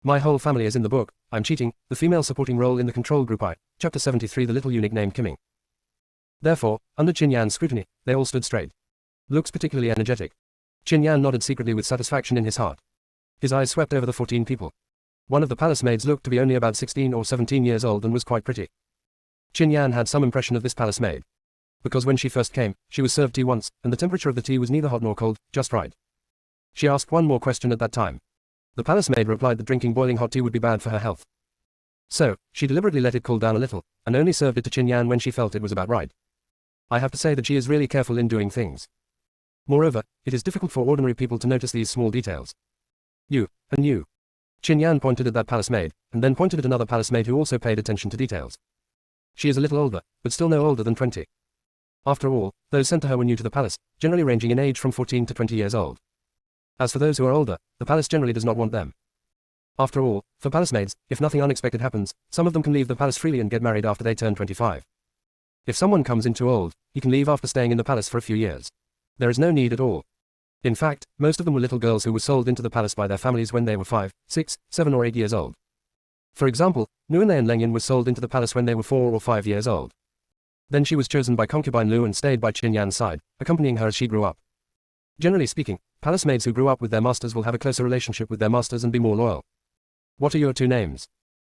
My whole family is in the book. I'm cheating, the female supporting role in the control group I, Chapter 73, the little eunuch named Kiming. Therefore, under Qin Yan's scrutiny, they all stood straight. Looks particularly energetic. Qin Yan nodded secretly with satisfaction in his heart. His eyes swept over the 14 people. One of the palace maids looked to be only about 16 or 17 years old and was quite pretty. Qin Yan had some impression of this palace maid. Because when she first came, she was served tea once, and the temperature of the tea was neither hot nor cold, just right. She asked one more question at that time. The palace maid replied that drinking boiling hot tea would be bad for her health. So, she deliberately let it cool down a little, and only served it to Qin Yan when she felt it was about right. I have to say that she is really careful in doing things. Moreover, it is difficult for ordinary people to notice these small details. You, and you. Qin Yan pointed at that palace maid, and then pointed at another palace maid who also paid attention to details. She is a little older, but still no older than 20. After all, those sent to her were new to the palace, generally ranging in age from 14 to 20 years old. As for those who are older, the palace generally does not want them. After all, for palace maids, if nothing unexpected happens, some of them can leave the palace freely and get married after they turn 25. If someone comes in too old, he can leave after staying in the palace for a few years. There is no need at all. In fact, most of them were little girls who were sold into the palace by their families when they were 5, 6, 7 or 8 years old. For example, Nuanlei and Lengyan were sold into the palace when they were 4 or 5 years old. Then she was chosen by concubine Lu and stayed by Qin Yan's side, accompanying her as she grew up. Generally speaking, palace maids who grew up with their masters will have a closer relationship with their masters and be more loyal. What are your two names?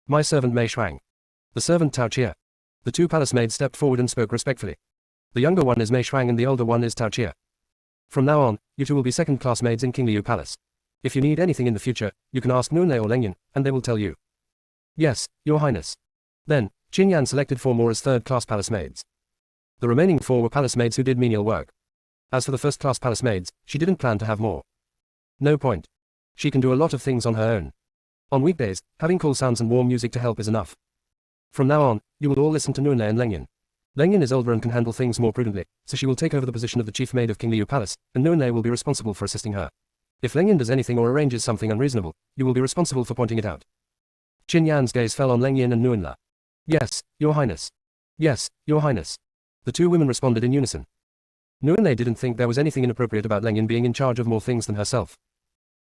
My servant Mei Shuang. The servant Tao Chia. The two palace maids stepped forward and spoke respectfully. The younger one is Mei Shuang and the older one is Tao Chia. From now on, you two will be second-class maids in King Liu Palace. If you need anything in the future, you can ask Nuanlei or Lengyan, and they will tell you. Yes, Your Highness. Then, Qin Yan selected 4 more as third-class palace maids. The remaining 4 were palace maids who did menial work. As for the first-class palace maids, she didn't plan to have more. No point. She can do a lot of things on her own. On weekdays, having cool sounds and warm music to help is enough. From now on, you will all listen to Nuanlei and Lengyan. Lengyan is older and can handle things more prudently, so she will take over the position of the chief maid of King Liu Palace, and Nuanlei will be responsible for assisting her. If Lengyan does anything or arranges something unreasonable, you will be responsible for pointing it out. Qin Yan's gaze fell on Lengyan and Nuanlei. Yes, Your Highness. Yes, Your Highness. The two women responded in unison. Nuanlei didn't think there was anything inappropriate about Lengyan being in charge of more things than herself.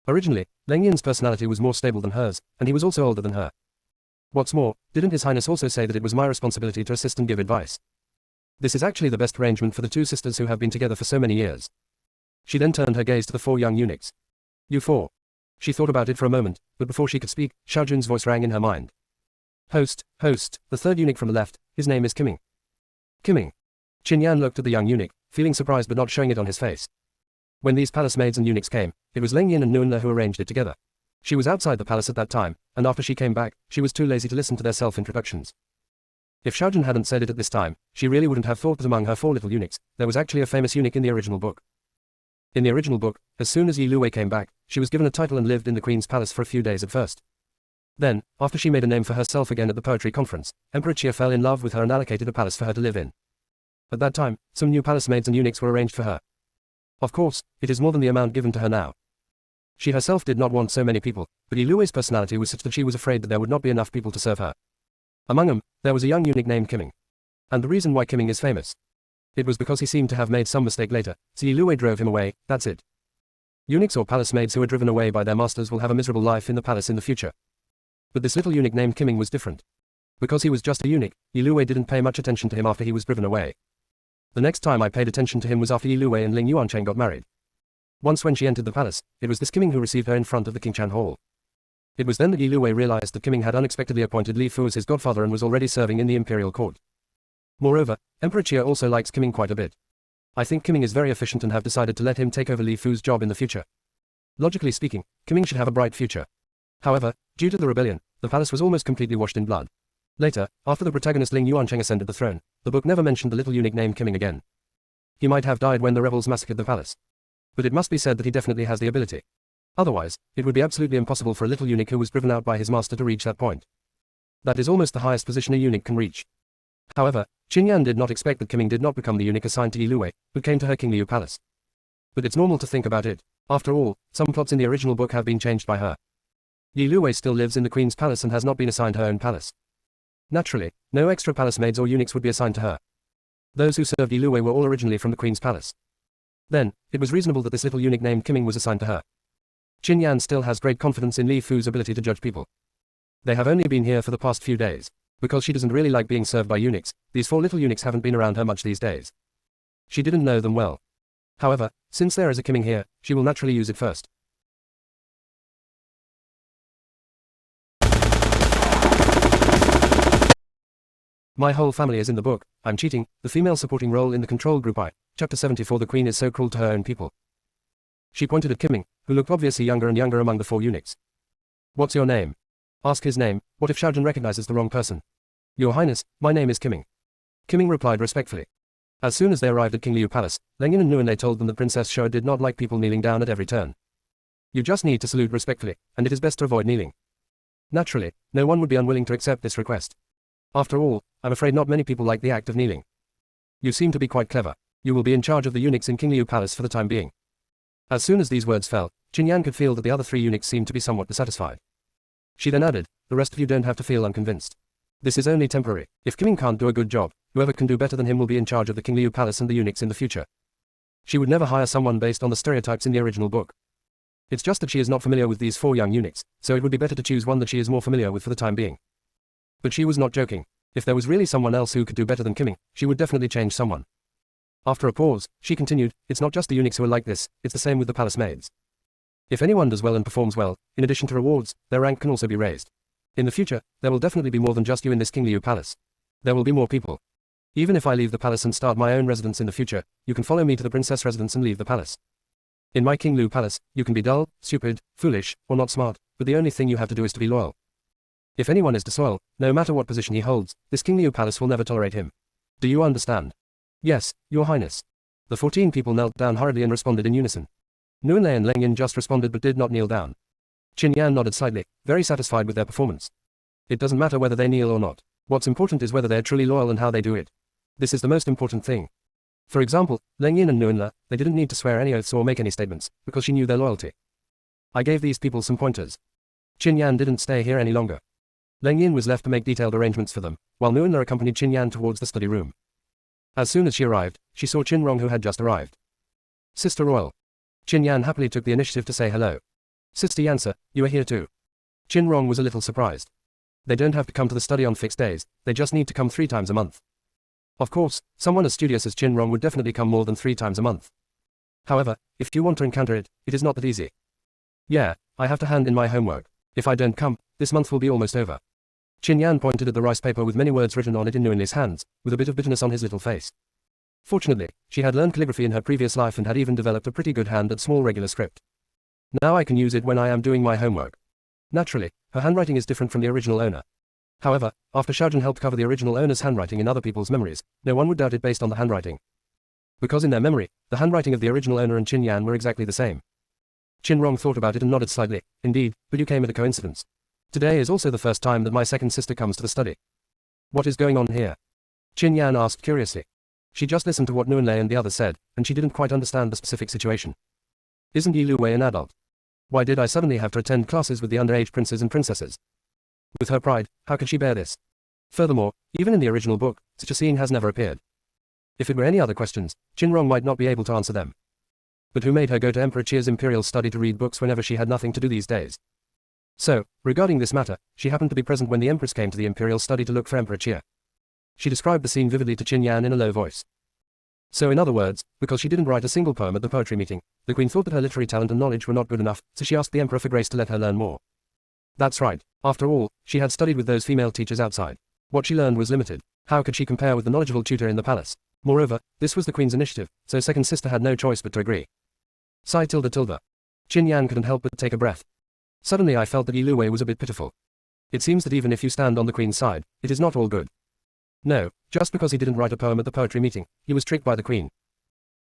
Originally, Lengyan's personality was more stable than hers, and he was also older than her. What's more, didn't His Highness also say that it was my responsibility to assist and give advice? This is actually the best arrangement for the two sisters who have been together for so many years. She then turned her gaze to the 4 young eunuchs. You 4. She thought about it for a moment, but before she could speak, Xiaojun's voice rang in her mind. Host, the third eunuch from the left, his name is Kiming. Kiming. Qin Yan looked at the young eunuch, feeling surprised but not showing it on his face. When these palace maids and eunuchs came, it was Lengyan and Nuanlei who arranged it together. She was outside the palace at that time, and after she came back, she was too lazy to listen to their self-introductions. If Xiaojun hadn't said it at this time, she really wouldn't have thought that among her 4 little eunuchs, there was actually a famous eunuch in the original book. In the original book, as soon as Yi Luwei came back, she was given a title and lived in the queen's palace for a few days at first. Then, after she made a name for herself again at the poetry conference, Emperor Chia fell in love with her and allocated a palace for her to live in. At that time, some new palace maids and eunuchs were arranged for her. Of course, it is more than the amount given to her now. She herself did not want so many people, but Yi Luwei's personality was such that she was afraid that there would not be enough people to serve her. Among them, there was a young eunuch named Kiming. And the reason why Kiming is famous. It was because he seemed to have made some mistake later, so Yi Luwei drove him away, that's it. Eunuchs or palace maids who are driven away by their masters will have a miserable life in the palace in the future. But this little eunuch named Kiming was different. Because he was just a eunuch, Yi Luwei didn't pay much attention to him after he was driven away. The next time I paid attention to him was after Yi Luwei and Ling Yuancheng got married. Once when she entered the palace, it was this Kiming who received her in front of the Qingchan Hall. It was then that Yi Luwei realized that Kiming had unexpectedly appointed Li Fu as his godfather and was already serving in the imperial court. Moreover, Emperor Chia also likes Kiming quite a bit. I think Kiming is very efficient and have decided to let him take over Li Fu's job in the future. Logically speaking, Kiming should have a bright future. However, due to the rebellion, the palace was almost completely washed in blood. Later, after the protagonist Ling Yuancheng ascended the throne, the book never mentioned the little eunuch named Kiming again. He might have died when the rebels massacred the palace. But it must be said that he definitely has the ability. Otherwise, it would be absolutely impossible for a little eunuch who was driven out by his master to reach that point. That is almost the highest position a eunuch can reach. However, Qin Yan did not expect that Kiming did not become the eunuch assigned to Yi Luwei, but came to her King Liu Palace. But it's normal to think about it. After all, some plots in the original book have been changed by her. Yi Luwei still lives in the queen's palace and has not been assigned her own palace. Naturally, no extra palace maids or eunuchs would be assigned to her. Those who served Yi Luwei were all originally from the queen's palace. Then, it was reasonable that this little eunuch named Kiming was assigned to her. Qin Yan still has great confidence in Li Fu's ability to judge people. They have only been here for the past few days. Because she doesn't really like being served by eunuchs, these 4 little eunuchs haven't been around her much these days. She didn't know them well. However, since there is a Kiming here, she will naturally use it first. My whole family is in the book. I'm cheating, the female supporting role in the control group I. Chapter 74. The queen is so cruel to her own people. She pointed at Kiming, who looked obviously younger and younger among the 4 eunuchs. What's your name? Ask his name. What if Xiaojun recognizes the wrong person? Your Highness, my name is Kiming. Kiming replied respectfully. As soon as they arrived at King Liu Palace, Leng Yin and Nuan Lei told them that Princess Shou did not like people kneeling down at every turn. You just need to salute respectfully, and it is best to avoid kneeling. Naturally, no one would be unwilling to accept this request. After all, I'm afraid not many people like the act of kneeling. You seem to be quite clever. You will be in charge of the eunuchs in King Liu Palace for the time being. As soon as these words fell, Qin Yan could feel that the other 3 eunuchs seemed to be somewhat dissatisfied. She then added, the rest of you don't have to feel unconvinced. This is only temporary. If Kiming can't do a good job, whoever can do better than him will be in charge of the King Liu Palace and the eunuchs in the future. She would never hire someone based on the stereotypes in the original book. It's just that she is not familiar with these 4 young eunuchs, so it would be better to choose one that she is more familiar with for the time being. But she was not joking. If there was really someone else who could do better than Kiming, she would definitely change someone. After a pause, she continued, it's not just the eunuchs who are like this, it's the same with the palace maids. If anyone does well and performs well, in addition to rewards, their rank can also be raised. In the future, there will definitely be more than just you in this King Liu Palace. There will be more people. Even if I leave the palace and start my own residence in the future, you can follow me to the princess residence and leave the palace. In my King Liu Palace, you can be dull, stupid, foolish, or not smart, but the only thing you have to do is to be loyal. If anyone is disloyal, no matter what position he holds, this King Liu Palace will never tolerate him. Do you understand? Yes, Your Highness. The 14 people knelt down hurriedly and responded in unison. Nuan Lei and Leng Yin just responded but did not kneel down. Qin Yan nodded slightly, very satisfied with their performance. It doesn't matter whether they kneel or not. What's important is whether they're truly loyal and how they do it. This is the most important thing. For example, Leng Yin and Nuan Lei, they didn't need to swear any oaths or make any statements, because she knew their loyalty. I gave these people some pointers. Qin Yan didn't stay here any longer. Leng Yin was left to make detailed arrangements for them, while Nuan Lei accompanied Qin Yan towards the study room. As soon as she arrived, she saw Qin Rong who had just arrived. Sister Royal. Qin Yan happily took the initiative to say hello. Sister Yansa, you are here too. Qin Rong was a little surprised. They don't have to come to the study on fixed days, they just need to come 3 times a month. Of course, someone as studious as Qin Rong would definitely come more than 3 times a month. However, if you want to encounter it, it is not that easy. Yeah, I have to hand in my homework. If I don't come, this month will be almost over. Qin Yan pointed at the rice paper with many words written on it in Nuan Lei's hands, with a bit of bitterness on his little face. Fortunately, she had learned calligraphy in her previous life and had even developed a pretty good hand at small regular script. Now I can use it when I am doing my homework. Naturally, her handwriting is different from the original owner. However, after Xiaojun helped cover the original owner's handwriting in other people's memories, no one would doubt it based on the handwriting. Because in their memory, the handwriting of the original owner and Qin Yan were exactly the same. Qin Rong thought about it and nodded slightly. Indeed, but you came at a coincidence. Today is also the first time that my second sister comes to the study. What is going on here? Qin Yan asked curiously. She just listened to what Nuan Lei and the others said, and she didn't quite understand the specific situation. Isn't Yi Lu Wei an adult? Why did I suddenly have to attend classes with the underage princes and princesses? With her pride, how could she bear this? Furthermore, even in the original book, such a scene has never appeared. If it were any other questions, Qin Rong might not be able to answer them. But who made her go to Emperor Qi's imperial study to read books whenever she had nothing to do these days? So, regarding this matter, she happened to be present when the Empress came to the imperial study to look for Emperor Qi. She described the scene vividly to Qin Yan in a low voice. So in other words, because she didn't write a single poem at the poetry meeting, the queen thought that her literary talent and knowledge were not good enough, so she asked the emperor for grace to let her learn more. That's right. After all, she had studied with those female teachers outside. What she learned was limited. How could she compare with the knowledgeable tutor in the palace? Moreover, this was the queen's initiative, so second sister had no choice but to agree. Sigh tilde tilde. Qin Yan couldn't help but take a breath. Suddenly I felt that Yi Lu Wei was a bit pitiful. It seems that even if you stand on the queen's side, it is not all good. No, just because he didn't write a poem at the poetry meeting, he was tricked by the queen.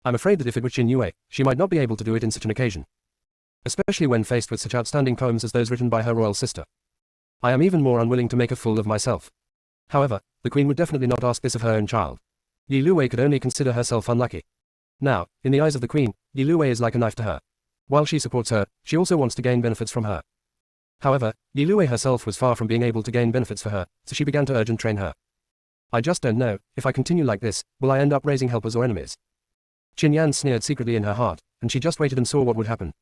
I'm afraid that if it were Qin Yue, she might not be able to do it in such an occasion. Especially when faced with such outstanding poems as those written by her royal sister. I am even more unwilling to make a fool of myself. However, the queen would definitely not ask this of her own child. Yi Lu Wei could only consider herself unlucky. Now, in the eyes of the queen, Yi Lu Wei is like a knife to her. While she supports her, she also wants to gain benefits from her. However, Yi Lu Wei herself was far from being able to gain benefits for her, so she began to urge and train her. I just don't know, if I continue like this, will I end up raising helpers or enemies? Qin Yan sneered secretly in her heart, and she just waited and saw what would happen.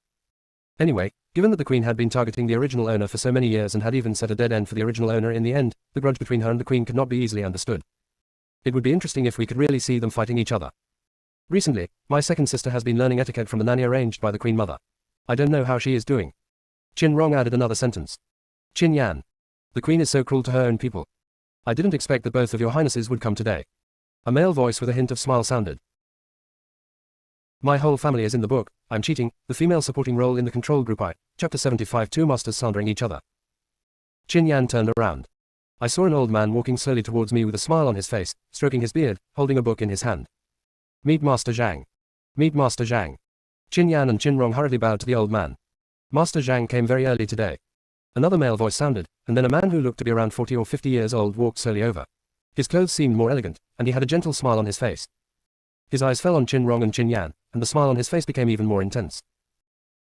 Anyway, given that the Queen had been targeting the original owner for so many years and had even set a dead end for the original owner in the end, the grudge between her and the Queen could not be easily understood. It would be interesting if we could really see them fighting each other. Recently, my second sister has been learning etiquette from the nanny arranged by the Queen Mother. I don't know how she is doing. Qin Rong added another sentence. Qin Yan. The Queen is so cruel to her own people. I didn't expect that both of your highnesses would come today. A male voice with a hint of smile sounded. My whole family is in the book, I'm cheating, the female supporting role in the control group Chapter 75 Two masters slandering each other. Qin Yan turned around. I saw an old man walking slowly towards me with a smile on his face, stroking his beard, holding a book in his hand. Meet Master Zhang. Meet Master Zhang. Qin Yan and Qin Rong hurriedly bowed to the old man. Master Zhang came very early today. Another male voice sounded, and then a man who looked to be around 40 or 50 years old walked slowly over. His clothes seemed more elegant, and he had a gentle smile on his face. His eyes fell on Qin Rong and Qin Yan, and the smile on his face became even more intense.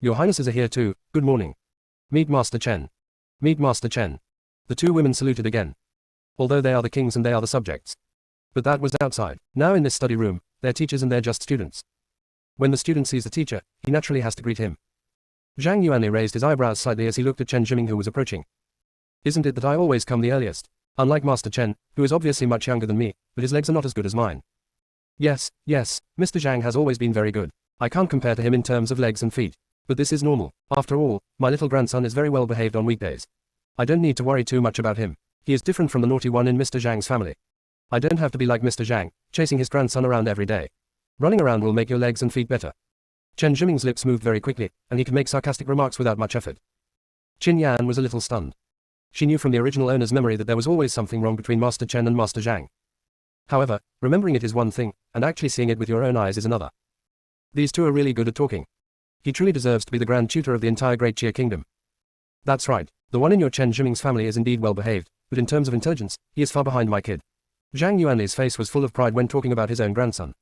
Your highnesses are here too, good morning. Meet Master Chen. Meet Master Chen. The two women saluted again. Although they are the kings and they are the subjects. But that was outside. Now in this study room, they're teachers and they're just students. When the student sees the teacher, he naturally has to greet him. Zhang Yuanli raised his eyebrows slightly as he looked at Chen Zhiming who was approaching. Isn't it that I always come the earliest? Unlike Master Chen, who is obviously much younger than me, but his legs are not as good as mine. Yes, Mr. Zhang has always been very good. I can't compare to him in terms of legs and feet. But this is normal. After all, my little grandson is very well behaved on weekdays. I don't need to worry too much about him. He is different from the naughty one in Mr. Zhang's family. I don't have to be like Mr. Zhang, chasing his grandson around every day. Running around will make your legs and feet better. Chen Zhiming's lips moved very quickly, and he could make sarcastic remarks without much effort. Qin Yan was a little stunned. She knew from the original owner's memory that there was always something wrong between Master Chen and Master Zhang. However, remembering it is one thing, and actually seeing it with your own eyes is another. These two are really good at talking. He truly deserves to be the grand tutor of the entire Great Chia Kingdom. That's right, the one in your Chen Zhiming's family is indeed well behaved, but in terms of intelligence, he is far behind my kid. Zhang Yuanli's face was full of pride when talking about his own grandson.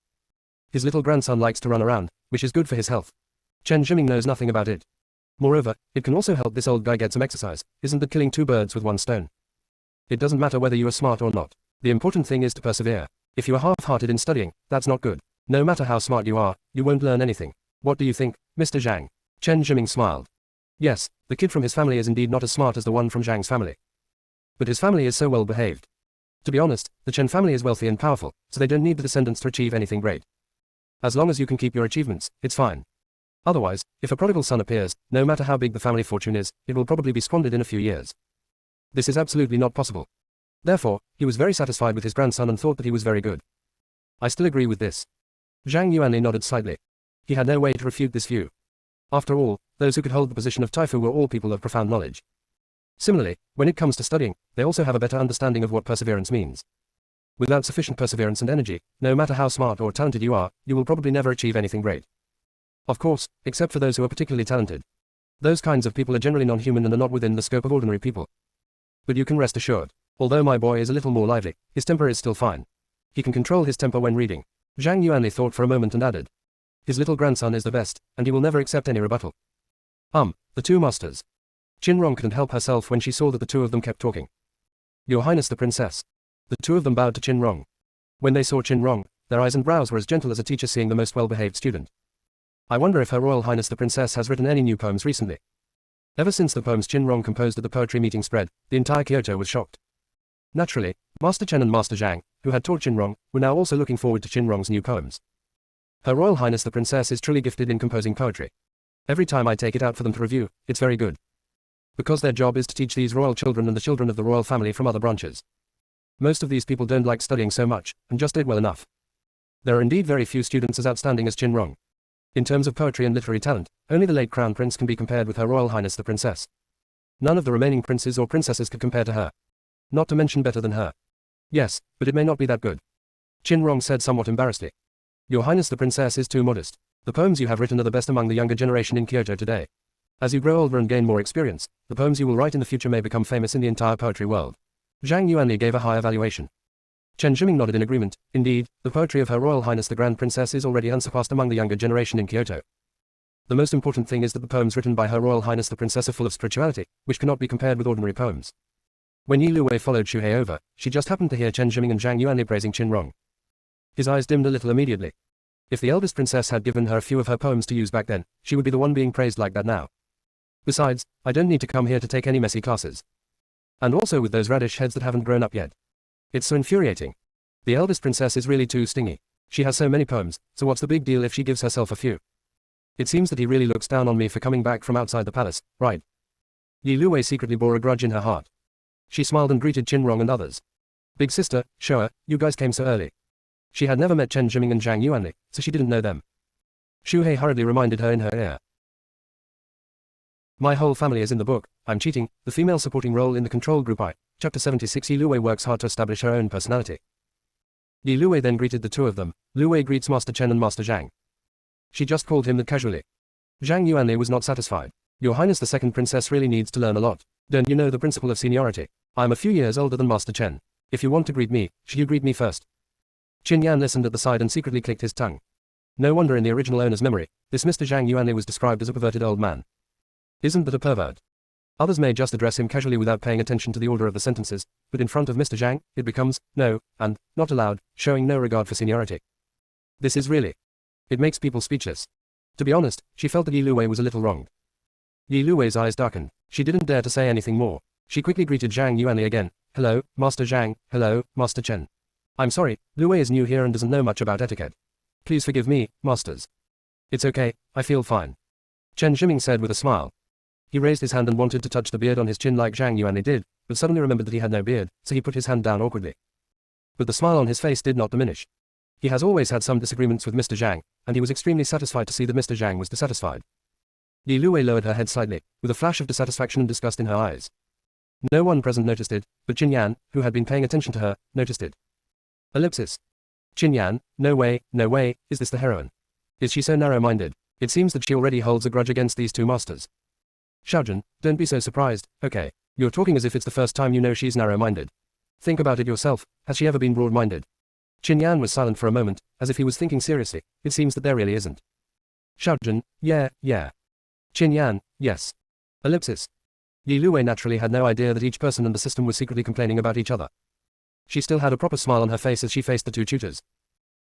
His little grandson likes to run around, which is good for his health. Chen Zhiming knows nothing about it. Moreover, it can also help this old guy get some exercise, isn't that killing two birds with one stone? It doesn't matter whether you are smart or not. The important thing is to persevere. If you are half-hearted in studying, that's not good. No matter how smart you are, you won't learn anything. What do you think, Mr. Zhang? Chen Zhiming smiled. Yes, the kid from his family is indeed not as smart as the one from Zhang's family. But his family is so well behaved. To be honest, the Chen family is wealthy and powerful, so they don't need the descendants to achieve anything great. As long as you can keep your achievements, it's fine. Otherwise, if a prodigal son appears, no matter how big the family fortune is, it will probably be squandered in a few years. This is absolutely not possible. Therefore, he was very satisfied with his grandson and thought that he was very good. I still agree with this. Zhang Yuanli nodded slightly. He had no way to refute this view. After all, those who could hold the position of Taifu were all people of profound knowledge. Similarly, when it comes to studying, they also have a better understanding of what perseverance means. Without sufficient perseverance and energy, no matter how smart or talented you are, you will probably never achieve anything great. Of course, except for those who are particularly talented. Those kinds of people are generally non-human and are not within the scope of ordinary people. But you can rest assured. Although my boy is a little more lively, his temper is still fine. He can control his temper when reading. Zhang Yuanli thought for a moment and added. His little grandson is the best, and he will never accept any rebuttal. The two masters. Qin Rong couldn't help herself when she saw that the two of them kept talking. Your Highness the Princess. The two of them bowed to Qin Rong. When they saw Qin Rong, their eyes and brows were as gentle as a teacher seeing the most well-behaved student. I wonder if Her Royal Highness the Princess has written any new poems recently. Ever since the poems Qin Rong composed at the poetry meeting spread, the entire Kyoto was shocked. Naturally, Master Chen and Master Zhang, who had taught Qin Rong, were now also looking forward to Qin Rong's new poems. Her Royal Highness the Princess is truly gifted in composing poetry. Every time I take it out for them to review, it's very good. Because their job is to teach these royal children and the children of the royal family from other branches. Most of these people don't like studying so much, and just did well enough. There are indeed very few students as outstanding as Qin Rong. In terms of poetry and literary talent, only the late Crown Prince can be compared with Her Royal Highness the Princess. None of the remaining princes or princesses could compare to her. Not to mention better than her. Yes, but it may not be that good. Qin Rong said somewhat embarrassedly. Your Highness the Princess is too modest. The poems you have written are the best among the younger generation in Kyoto today. As you grow older and gain more experience, the poems you will write in the future may become famous in the entire poetry world. Zhang Yuanli gave a high evaluation. Chen Zhiming nodded in agreement. Indeed, the poetry of Her Royal Highness the Grand Princess is already unsurpassed among the younger generation in Kyoto. The most important thing is that the poems written by Her Royal Highness the Princess are full of spirituality, which cannot be compared with ordinary poems. When Yi Luwei followed Shuhei over, she just happened to hear Chen Zhiming and Zhang Yuanli praising Qin Rong. His eyes dimmed a little immediately. If the eldest princess had given her a few of her poems to use back then, she would be the one being praised like that now. Besides, I don't need to come here to take any messy classes. And also with those radish heads that haven't grown up yet. It's so infuriating. The eldest princess is really too stingy. She has so many poems, so what's the big deal if she gives herself a few? It seems that he really looks down on me for coming back from outside the palace, right? Yi Luwei secretly bore a grudge in her heart. She smiled and greeted Qinrong and others. Big sister, Shoa, you guys came so early. She had never met Chen Zhiming and Zhang Yuanli, so she didn't know them. Shu He hurriedly reminded her in her ear. My whole family is in the book, I'm cheating, the female supporting role in the control group I. Chapter 76. Yi Luwei works hard to establish her own personality. Yi Luwei then greeted the two of them. Luwei greets Master Chen and Master Zhang. She just called him that casually. Zhang Yuanli was not satisfied. Your Highness the second princess really needs to learn a lot. Don't you know the principle of seniority? I'm a few years older than Master Chen. If you want to greet me, should you greet me first? Qin Yan listened at the side and secretly clicked his tongue. No wonder in the original owner's memory, this Mr. Zhang Yuanli was described as a perverted old man. Isn't that a pervert? Others may just address him casually without paying attention to the order of the sentences, but in front of Mr. Zhang, it becomes, no, and, not allowed, showing no regard for seniority. This is really. It makes people speechless. To be honest, she felt that Yi Luwei was a little wronged. Yi Luwei's eyes darkened. She didn't dare to say anything more. She quickly greeted Zhang Yuanli again. Hello, Master Zhang, hello, Master Chen. I'm sorry, Luwei is new here and doesn't know much about etiquette. Please forgive me, masters. It's okay, I feel fine. Chen Zhiming said with a smile. He raised his hand and wanted to touch the beard on his chin like Zhang Yuanli did, but suddenly remembered that he had no beard, so he put his hand down awkwardly. But the smile on his face did not diminish. He has always had some disagreements with Mr. Zhang, and he was extremely satisfied to see that Mr. Zhang was dissatisfied. Yi Luwei lowered her head slightly, with a flash of dissatisfaction and disgust in her eyes. No one present noticed it, but Qin Yan, who had been paying attention to her, noticed it. Ellipsis. Qin Yan, no way, is this the heroine? Is she so narrow-minded? It seems that she already holds a grudge against these two masters. Xiaojun, don't be so surprised, okay? You're talking as if it's the first time you know she's narrow-minded. Think about it yourself, has she ever been broad-minded? Qin Yan was silent for a moment, as if he was thinking seriously. It seems that there really isn't. Xiaojun, yeah. Qin Yan, yes. Ellipsis. Yi Luwei naturally had no idea that each person in the system was secretly complaining about each other. She still had a proper smile on her face as she faced the two tutors.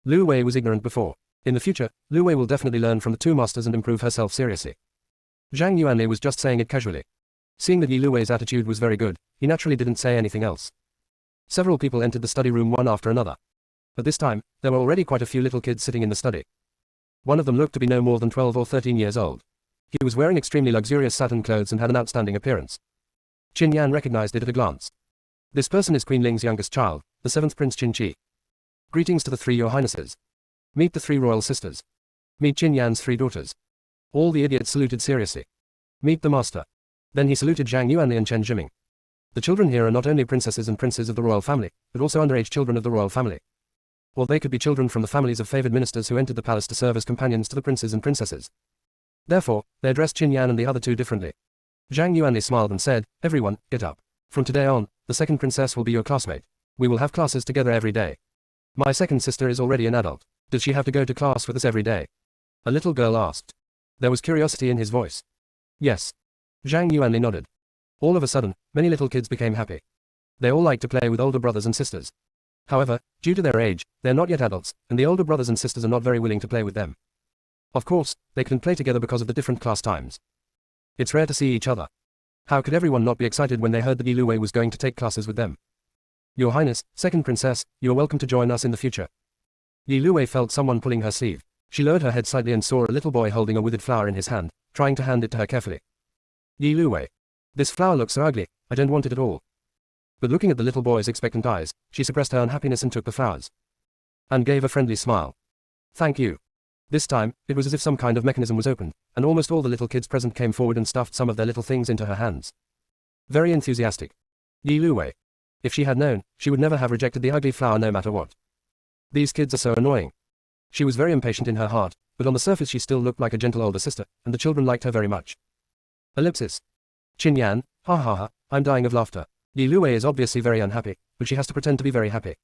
Luwei was ignorant before. In the future, Luwei will definitely learn from the two masters and improve herself seriously. Zhang Yuanli was just saying it casually. Seeing that Yi Luwei's attitude was very good, he naturally didn't say anything else. Several people entered the study room one after another. At this time, there were already quite a few little kids sitting in the study. One of them looked to be no more than 12 or 13 years old. He was wearing extremely luxurious satin clothes and had an outstanding appearance. Qin Yan recognized it at a glance. This person is Queen Ling's youngest child, the 7th Prince Qin Qi. Greetings to the 3 Your Highnesses. Meet the 3 royal sisters. Meet Qin Yan's 3 daughters. All the idiots saluted seriously. Meet the master. Then he saluted Zhang Yuanli and Chen Zhiming. The children here are not only princesses and princes of the royal family, but also underage children of the royal family. Or they could be children from the families of favored ministers who entered the palace to serve as companions to the princes and princesses. Therefore, they addressed Qin Yan and the other two differently. Zhang Yuanli smiled and said, everyone, get up. From today on, the second princess will be your classmate. We will have classes together every day. My second sister is already an adult. Does she have to go to class with us every day? A little girl asked. There was curiosity in his voice. Yes. Zhang Yuanli nodded. All of a sudden, many little kids became happy. They all like to play with older brothers and sisters. However, due to their age, they are not yet adults, and the older brothers and sisters are not very willing to play with them. Of course, they couldn't play together because of the different class times. It's rare to see each other. How could everyone not be excited when they heard that Yi Luwei was going to take classes with them? Your Highness, second princess, you are welcome to join us in the future. Yi Luwei felt someone pulling her sleeve. She lowered her head slightly and saw a little boy holding a withered flower in his hand, trying to hand it to her carefully. Yi Luwei. This flower looks so ugly, I don't want it at all. But looking at the little boy's expectant eyes, she suppressed her unhappiness and took the flowers. And gave a friendly smile. Thank you. This time, it was as if some kind of mechanism was opened, and almost all the little kids present came forward and stuffed some of their little things into her hands. Very enthusiastic. Yi Luwei. If she had known, she would never have rejected the ugly flower no matter what. These kids are so annoying. She was very impatient in her heart, but on the surface she still looked like a gentle older sister, and the children liked her very much. Ellipsis. Qin Yan, ha, I'm dying of laughter. Yi Luwei is obviously very unhappy, but she has to pretend to be very happy.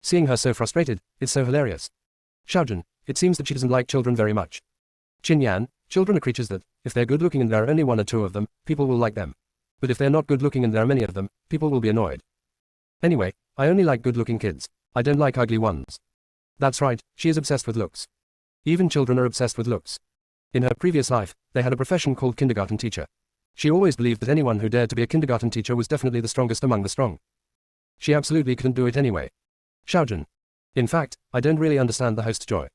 Seeing her so frustrated, it's so hilarious. Xiaojun, it seems that she doesn't like children very much. Qin Yan, children are creatures that, if they're good looking and there are only 1 or 2 of them, people will like them. But if they're not good looking and there are many of them, people will be annoyed. Anyway, I only like good looking kids. I don't like ugly ones. That's right, she is obsessed with looks. Even children are obsessed with looks. In her previous life, they had a profession called kindergarten teacher. She always believed that anyone who dared to be a kindergarten teacher was definitely the strongest among the strong. She absolutely couldn't do it anyway. Xiaojun. In fact, I don't really understand the host's joy.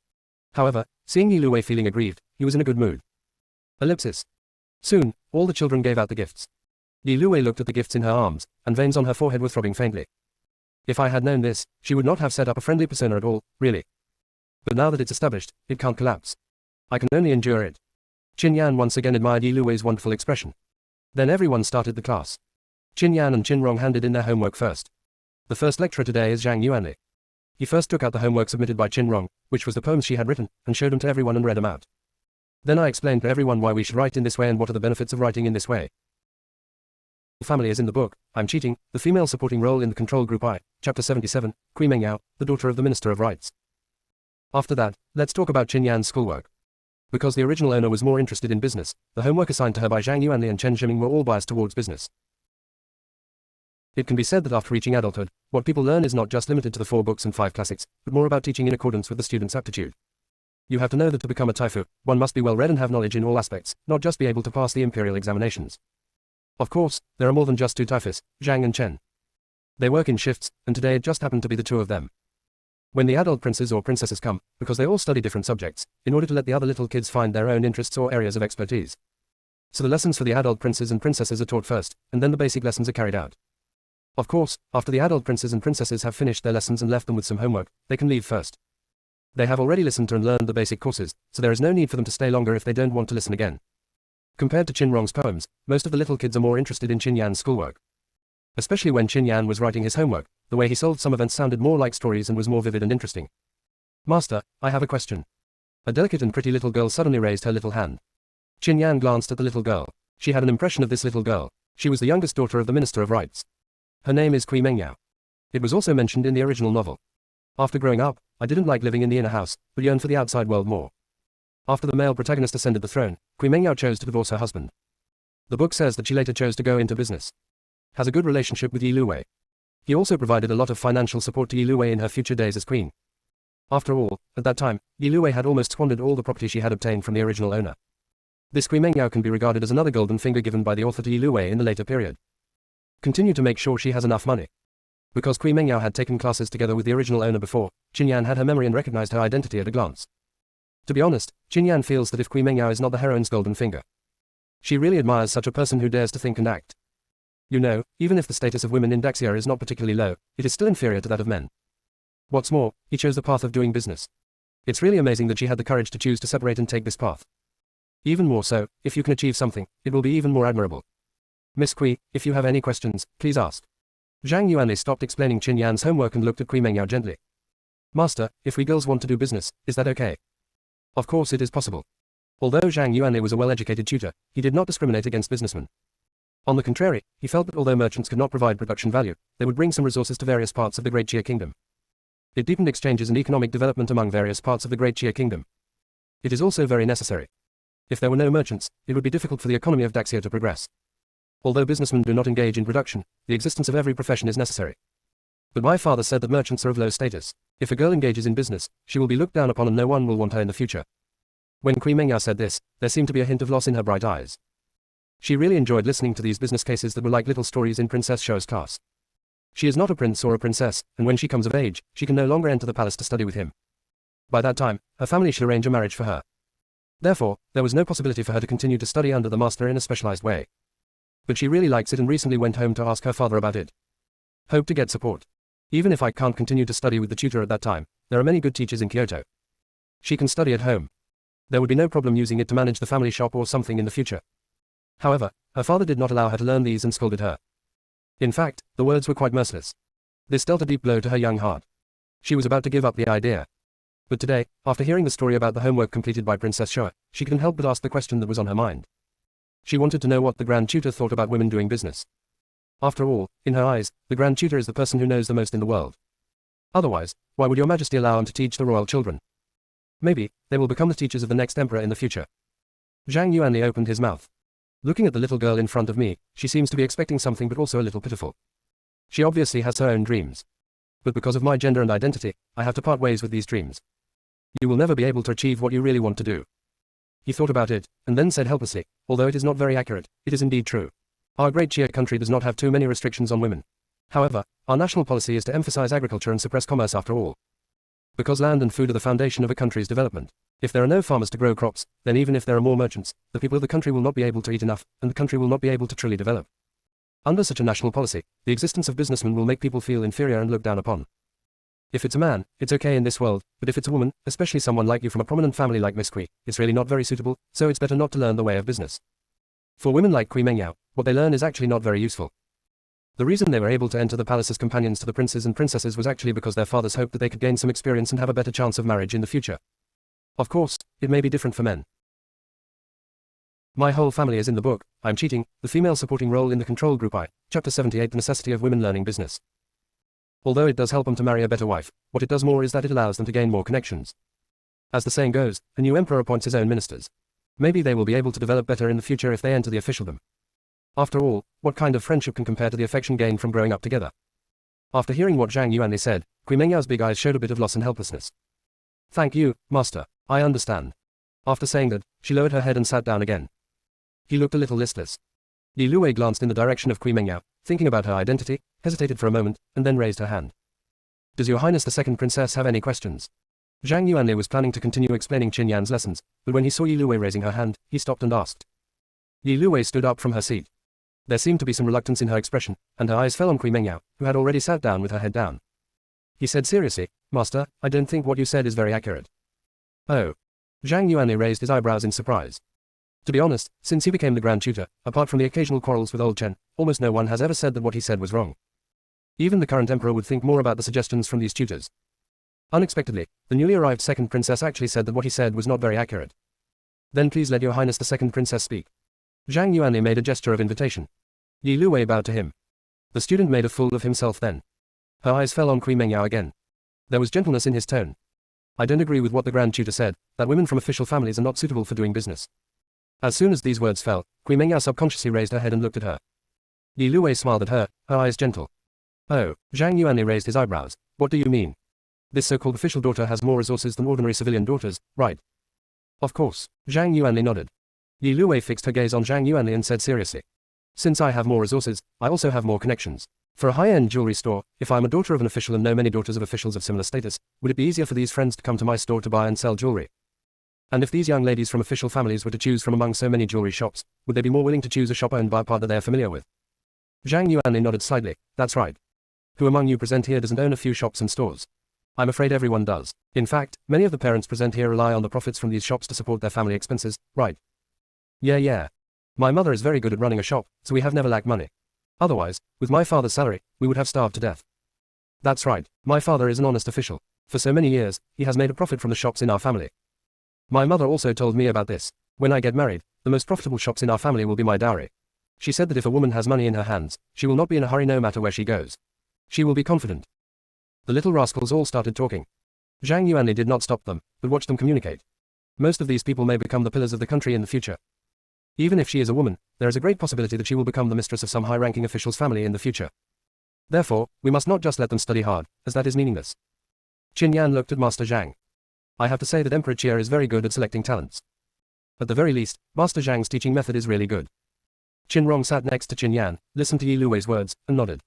However, seeing Yi Luwei feeling aggrieved, he was in a good mood. Ellipsis. Soon, all the children gave out the gifts. Yi Luwei looked at the gifts in her arms, and veins on her forehead were throbbing faintly. If I had known this, she would not have set up a friendly persona at all, really. But now that it's established, it can't collapse. I can only endure it. Qin Yan once again admired Yi Luwei's wonderful expression. Then everyone started the class. Qin Yan and Qin Rong handed in their homework first. The first lecturer today is Zhang Yuanli. He first took out the homework submitted by Qin Rong, which was the poems she had written, and showed them to everyone and read them out. Then I explained to everyone why we should write in this way and what are the benefits of writing in this way. Family is in the book, I'm cheating, the female supporting role in the control group I, Chapter 77, Kui Mengyao, the daughter of the Minister of Rights. After that, let's talk about Qin Yan's schoolwork. Because the original owner was more interested in business, the homework assigned to her by Zhang Yuanli and Chen Zhiming were all biased towards business. It can be said that after reaching adulthood, what people learn is not just limited to the 4 books and 5 classics, but more about teaching in accordance with the student's aptitude. You have to know that to become a taifu, one must be well read and have knowledge in all aspects, not just be able to pass the imperial examinations. Of course, there are more than just 2 taifus, Zhang and Chen. They work in shifts, and today it just happened to be the 2 of them. When the adult princes or princesses come, because they all study different subjects, in order to let the other little kids find their own interests or areas of expertise. So the lessons for the adult princes and princesses are taught first, and then the basic lessons are carried out. Of course, after the adult princes and princesses have finished their lessons and left them with some homework, they can leave first. They have already listened to and learned the basic courses, so there is no need for them to stay longer if they don't want to listen again. Compared to Qin Rong's poems, most of the little kids are more interested in Qin Yan's schoolwork. Especially when Qin Yan was writing his homework, the way he solved some events sounded more like stories and was more vivid and interesting. Master, I have a question. A delicate and pretty little girl suddenly raised her little hand. Qin Yan glanced at the little girl. She had an impression of this little girl. She was the youngest daughter of the Minister of Rights. Her name is Kui Mengyao. It was also mentioned in the original novel. After growing up, I didn't like living in the inner house, but yearned for the outside world more. After the male protagonist ascended the throne, Kui Mengyao chose to divorce her husband. The book says that she later chose to go into business. Has a good relationship with Yi Luwei. He also provided a lot of financial support to Yi Luwei in her future days as queen. After all, at that time, Yi Luwei had almost squandered all the property she had obtained from the original owner. This Kui Mengyao can be regarded as another golden finger given by the author to Yi Luwei in the later period. Continue to make sure she has enough money. Because Kui Mengyao had taken classes together with the original owner before, Qin Yan had her memory and recognized her identity at a glance. To be honest, Qin Yan feels that if Kui Mengyao is not the heroine's golden finger, she really admires such a person who dares to think and act. You know, even if the status of women in Daxia is not particularly low, it is still inferior to that of men. What's more, he chose the path of doing business. It's really amazing that she had the courage to choose to separate and take this path. Even more so, if you can achieve something, it will be even more admirable. Miss Kui, if you have any questions, please ask. Zhang Yuanli stopped explaining Qin Yan's homework and looked at Kui Mengyao gently. Master, if we girls want to do business, is that okay? Of course it is possible. Although Zhang Yuanli was a well-educated tutor, he did not discriminate against businessmen. On the contrary, he felt that although merchants could not provide production value, they would bring some resources to various parts of the Great Jia Kingdom. It deepened exchanges and economic development among various parts of the Great Jia Kingdom. It is also very necessary. If there were no merchants, it would be difficult for the economy of Daxia to progress. Although businessmen do not engage in production, the existence of every profession is necessary. But my father said that merchants are of low status. If a girl engages in business, she will be looked down upon and no one will want her in the future. When Kui Mengyao said this, there seemed to be a hint of loss in her bright eyes. She really enjoyed listening to these business cases that were like little stories in Princess Shou's class. She is not a prince or a princess, and when she comes of age, she can no longer enter the palace to study with him. By that time, her family should arrange a marriage for her. Therefore, there was no possibility for her to continue to study under the master in a specialized way. But she really likes it and recently went home to ask her father about it. Hope to get support. Even if I can't continue to study with the tutor at that time, there are many good teachers in Kyoto. She can study at home. There would be no problem using it to manage the family shop or something in the future. However, her father did not allow her to learn these and scolded her. In fact, the words were quite merciless. This dealt a deep blow to her young heart. She was about to give up the idea. But today, after hearing the story about the homework completed by Princess Shou, she couldn't help but ask the question that was on her mind. She wanted to know what the Grand Tutor thought about women doing business. After all, in her eyes, the Grand Tutor is the person who knows the most in the world. Otherwise, why would your Majesty allow him to teach the royal children? Maybe, they will become the teachers of the next emperor in the future. Zhang Yuanli opened his mouth. Looking at the little girl in front of me, she seems to be expecting something but also a little pitiful. She obviously has her own dreams. But because of my gender and identity, I have to part ways with these dreams. You will never be able to achieve what you really want to do. He thought about it, and then said helplessly, although it is not very accurate, it is indeed true. Our great Chia country does not have too many restrictions on women. However, our national policy is to emphasize agriculture and suppress commerce after all. Because land and food are the foundation of a country's development. If there are no farmers to grow crops, then even if there are more merchants, the people of the country will not be able to eat enough, and the country will not be able to truly develop. Under such a national policy, the existence of businessmen will make people feel inferior and looked down upon. If it's a man, it's okay in this world, but if it's a woman, especially someone like you from a prominent family like Miss Kui, it's really not very suitable, so it's better not to learn the way of business. For women like Kui Mengyao, what they learn is actually not very useful. The reason they were able to enter the palace as companions to the princes and princesses was actually because their fathers hoped that they could gain some experience and have a better chance of marriage in the future. Of course, it may be different for men. My whole family is in the book, I'm Cheating, the female supporting role in the control group I, Chapter 78 The necessity of women learning business. Although it does help them to marry a better wife, what it does more is that it allows them to gain more connections. As the saying goes, a new emperor appoints his own ministers. Maybe they will be able to develop better in the future if they enter the officialdom. After all, what kind of friendship can compare to the affection gained from growing up together? After hearing what Zhang Yuanli said, Kui Mengyao's big eyes showed a bit of loss and helplessness. Thank you, master, I understand. After saying that, she lowered her head and sat down again. He looked a little listless. Li Luwei glanced in the direction of Kui Mengyao, thinking about her identity, hesitated for a moment, and then raised her hand. Does your highness the second princess have any questions? Zhang Yuanli was planning to continue explaining Qin Yan's lessons, but when he saw Li Luwei raising her hand, he stopped and asked. Li Luwei stood up from her seat. There seemed to be some reluctance in her expression, and her eyes fell on Kui Mengyao, who had already sat down with her head down. He said seriously, Master, I don't think what you said is very accurate. Oh. Zhang Yuanli raised his eyebrows in surprise. To be honest, since he became the Grand Tutor, apart from the occasional quarrels with old Chen, almost no one has ever said that what he said was wrong. Even the current emperor would think more about the suggestions from these tutors. Unexpectedly, the newly arrived second princess actually said that what he said was not very accurate. Then please let your highness the second princess speak. Zhang Yuanli made a gesture of invitation. Li Luwei bowed to him. The student made a fool of himself then. Her eyes fell on Kui Mengyao again. There was gentleness in his tone. I don't agree with what the Grand Tutor said, that women from official families are not suitable for doing business. As soon as these words fell, Kui Mengyao subconsciously raised her head and looked at her. Li Luwei smiled at her eyes gentle. Oh, Zhang Yuanli raised his eyebrows. What do you mean? This so-called official daughter has more resources than ordinary civilian daughters, right? Of course. Zhang Yuanli nodded. Li Luwei fixed her gaze on Zhang Yuanli and said seriously. Since I have more resources, I also have more connections. For a high-end jewelry store, if I am a daughter of an official and know many daughters of officials of similar status, would it be easier for these friends to come to my store to buy and sell jewelry? And if these young ladies from official families were to choose from among so many jewelry shops, would they be more willing to choose a shop owned by a partner they are familiar with? Zhang Yuanli nodded slightly. That's right. Who among you present here doesn't own a few shops and stores? I'm afraid everyone does. In fact, many of the parents present here rely on the profits from these shops to support their family expenses, right? Yeah. My mother is very good at running a shop, so we have never lacked money. Otherwise, with my father's salary, we would have starved to death. That's right, my father is an honest official. For so many years, he has made a profit from the shops in our family. My mother also told me about this. When I get married, the most profitable shops in our family will be my dowry. She said that if a woman has money in her hands, she will not be in a hurry no matter where she goes. She will be confident. The little rascals all started talking. Zhang Yuanli did not stop them, but watched them communicate. Most of these people may become the pillars of the country in the future. Even if she is a woman, there is a great possibility that she will become the mistress of some high-ranking official's family in the future. Therefore, we must not just let them study hard, as that is meaningless. Qin Yan looked at Master Zhang. I have to say that Emperor Chia is very good at selecting talents. At the very least, Master Zhang's teaching method is really good. Qin Rong sat next to Qin Yan, listened to Yi Luwei's words, and nodded.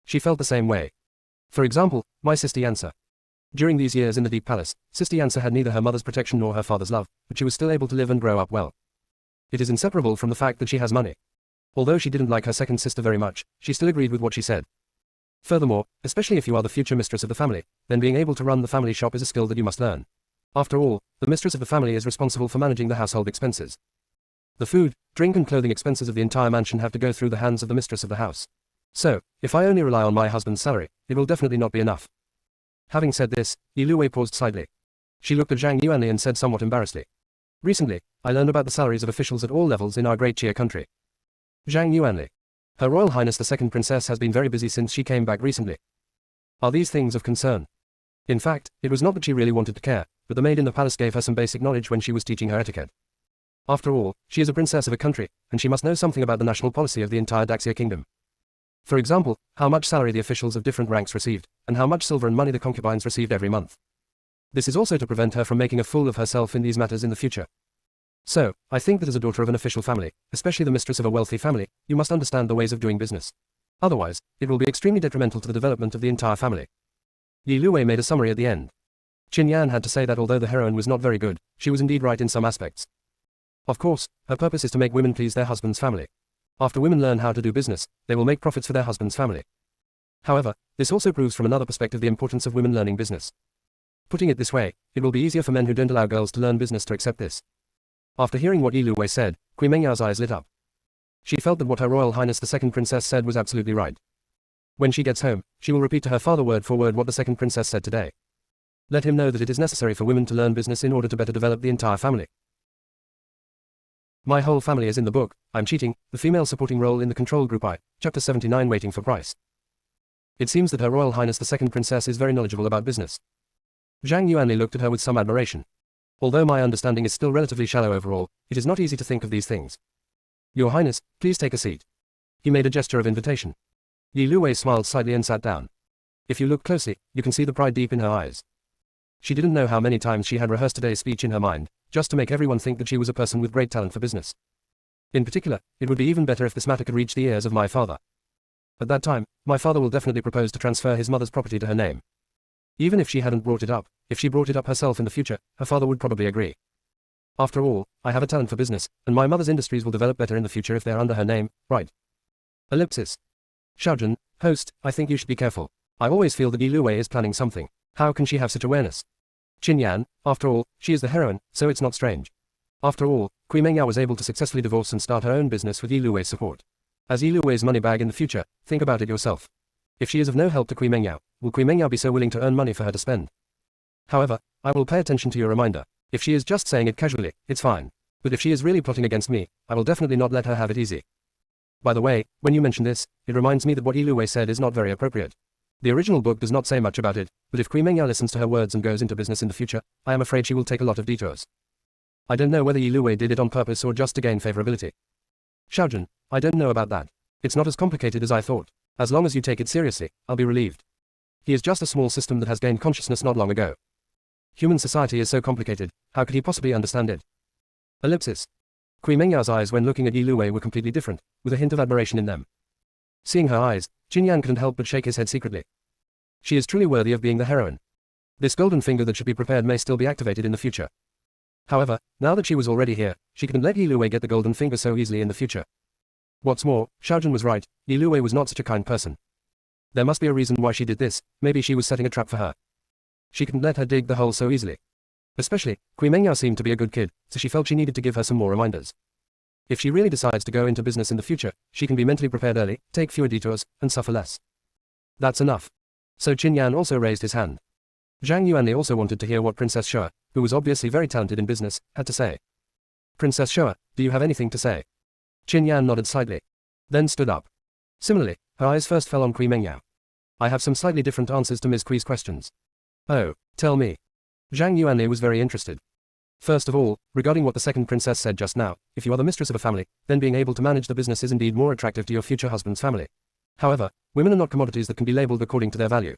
She felt the same way. For example, my sister Yansa. During these years in the Deep Palace, Sister Yansa had neither her mother's protection nor her father's love, but she was still able to live and grow up well. It is inseparable from the fact that she has money. Although she didn't like her second sister very much, she still agreed with what she said. Furthermore, especially if you are the future mistress of the family, then being able to run the family shop is a skill that you must learn. After all, the mistress of the family is responsible for managing the household expenses. The food, drink and clothing expenses of the entire mansion have to go through the hands of the mistress of the house. So, if I only rely on my husband's salary, it will definitely not be enough. Having said this, Yi Luwei paused slightly. She looked at Zhang Yuanli and said somewhat embarrassedly. Recently, I learned about the salaries of officials at all levels in our great Chia country. Zhang Yuanli. Her Royal Highness the Second Princess has been very busy since she came back recently. Are these things of concern? In fact, it was not that she really wanted to care, but the maid in the palace gave her some basic knowledge when she was teaching her etiquette. After all, she is a princess of a country, and she must know something about the national policy of the entire Daxia kingdom. For example, how much salary the officials of different ranks received, and how much silver and money the concubines received every month. This is also to prevent her from making a fool of herself in these matters in the future. So, I think that as a daughter of an official family, especially the mistress of a wealthy family, you must understand the ways of doing business. Otherwise, it will be extremely detrimental to the development of the entire family. Yi Luwei made a summary at the end. Qin Yan had to say that although the heroine was not very good, she was indeed right in some aspects. Of course, her purpose is to make women please their husband's family. After women learn how to do business, they will make profits for their husband's family. However, this also proves from another perspective the importance of women learning business. Putting it this way, it will be easier for men who don't allow girls to learn business to accept this. After hearing what Yi Luwei said, Kui Mengyao's eyes lit up. She felt that what Her Royal Highness the Second Princess said was absolutely right. When she gets home, she will repeat to her father word for word what the Second Princess said today. Let him know that it is necessary for women to learn business in order to better develop the entire family. My whole family is in the book, I'm cheating, the female supporting role in the control group I, Chapter 79 waiting for price. It seems that Her Royal Highness the Second Princess is very knowledgeable about business. Zhang Yuanli looked at her with some admiration. Although my understanding is still relatively shallow overall, it is not easy to think of these things. Your Highness, please take a seat. He made a gesture of invitation. Yi Luwei smiled slightly and sat down. If you look closely, you can see the pride deep in her eyes. She didn't know how many times she had rehearsed today's speech in her mind, just to make everyone think that she was a person with great talent for business. In particular, it would be even better if this matter could reach the ears of my father. At that time, my father will definitely propose to transfer his mother's property to her name. Even if she hadn't brought it up, if she brought it up herself in the future, her father would probably agree. After all, I have a talent for business, and my mother's industries will develop better in the future if they are under her name, right? Ellipsis. Xiaojun, host, I think you should be careful. I always feel that Yi Luwei is planning something. How can she have such awareness? Qin Yan, after all, she is the heroine, so it's not strange. After all, Kui Mengyao was able to successfully divorce and start her own business with Yi Luwei's support. As Yi Luwei's money bag in the future, think about it yourself. If she is of no help to Kui Mengyao, will Kui Mengyao be so willing to earn money for her to spend? However, I will pay attention to your reminder. If she is just saying it casually, it's fine. But if she is really plotting against me, I will definitely not let her have it easy. By the way, when you mention this, it reminds me that what Yi Luwei said is not very appropriate. The original book does not say much about it, but if Kui Mengyao listens to her words and goes into business in the future, I am afraid she will take a lot of detours. I don't know whether Yi Luwei did it on purpose or just to gain favorability. Xiaojun, I don't know about that. It's not as complicated as I thought. As long as you take it seriously, I'll be relieved. He is just a small system that has gained consciousness not long ago. Human society is so complicated, how could he possibly understand it? Ellipsis. Kui Mengyao's eyes when looking at Yi Luwei were completely different, with a hint of admiration in them. Seeing her eyes, Qin Yan couldn't help but shake his head secretly. She is truly worthy of being the heroine. This golden finger that should be prepared may still be activated in the future. However, now that she was already here, she couldn't let Yi Luwei get the golden finger so easily in the future. What's more, Xiaojun was right, Yi Luwei was not such a kind person. There must be a reason why she did this, maybe she was setting a trap for her. She couldn't let her dig the hole so easily. Especially, Kui Mengyao seemed to be a good kid, so she felt she needed to give her some more reminders. If she really decides to go into business in the future, she can be mentally prepared early, take fewer detours, and suffer less. That's enough. So Qin Yan also raised his hand. Zhang Yuanli also wanted to hear what Princess Shua, who was obviously very talented in business, had to say. Princess Shua, do you have anything to say? Qin Yan nodded slightly. Then stood up. Similarly, her eyes first fell on Kui Mengyao. I have some slightly different answers to Ms. Kui's questions. Oh, tell me. Zhang Yuanli was very interested. First of all, regarding what the second princess said just now, if you are the mistress of a family, then being able to manage the business is indeed more attractive to your future husband's family. However, women are not commodities that can be labeled according to their value.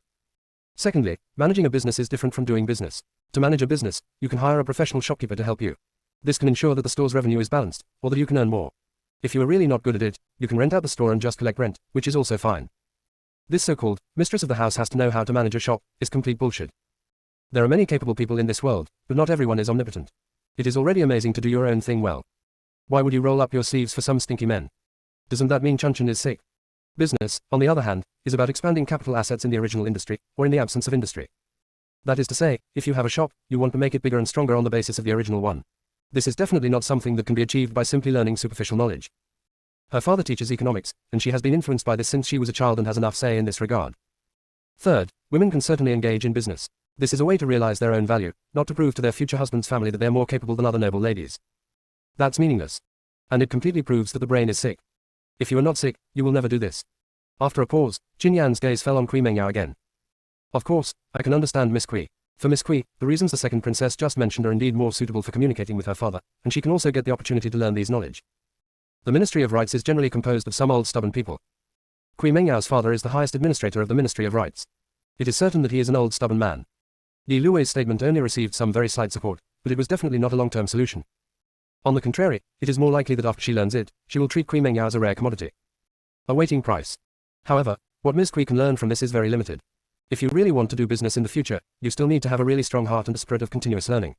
Secondly, managing a business is different from doing business. To manage a business, you can hire a professional shopkeeper to help you. This can ensure that the store's revenue is balanced, or that you can earn more. If you are really not good at it, you can rent out the store and just collect rent, which is also fine. This so-called mistress of the house has to know how to manage a shop is complete bullshit. There are many capable people in this world, but not everyone is omnipotent. It is already amazing to do your own thing well. Why would you roll up your sleeves for some stinky men? Doesn't that mean Chun is sick? Business, on the other hand, is about expanding capital assets in the original industry, or in the absence of industry. That is to say, if you have a shop, you want to make it bigger and stronger on the basis of the original one. This is definitely not something that can be achieved by simply learning superficial knowledge. Her father teaches economics, and she has been influenced by this since she was a child and has enough say in this regard. Third, women can certainly engage in business. This is a way to realize their own value, not to prove to their future husband's family that they are more capable than other noble ladies. That's meaningless. And it completely proves that the brain is sick. If you are not sick, you will never do this. After a pause, Qin Yan's gaze fell on Kui Mengyao again. Of course, I can understand Miss Kui. For Miss Kui, the reasons the second princess just mentioned are indeed more suitable for communicating with her father, and she can also get the opportunity to learn these knowledge. The Ministry of Rights is generally composed of some old stubborn people. Kui Mengyao's father is the highest administrator of the Ministry of Rights. It is certain that he is an old stubborn man. Yi Luwei's statement only received some very slight support, but it was definitely not a long-term solution. On the contrary, it is more likely that after she learns it, she will treat Kui Mengyao as a rare commodity. A waiting price. However, what Ms. Kui can learn from this is very limited. If you really want to do business in the future, you still need to have a really strong heart and a spirit of continuous learning.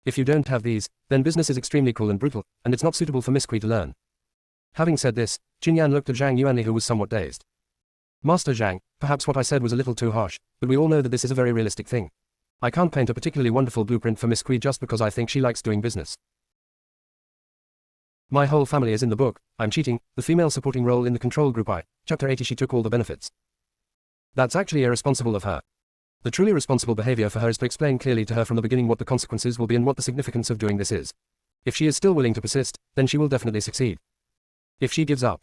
If you don't have these, then business is extremely cruel and brutal, and it's not suitable for Ms. Kui to learn. Having said this, Qin Yan looked at Zhang Yuanli, who was somewhat dazed. Master Zhang, perhaps what I said was a little too harsh, but we all know that this is a very realistic thing. I can't paint a particularly wonderful blueprint for Ms. Kui just because I think she likes doing business. My whole family is in the book. I'm cheating, the female supporting role in the control group I, Chapter 80. She took all the benefits. That's actually irresponsible of her. The truly responsible behavior for her is to explain clearly to her from the beginning what the consequences will be and what the significance of doing this is. If she is still willing to persist, then she will definitely succeed. If she gives up.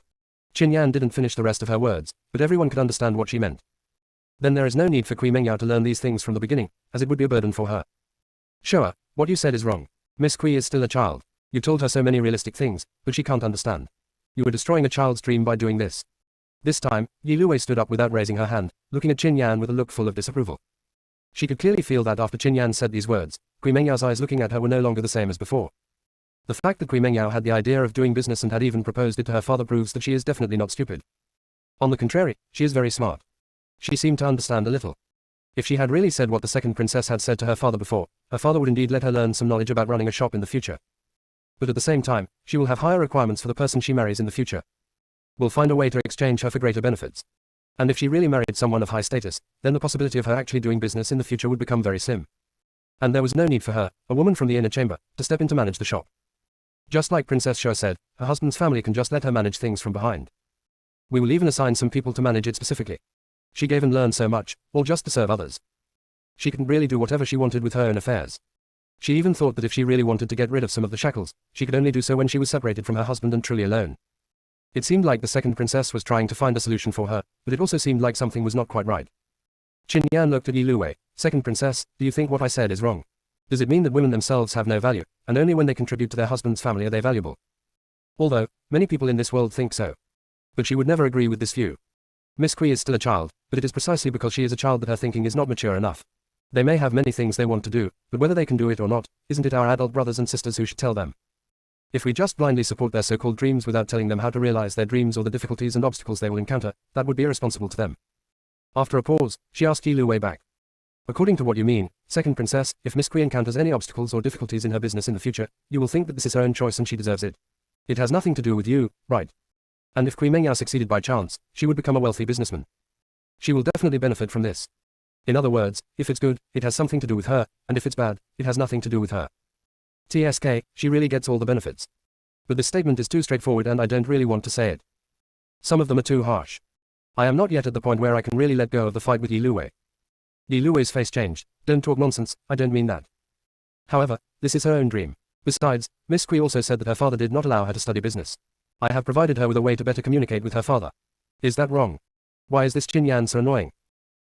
Qin Yan didn't finish the rest of her words, but everyone could understand what she meant. Then there is no need for Kui Mengyao to learn these things from the beginning, as it would be a burden for her. Show her, what you said is wrong. Miss Kui is still a child. You told her so many realistic things, but she can't understand. You were destroying a child's dream by doing this. This time, Yi Luwei stood up without raising her hand, looking at Qin Yan with a look full of disapproval. She could clearly feel that after Qin Yan said these words, Kui Mengyao's eyes looking at her were no longer the same as before. The fact that Kui Mengyao had the idea of doing business and had even proposed it to her father proves that she is definitely not stupid. On the contrary, she is very smart. She seemed to understand a little. If she had really said what the second princess had said to her father before, her father would indeed let her learn some knowledge about running a shop in the future. But at the same time, she will have higher requirements for the person she marries in the future. Will find a way to exchange her for greater benefits. And if she really married someone of high status, then the possibility of her actually doing business in the future would become very slim. And there was no need for her, a woman from the inner chamber, to step in to manage the shop. Just like Princess Shou said, her husband's family can just let her manage things from behind. We will even assign some people to manage it specifically. She gave and learned so much, all just to serve others. She could really do whatever she wanted with her own affairs. She even thought that if she really wanted to get rid of some of the shackles, she could only do so when she was separated from her husband and truly alone. It seemed like the second princess was trying to find a solution for her, but it also seemed like something was not quite right. Qin Yan looked at Yi Luwei. Second princess, do you think what I said is wrong? Does it mean that women themselves have no value, and only when they contribute to their husband's family are they valuable? Although, many people in this world think so. But she would never agree with this view. Miss Kui is still a child, but it is precisely because she is a child that her thinking is not mature enough. They may have many things they want to do, but whether they can do it or not, isn't it our adult brothers and sisters who should tell them? If we just blindly support their so-called dreams without telling them how to realize their dreams or the difficulties and obstacles they will encounter, that would be irresponsible to them. After a pause, she asked Yi Luwei back. According to what you mean, second princess, if Miss Kui encounters any obstacles or difficulties in her business in the future, you will think that this is her own choice and she deserves it. It has nothing to do with you, right? And if Kui Mengyao succeeded by chance, she would become a wealthy businessman. She will definitely benefit from this. In other words, if it's good, it has something to do with her, and if it's bad, it has nothing to do with her. TSK, she really gets all the benefits. But this statement is too straightforward and I don't really want to say it. Some of them are too harsh. I am not yet at the point where I can really let go of the fight with Yi Luwei. Yi Luwei's face changed. Don't talk nonsense, I don't mean that. However, this is her own dream. Besides, Miss Kui also said that her father did not allow her to study business. I have provided her with a way to better communicate with her father. Is that wrong? Why is this Qin Yan so annoying?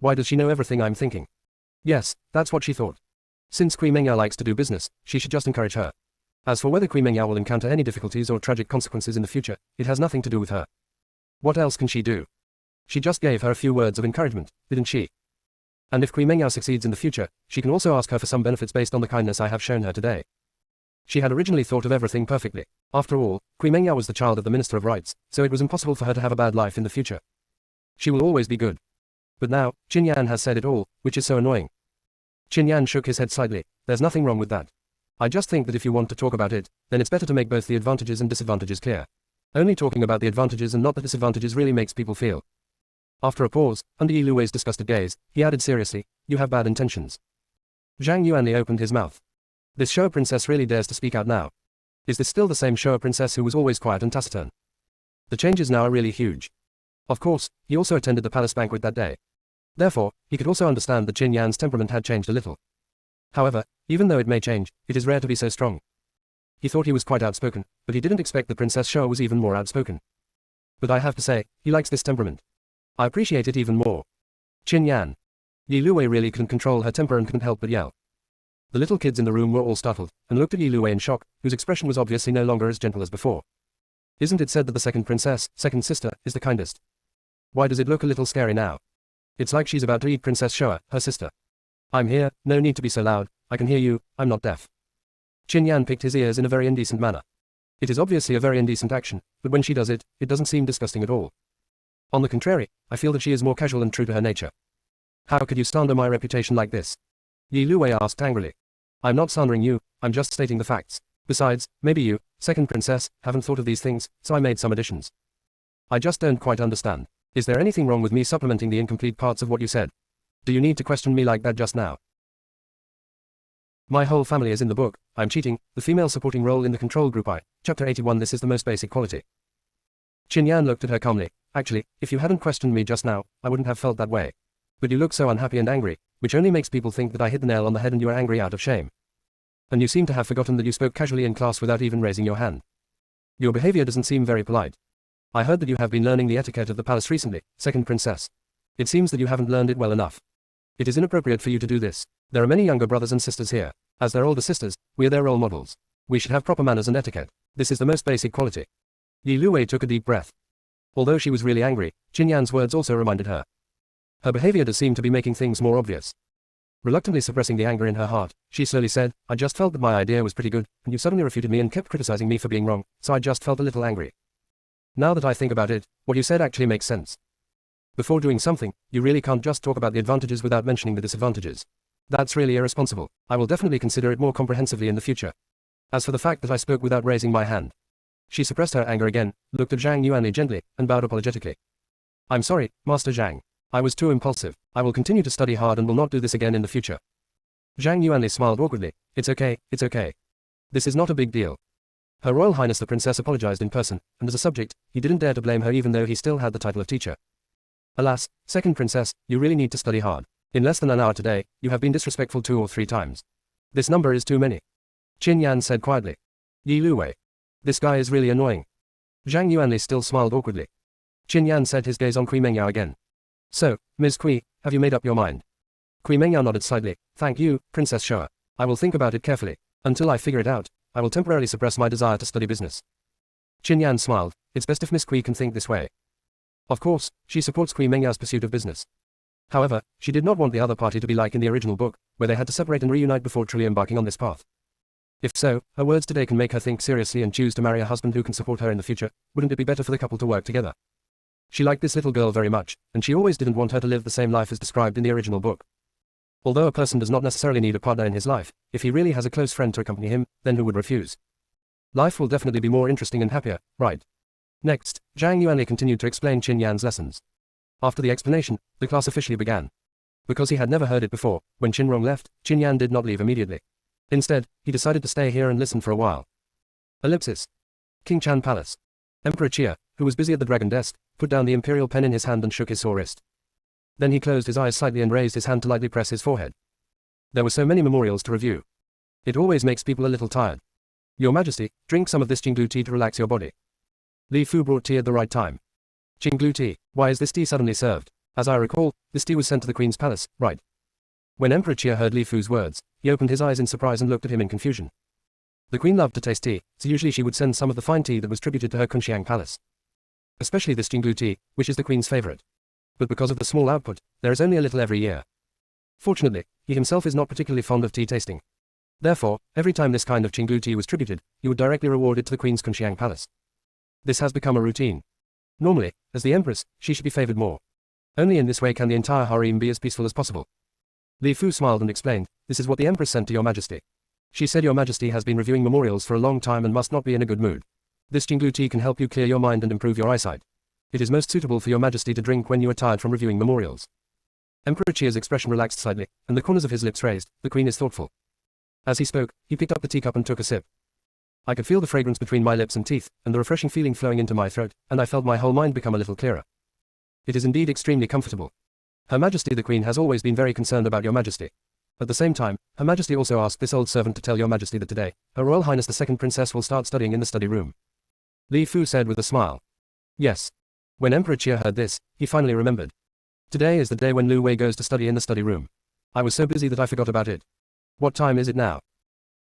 Why does she know everything I'm thinking? Yes, that's what she thought. Since Kui Mengyao likes to do business, she should just encourage her. As for whether Kui Mengyao will encounter any difficulties or tragic consequences in the future, it has nothing to do with her. What else can she do? She just gave her a few words of encouragement, didn't she? And if Kui Mengyao succeeds in the future, she can also ask her for some benefits based on the kindness I have shown her today. She had originally thought of everything perfectly. After all, Kui Mengyao was the child of the Minister of Rights, so it was impossible for her to have a bad life in the future. She will always be good. But now, Qin Yan has said it all, which is so annoying. Qin Yan shook his head slightly. There's nothing wrong with that. I just think that if you want to talk about it, then it's better to make both the advantages and disadvantages clear. Only talking about the advantages and not the disadvantages really makes people feel. After a pause, under Yi Luwei's disgusted gaze, he added seriously, you have bad intentions. Zhang Yuanli opened his mouth. This Showa princess really dares to speak out now. Is this still the same Showa princess who was always quiet and taciturn? The changes now are really huge. Of course, he also attended the palace banquet that day. Therefore, he could also understand that Qin Yan's temperament had changed a little. However, even though it may change, it is rare to be so strong. He thought he was quite outspoken, but he didn't expect that Princess Showa was even more outspoken. But I have to say, he likes this temperament. I appreciate it even more. Qin Yan. Yi Luwei really couldn't control her temper and couldn't help but yell. The little kids in the room were all startled, and looked at Yi Luwei in shock, whose expression was obviously no longer as gentle as before. Isn't it said that the second princess, second sister, is the kindest? Why does it look a little scary now? It's like she's about to eat Princess Showa, her sister. I'm here, no need to be so loud, I can hear you, I'm not deaf. Qin Yan picked his ears in a very indecent manner. It is obviously a very indecent action, but when she does it, it doesn't seem disgusting at all. On the contrary, I feel that she is more casual and true to her nature. How could you slander my reputation like this? Yi Luwei asked angrily. I'm not slandering you, I'm just stating the facts. Besides, maybe you, second princess, haven't thought of these things, so I made some additions. I just don't quite understand. Is there anything wrong with me supplementing the incomplete parts of what you said? Do you need to question me like that just now? My whole family is in the book. I'm cheating, the female supporting role in the control group I. Chapter 81. This is the most basic quality. Qin Yan looked at her calmly. Actually, if you hadn't questioned me just now, I wouldn't have felt that way. But you look so unhappy and angry, which only makes people think that I hit the nail on the head and you are angry out of shame. And you seem to have forgotten that you spoke casually in class without even raising your hand. Your behavior doesn't seem very polite. I heard that you have been learning the etiquette of the palace recently, second princess. It seems that you haven't learned it well enough. It is inappropriate for you to do this. There are many younger brothers and sisters here. As their older sisters, we are their role models. We should have proper manners and etiquette. This is the most basic quality. Yi Luwei took a deep breath. Although she was really angry, Qin Yan's words also reminded her. Her behavior does seem to be making things more obvious. Reluctantly suppressing the anger in her heart, she slowly said, I just felt that my idea was pretty good, and you suddenly refuted me and kept criticizing me for being wrong, so I just felt a little angry. Now that I think about it, what you said actually makes sense. Before doing something, you really can't just talk about the advantages without mentioning the disadvantages. That's really irresponsible. I will definitely consider it more comprehensively in the future. As for the fact that I spoke without raising my hand. She suppressed her anger again, looked at Zhang Yuanli gently, and bowed apologetically. I'm sorry, Master Zhang. I was too impulsive. I will continue to study hard and will not do this again in the future. Zhang Yuanli smiled awkwardly. It's okay, it's okay. This is not a big deal. Her Royal Highness the Princess apologized in person, and as a subject, he didn't dare to blame her even though he still had the title of teacher. Alas, second princess, you really need to study hard. In less than an hour today, you have been disrespectful 2 or 3 times. This number is too many. Qin Yan said quietly. Yi Luwei. This guy is really annoying. Zhang Yuanli still smiled awkwardly. Qin Yan set his gaze on Kui Mengyao again. So, Ms. Kui, have you made up your mind? Kui Mengyao nodded slightly. Thank you, Princess Shoa. I will think about it carefully. Until I figure it out, I will temporarily suppress my desire to study business. Qin Yan smiled. It's best if Miss Kui can think this way. Of course, she supports Kui Mengyao's pursuit of business. However, she did not want the other party to be like in the original book, where they had to separate and reunite before truly embarking on this path. If so, her words today can make her think seriously and choose to marry a husband who can support her in the future. Wouldn't it be better for the couple to work together? She liked this little girl very much, and she always didn't want her to live the same life as described in the original book. Although a person does not necessarily need a partner in his life, if he really has a close friend to accompany him, then who would refuse? Life will definitely be more interesting and happier, right? Next, Zhang Yuanli continued to explain Qin Yan's lessons. After the explanation, the class officially began. Because he had never heard it before, when Qin Rong left, Qin Yan did not leave immediately. Instead, he decided to stay here and listen for a while. Ellipsis. King Chan Palace. Emperor Chia, who was busy at the dragon desk, put down the imperial pen in his hand and shook his sore wrist. Then he closed his eyes slightly and raised his hand to lightly press his forehead. There were so many memorials to review. It always makes people a little tired. Your Majesty, drink some of this Jinglu tea to relax your body. Li Fu brought tea at the right time. Jinglu tea, why is this tea suddenly served? As I recall, this tea was sent to the Queen's palace, right? When Emperor Chia heard Li Fu's words, he opened his eyes in surprise and looked at him in confusion. The Queen loved to taste tea, so usually she would send some of the fine tea that was tributed to her Kunxiang palace. Especially this Jinglu tea, which is the Queen's favorite. But because of the small output, there is only a little every year. Fortunately, he himself is not particularly fond of tea tasting. Therefore, every time this kind of Jinglu tea was tributed, he would directly reward it to the Queen's Kunxiang palace. This has become a routine. Normally, as the Empress, she should be favored more. Only in this way can the entire harem be as peaceful as possible. Li Fu smiled and explained, this is what the Empress sent to your Majesty. She said your Majesty has been reviewing memorials for a long time and must not be in a good mood. This Jinglu tea can help you clear your mind and improve your eyesight. It is most suitable for your Majesty to drink when you are tired from reviewing memorials. Emperor Chia's expression relaxed slightly, and the corners of his lips raised. The Queen is thoughtful. As he spoke, he picked up the teacup and took a sip. I could feel the fragrance between my lips and teeth, and the refreshing feeling flowing into my throat, and I felt my whole mind become a little clearer. It is indeed extremely comfortable. Her Majesty the Queen has always been very concerned about your Majesty. At the same time, Her Majesty also asked this old servant to tell your Majesty that today, Her Royal Highness the Second Princess will start studying in the study room. Li Fu said with a smile. Yes. When Emperor Chia heard this, he finally remembered. Today is the day when Lu Wei goes to study in the study room. I was so busy that I forgot about it. What time is it now?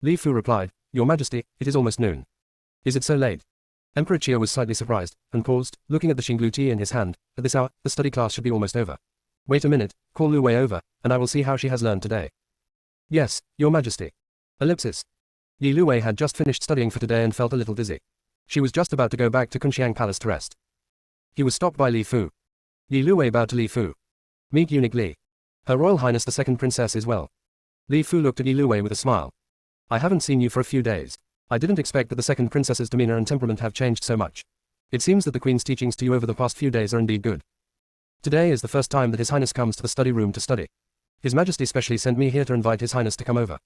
Li Fu replied, Your Majesty, it is almost noon. Is it so late? Emperor Chia was slightly surprised, and paused, looking at the Jinglu tea in his hand. At this hour, the study class should be almost over. Wait a minute, call Lu Wei over, and I will see how she has learned today. Yes, Your Majesty. Ellipsis. Yi Luwei had just finished studying for today and felt a little dizzy. She was just about to go back to Kunxiang Palace to rest. He was stopped by Li Fu. Yi Luwei bowed to Li Fu. Meet Eunuch Li. Her Royal Highness the Second Princess is well. Li Fu looked at Yi Luwei with a smile. I haven't seen you for a few days. I didn't expect that the Second Princess's demeanor and temperament have changed so much. It seems that the Queen's teachings to you over the past few days are indeed good. Today is the first time that His Highness comes to the study room to study. His Majesty specially sent me here to invite His Highness to come over.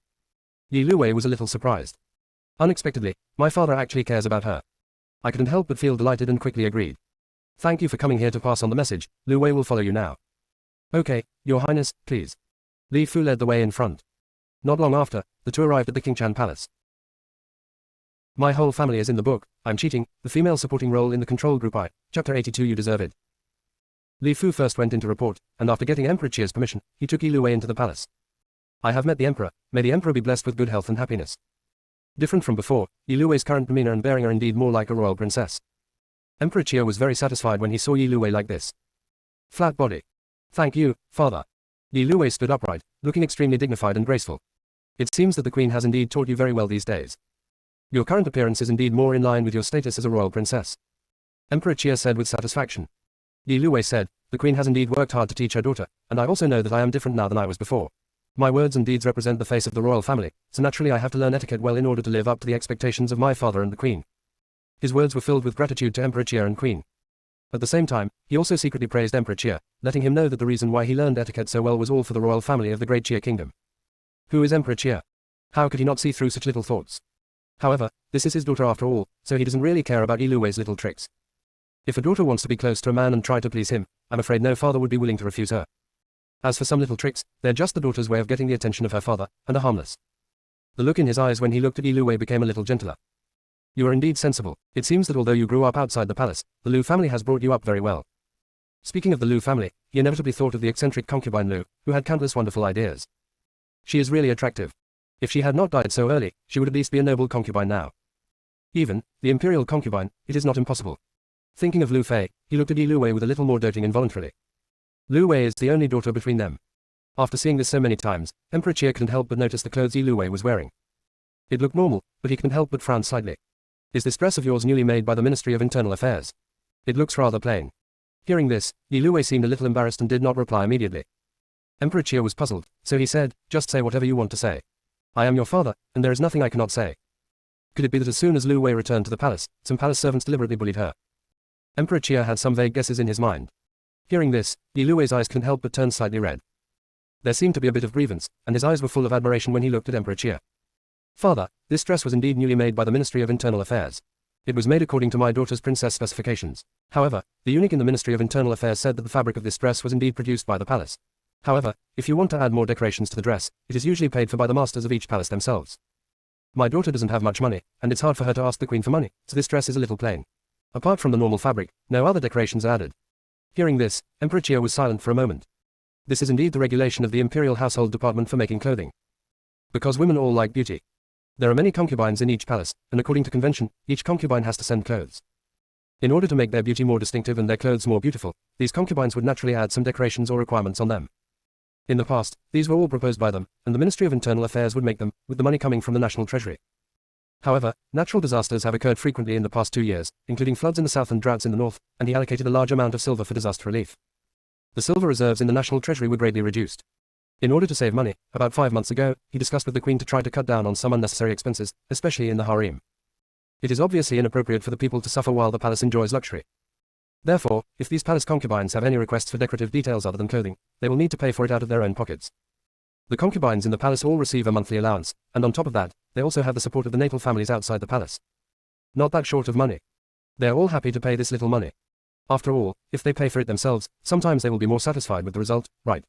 Yi Luwei was a little surprised. Unexpectedly, my father actually cares about her. I couldn't help but feel delighted and quickly agreed. Thank you for coming here to pass on the message. Luwei will follow you now. Okay, Your Highness, please. Li Fu led the way in front. Not long after, the two arrived at the Qingqian Palace. My whole family is in the book. I'm cheating, the female supporting role in the control group I. Chapter 82 You deserve it. Li Fu first went in to report, and after getting Emperor Chia's permission, he took Yi Luwei into the palace. I have met the Emperor. May the Emperor be blessed with good health and happiness. Different from before, Yi Luwei's current demeanor and bearing are indeed more like a royal princess. Emperor Chia was very satisfied when he saw Yi Luwei like this. Flat body. Thank you, father. Yi Luwei stood upright, looking extremely dignified and graceful. It seems that the Queen has indeed taught you very well these days. Your current appearance is indeed more in line with your status as a royal princess. Emperor Chia said with satisfaction. Yi Luwei said, the Queen has indeed worked hard to teach her daughter, and I also know that I am different now than I was before. My words and deeds represent the face of the royal family, so naturally I have to learn etiquette well in order to live up to the expectations of my father and the Queen. His words were filled with gratitude to Emperor Chia and Queen. At the same time, he also secretly praised Emperor Chia, letting him know that the reason why he learned etiquette so well was all for the royal family of the great Chia kingdom. Who is Emperor Chia? How could he not see through such little thoughts? However, this is his daughter after all, so he doesn't really care about Yi Luwei's little tricks. If a daughter wants to be close to a man and try to please him, I'm afraid no father would be willing to refuse her. As for some little tricks, they're just the daughter's way of getting the attention of her father, and are harmless. The look in his eyes when he looked at Yi Luwei became a little gentler. You are indeed sensible. It seems that although you grew up outside the palace, the Lu family has brought you up very well. Speaking of the Lu family, he inevitably thought of the eccentric concubine Lu, who had countless wonderful ideas. She is really attractive. If she had not died so early, she would at least be a noble concubine now. Even, the imperial concubine, it is not impossible. Thinking of Lu Fei, he looked at Yi Luwei with a little more doting involuntarily. Lu Wei is the only daughter between them. After seeing this so many times, Emperor Chia couldn't help but notice the clothes Yi Luwei was wearing. It looked normal, but he couldn't help but frown slightly. Is this dress of yours newly made by the Ministry of Internal Affairs? It looks rather plain. Hearing this, Yi Luwei seemed a little embarrassed and did not reply immediately. Emperor Chia was puzzled, so he said, just say whatever you want to say. I am your father, and there is nothing I cannot say. Could it be that as soon as Lu Wei returned to the palace, some palace servants deliberately bullied her? Emperor Chia had some vague guesses in his mind. Hearing this, Yi Luwei's eyes couldn't help but turn slightly red. There seemed to be a bit of grievance, and his eyes were full of admiration when he looked at Emperor Chia. Father, this dress was indeed newly made by the Ministry of Internal Affairs. It was made according to my daughter's princess specifications. However, the eunuch in the Ministry of Internal Affairs said that the fabric of this dress was indeed produced by the palace. However, if you want to add more decorations to the dress, it is usually paid for by the masters of each palace themselves. My daughter doesn't have much money, and it's hard for her to ask the Queen for money, so this dress is a little plain. Apart from the normal fabric, no other decorations are added. Hearing this, Emperor Chia was silent for a moment. This is indeed the regulation of the Imperial Household Department for making clothing. Because women all like beauty. There are many concubines in each palace, and according to convention, each concubine has to send clothes. In order to make their beauty more distinctive and their clothes more beautiful, these concubines would naturally add some decorations or requirements on them. In the past, these were all proposed by them, and the Ministry of Internal Affairs would make them, with the money coming from the National Treasury. However, natural disasters have occurred frequently in the past 2 years, including floods in the south and droughts in the north, and he allocated a large amount of silver for disaster relief. The silver reserves in the National Treasury were greatly reduced. In order to save money, about 5 months ago, he discussed with the Queen to try to cut down on some unnecessary expenses, especially in the harem. It is obviously inappropriate for the people to suffer while the palace enjoys luxury. Therefore, if these palace concubines have any requests for decorative details other than clothing, they will need to pay for it out of their own pockets. The concubines in the palace all receive a monthly allowance, and on top of that, they also have the support of the natal families outside the palace. Not that short of money. They are all happy to pay this little money. After all, if they pay for it themselves, sometimes they will be more satisfied with the result, right?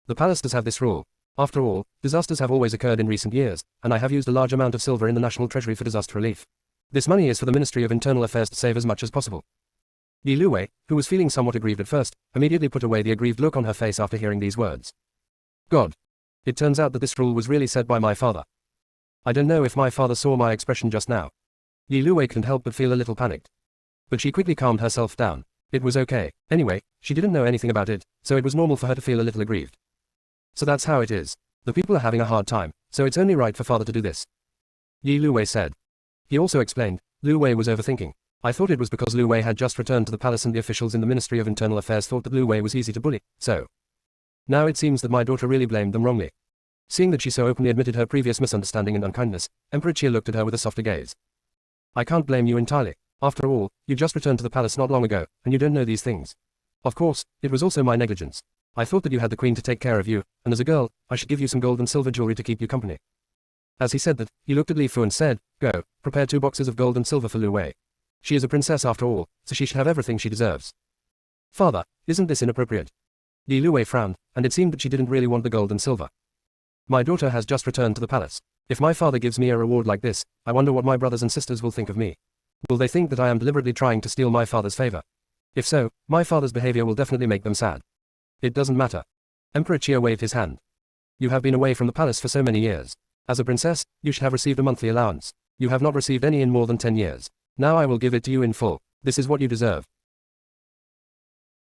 The palace does have this rule. After all, disasters have always occurred in recent years, and I have used a large amount of silver in the National Treasury for disaster relief. This money is for the Ministry of Internal Affairs to save as much as possible. Yi Luwei, who was feeling somewhat aggrieved at first, immediately put away the aggrieved look on her face after hearing these words. God. It turns out that this rule was really said by my father. I don't know if my father saw my expression just now. Yi Luwei couldn't help but feel a little panicked. But she quickly calmed herself down. It was okay. Anyway, she didn't know anything about it, so it was normal for her to feel a little aggrieved. So that's how it is. The people are having a hard time, so it's only right for father to do this. Yi Luwei said. He also explained, Lu Wei was overthinking. I thought it was because Lu Wei had just returned to the palace and the officials in the Ministry of Internal Affairs thought that Lu Wei was easy to bully, so. Now it seems that my daughter really blamed them wrongly. Seeing that she so openly admitted her previous misunderstanding and unkindness, Emperor Chia looked at her with a softer gaze. I can't blame you entirely. After all, you just returned to the palace not long ago, and you don't know these things. Of course, it was also my negligence. I thought that you had the queen to take care of you, and as a girl, I should give you some gold and silver jewelry to keep you company. As he said that, he looked at Li Fu and said, Go, prepare 2 boxes of gold and silver for Lu Wei. She is a princess after all, so she should have everything she deserves. Father, isn't this inappropriate? Yi Luwei frowned, and it seemed that she didn't really want the gold and silver. My daughter has just returned to the palace. If my father gives me a reward like this, I wonder what my brothers and sisters will think of me. Will they think that I am deliberately trying to steal my father's favor? If so, my father's behavior will definitely make them sad. It doesn't matter. Emperor Chia waved his hand. You have been away from the palace for so many years. As a princess, you should have received a monthly allowance. You have not received any in more than 10 years. Now I will give it to you in full. This is what you deserve.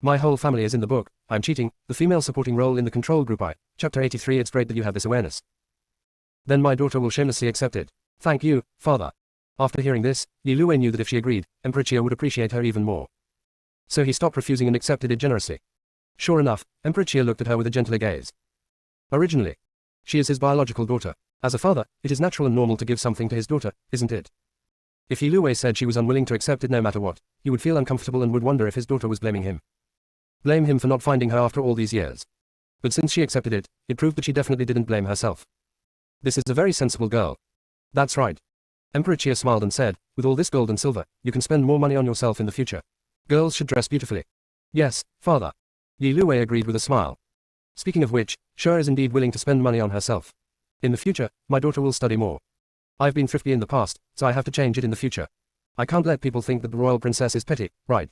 My whole family is in the book. I'm cheating, the female supporting role in the control group I. Chapter 83. It's great that you have this awareness. Then my daughter will shamelessly accept it. Thank you, father. After hearing this, Yi Luwei knew that if she agreed, Emperor Chia would appreciate her even more. So he stopped refusing and accepted it generously. Sure enough, Emperor Chia looked at her with a gentler gaze. Originally, she is his biological daughter. As a father, it is natural and normal to give something to his daughter, isn't it? If Yi Luwei said she was unwilling to accept it no matter what, he would feel uncomfortable and would wonder if his daughter was blaming him. Blame him for not finding her after all these years. But since she accepted it, it proved that she definitely didn't blame herself. This is a very sensible girl. That's right. Emperor Chia smiled and said, with all this gold and silver, you can spend more money on yourself in the future. Girls should dress beautifully. Yes, father. Yi Luwei agreed with a smile. Speaking of which, Sher is indeed willing to spend money on herself. In the future, my daughter will study more. I've been thrifty in the past, so I have to change it in the future. I can't let people think that the royal princess is petty, right?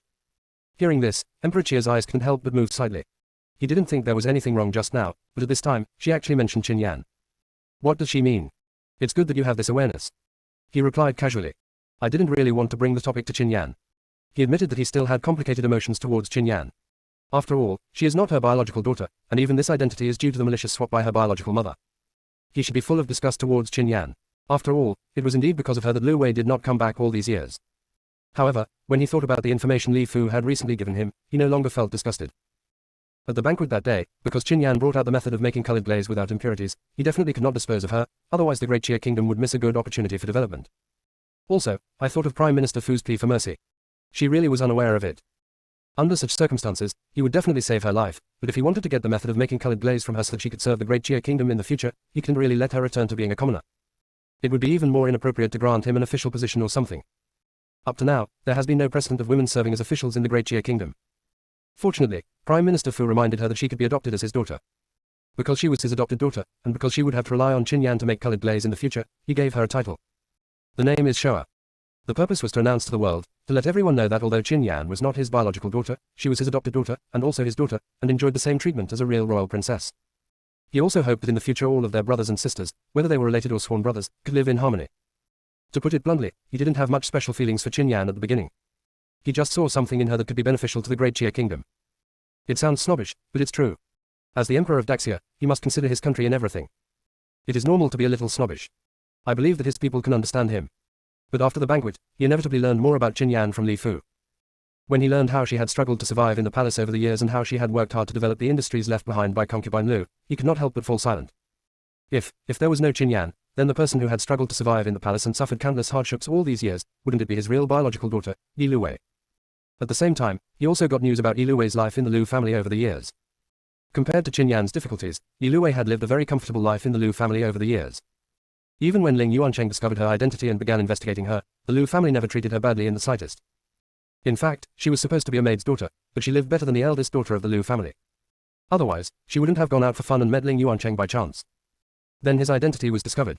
Hearing this, Emperor Chia's eyes couldn't help but move slightly. He didn't think there was anything wrong just now, but at this time, she actually mentioned Qin Yan. What does she mean? It's good that you have this awareness. He replied casually. I didn't really want to bring the topic to Qin Yan. He admitted that he still had complicated emotions towards Qin Yan. After all, she is not her biological daughter, and even this identity is due to the malicious swap by her biological mother. He should be full of disgust towards Qin Yan. After all, it was indeed because of her that Lu Wei did not come back all these years. However, when he thought about the information Li Fu had recently given him, he no longer felt disgusted. At the banquet that day, because Qin Yan brought out the method of making colored glaze without impurities, he definitely could not dispose of her, otherwise the Great Chia Kingdom would miss a good opportunity for development. Also, I thought of Prime Minister Fu's plea for mercy. She really was unaware of it. Under such circumstances, he would definitely save her life, but if he wanted to get the method of making colored glaze from her so that she could serve the Great Chia Kingdom in the future, he couldn't really let her return to being a commoner. It would be even more inappropriate to grant him an official position or something. Up to now, there has been no precedent of women serving as officials in the Great Chia Kingdom. Fortunately, Prime Minister Fu reminded her that she could be adopted as his daughter. Because she was his adopted daughter, and because she would have to rely on Qin Yan to make colored glaze in the future, he gave her a title. The name is Shoa. The purpose was to announce to the world, to let everyone know that although Qin Yan was not his biological daughter, she was his adopted daughter, and also his daughter, and enjoyed the same treatment as a real royal princess. He also hoped that in the future all of their brothers and sisters, whether they were related or sworn brothers, could live in harmony. To put it bluntly, he didn't have much special feelings for Qin Yan at the beginning. He just saw something in her that could be beneficial to the Great Chia Kingdom. It sounds snobbish, but it's true. As the Emperor of Daxia, he must consider his country in everything. It is normal to be a little snobbish. I believe that his people can understand him. But after the banquet, he inevitably learned more about Qin Yan from Li Fu. When he learned how she had struggled to survive in the palace over the years and how she had worked hard to develop the industries left behind by concubine Lu, he could not help but fall silent. If there was no Qin Yan, then the person who had struggled to survive in the palace and suffered countless hardships all these years, wouldn't it be his real biological daughter, Yi Luwei? At the same time, he also got news about Yi Luwei's life in the Lu family over the years. Compared to Qin Yan's difficulties, Yi Luwei had lived a very comfortable life in the Lu family over the years. Even when Ling Yuancheng discovered her identity and began investigating her, the Lu family never treated her badly in the slightest. In fact, she was supposed to be a maid's daughter, but she lived better than the eldest daughter of the Lu family. Otherwise, she wouldn't have gone out for fun and met Ling Yuancheng by chance. Then his identity was discovered.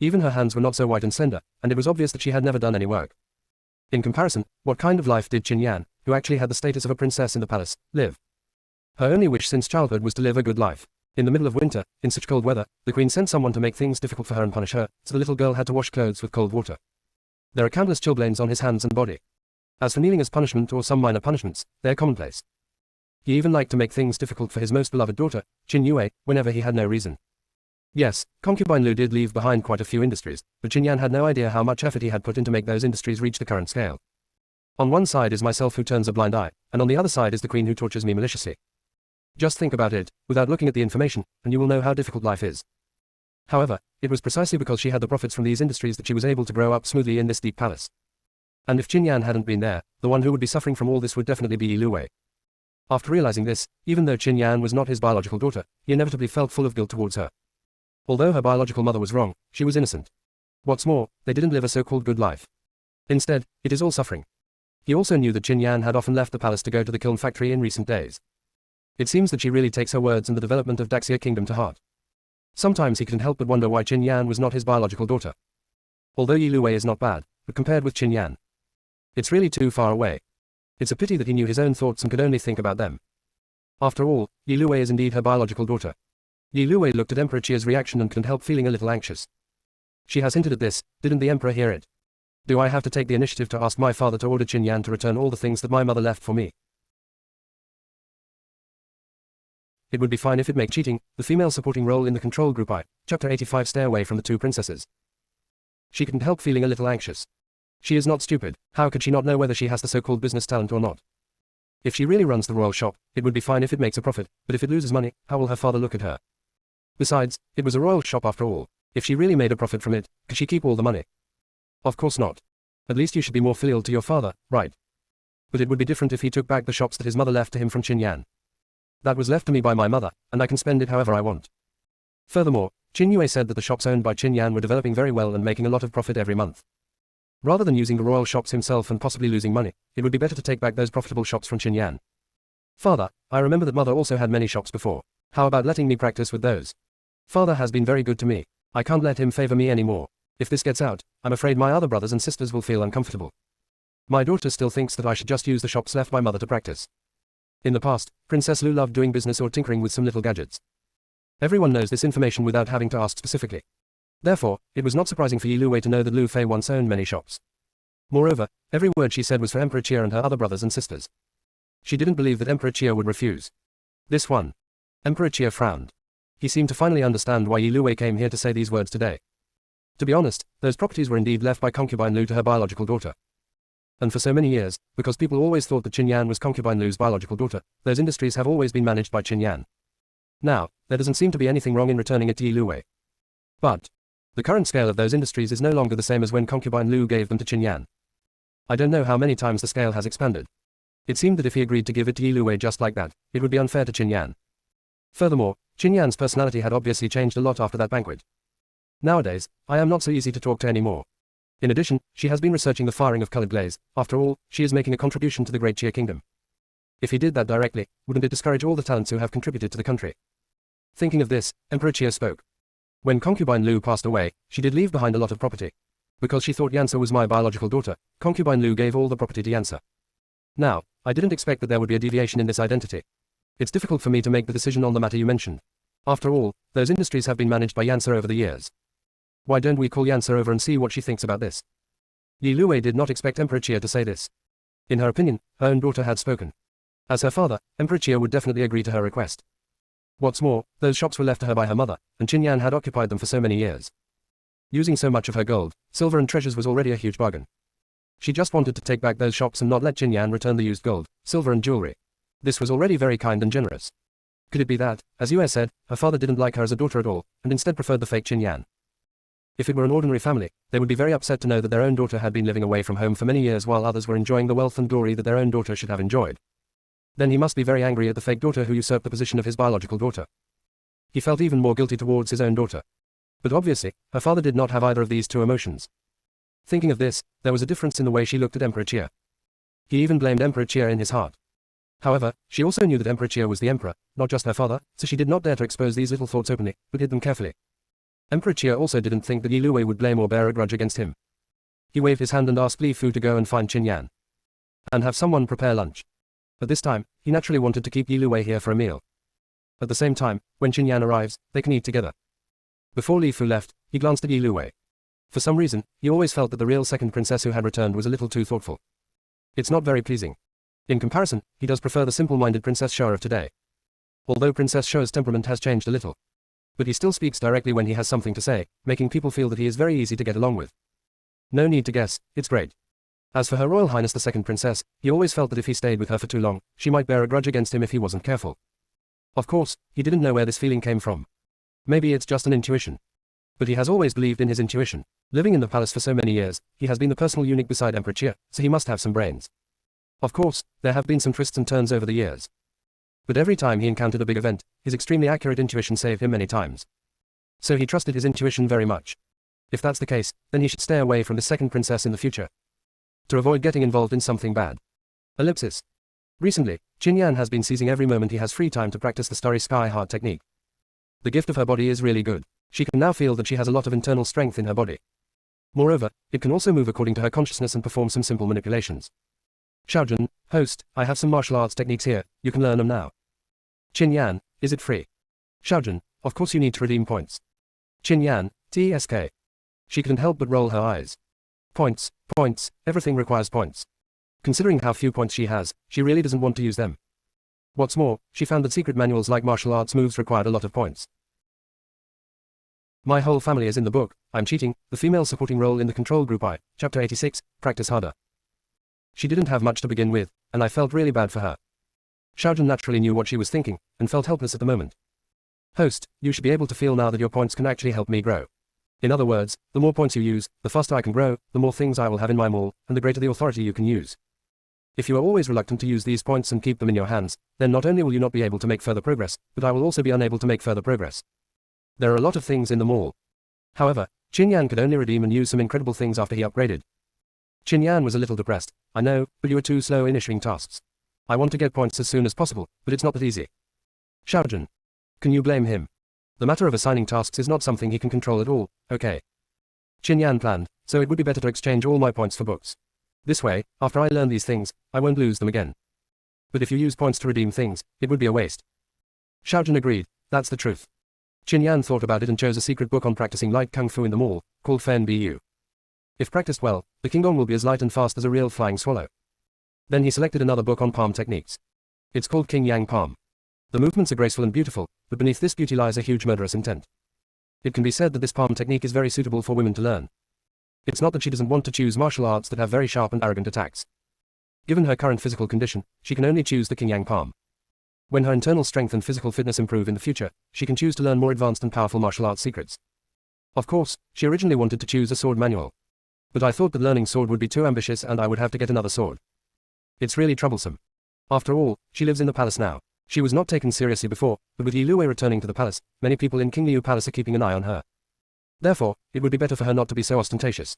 Even her hands were not so white and slender, and it was obvious that she had never done any work. In comparison, what kind of life did Qin Yan, who actually had the status of a princess in the palace, live? Her only wish since childhood was to live a good life. In the middle of winter, in such cold weather, the queen sent someone to make things difficult for her and punish her, so the little girl had to wash clothes with cold water. There are countless chilblains on his hands and body. As for kneeling as punishment or some minor punishments, they are commonplace. He even liked to make things difficult for his most beloved daughter, Qin Yue, whenever he had no reason. Yes, concubine Lu did leave behind quite a few industries, but Qin Yan had no idea how much effort he had put in to make those industries reach the current scale. On one side is myself who turns a blind eye, and on the other side is the queen who tortures me maliciously. Just think about it, without looking at the information, and you will know how difficult life is. However, it was precisely because she had the profits from these industries that she was able to grow up smoothly in this deep palace. And if Qin Yan hadn't been there, the one who would be suffering from all this would definitely be Yi Luwei. After realizing this, even though Qin Yan was not his biological daughter, he inevitably felt full of guilt towards her. Although her biological mother was wrong, she was innocent. What's more, they didn't live a so-called good life. Instead, it is all suffering. He also knew that Qin Yan had often left the palace to go to the kiln factory in recent days. It seems that she really takes her words and the development of Daxia Kingdom to heart. Sometimes he couldn't help but wonder why Qin Yan was not his biological daughter. Although Yi Luwei is not bad, but compared with Qin Yan, it's really too far away. It's a pity that he knew his own thoughts and could only think about them. After all, Yi Luwei is indeed her biological daughter. Yi Luwei looked at Emperor Chia's reaction and couldn't help feeling a little anxious. She has hinted at this, didn't the Emperor hear it? Do I have to take the initiative to ask my father to order Qin Yan to return all the things that my mother left for me? It would be fine if it make cheating, the female supporting role in the control group Chapter 85 Stay away from the two princesses. She couldn't help feeling a little anxious. She is not stupid, how could she not know whether she has the so-called business talent or not? If she really runs the royal shop, it would be fine if it makes a profit, but if it loses money, how will her father look at her? Besides, it was a royal shop after all. If she really made a profit from it, could she keep all the money? Of course not. At least you should be more filial to your father, right? But it would be different if he took back the shops that his mother left to him from Qin Yan. That was left to me by my mother, and I can spend it however I want. Furthermore, Qin Yue said that the shops owned by Qin Yan were developing very well and making a lot of profit every month. Rather than using the royal shops himself and possibly losing money, it would be better to take back those profitable shops from Qin Yan. Father, I remember that mother also had many shops before. How about letting me practice with those? Father has been very good to me. I can't let him favor me anymore. If this gets out, I'm afraid my other brothers and sisters will feel uncomfortable. My daughter still thinks that I should just use the shops left by mother to practice. In the past, Princess Lu loved doing business or tinkering with some little gadgets. Everyone knows this information without having to ask specifically. Therefore, it was not surprising for Yi Luwei to know that Lu Fei once owned many shops. Moreover, every word she said was for Emperor Chia and her other brothers and sisters. She didn't believe that Emperor Chia would refuse. This one. Emperor Chia frowned. He seemed to finally understand why Yi Luwei came here to say these words today. To be honest, those properties were indeed left by concubine Lu to her biological daughter. And for so many years, because people always thought that Qin Yan was concubine Lu's biological daughter, those industries have always been managed by Qin Yan. Now, there doesn't seem to be anything wrong in returning it to Yi Luwei. But the current scale of those industries is no longer the same as when concubine Lu gave them to Qin Yan. I don't know how many times the scale has expanded. It seemed that if he agreed to give it to Yi Luwei just like that, it would be unfair to Qin Yan. Furthermore, Qin Yan's personality had obviously changed a lot after that banquet. Nowadays, I am not so easy to talk to anymore. In addition, she has been researching the firing of colored glaze. After all, she is making a contribution to the great Chia kingdom. If he did that directly, wouldn't it discourage all the talents who have contributed to the country? Thinking of this, Emperor Chia spoke. When concubine Lu passed away, she did leave behind a lot of property. Because she thought Yansa was my biological daughter, concubine Lu gave all the property to Yansa. Now, I didn't expect that there would be a deviation in this identity. It's difficult for me to make the decision on the matter you mentioned. After all, those industries have been managed by Yansa over the years. Why don't we call Yansa over and see what she thinks about this? Yi Luwei did not expect Emperor Chia to say this. In her opinion, her own daughter had spoken. As her father, Emperor Chia would definitely agree to her request. What's more, those shops were left to her by her mother, and Qin Yan had occupied them for so many years. Using so much of her gold, silver and treasures was already a huge bargain. She just wanted to take back those shops and not let Qin Yan return the used gold, silver and jewelry. This was already very kind and generous. Could it be that, as Yue said, her father didn't like her as a daughter at all, and instead preferred the fake Qin Yan? If it were an ordinary family, they would be very upset to know that their own daughter had been living away from home for many years while others were enjoying the wealth and glory that their own daughter should have enjoyed. Then he must be very angry at the fake daughter who usurped the position of his biological daughter. He felt even more guilty towards his own daughter. But obviously, her father did not have either of these two emotions. Thinking of this, there was a difference in the way she looked at Emperor Chia. He even blamed Emperor Chia in his heart. However, she also knew that Emperor Chia was the emperor, not just her father, so she did not dare to expose these little thoughts openly, but hid them carefully. Emperor Chia also didn't think that Yi Luwei would blame or bear a grudge against him. He waved his hand and asked Li Fu to go and find Qin Yan. And have someone prepare lunch. At this time, he naturally wanted to keep Yi Luwei here for a meal. At the same time, when Qin Yan arrives, they can eat together. Before Li Fu left, he glanced at Yi Luwei. For some reason, he always felt that the real second princess who had returned was a little too thoughtful. It's not very pleasing. In comparison, he does prefer the simple-minded Princess Shoa of today. Although Princess Shoa's temperament has changed a little. But he still speaks directly when he has something to say, making people feel that he is very easy to get along with. No need to guess, it's great. As for Her Royal Highness the Second Princess, he always felt that if he stayed with her for too long, she might bear a grudge against him if he wasn't careful. Of course, he didn't know where this feeling came from. Maybe it's just an intuition. But he has always believed in his intuition. Living in the palace for so many years, he has been the personal eunuch beside Emperor Ch, so he must have some brains. Of course, there have been some twists and turns over the years. But every time he encountered a big event, his extremely accurate intuition saved him many times. So he trusted his intuition very much. If that's the case, then he should stay away from the second princess in the future, to avoid getting involved in something bad. Ellipsis. Recently, Qin Yan has been seizing every moment he has free time to practice the Starry Sky Heart technique. The gift of her body is really good. She can now feel that she has a lot of internal strength in her body. Moreover, it can also move according to her consciousness and perform some simple manipulations. Xiaojun, host, I have some martial arts techniques here, you can learn them now. Qin Yan, is it free? Xiaojun, of course you need to redeem points. Qin Yan, TSK. She couldn't help but roll her eyes. Points, everything requires points. Considering how few points she has, she really doesn't want to use them. What's more, she found that secret manuals like martial arts moves required a lot of points. My whole family is in the book, I'm cheating, the female supporting role in the control group I, chapter 86, practice harder. She didn't have much to begin with, and I felt really bad for her. Xiaojun naturally knew what she was thinking, and felt helpless at the moment. Host, you should be able to feel now that your points can actually help me grow. In other words, the more points you use, the faster I can grow, the more things I will have in my mall, and the greater the authority you can use. If you are always reluctant to use these points and keep them in your hands, then not only will you not be able to make further progress, but I will also be unable to make further progress. There are a lot of things in the mall. However, Qin Yan could only redeem and use some incredible things after he upgraded. Qin Yan was a little depressed. I know, but you are too slow in issuing tasks. I want to get points as soon as possible, but it's not that easy. Xiaojun. Can you blame him? The matter of assigning tasks is not something he can control at all, okay. Qin Yan planned, so it would be better to exchange all my points for books. This way, after I learn these things, I won't lose them again. But if you use points to redeem things, it would be a waste. Xiaojun agreed, that's the truth. Qin Yan thought about it and chose a secret book on practicing light kung fu in the mall, called Fen Bu. If practiced well, the Qinggong will be as light and fast as a real flying swallow. Then he selected another book on palm techniques. It's called King Yang Palm. The movements are graceful and beautiful, but beneath this beauty lies a huge murderous intent. It can be said that this palm technique is very suitable for women to learn. It's not that she doesn't want to choose martial arts that have very sharp and arrogant attacks. Given her current physical condition, she can only choose the King Yang Palm. When her internal strength and physical fitness improve in the future, she can choose to learn more advanced and powerful martial arts secrets. Of course, she originally wanted to choose a sword manual. But I thought that learning sword would be too ambitious and I would have to get another sword. It's really troublesome. After all, she lives in the palace now. She was not taken seriously before, but with Yi Luwei returning to the palace, many people in King Liu Palace are keeping an eye on her. Therefore, it would be better for her not to be so ostentatious.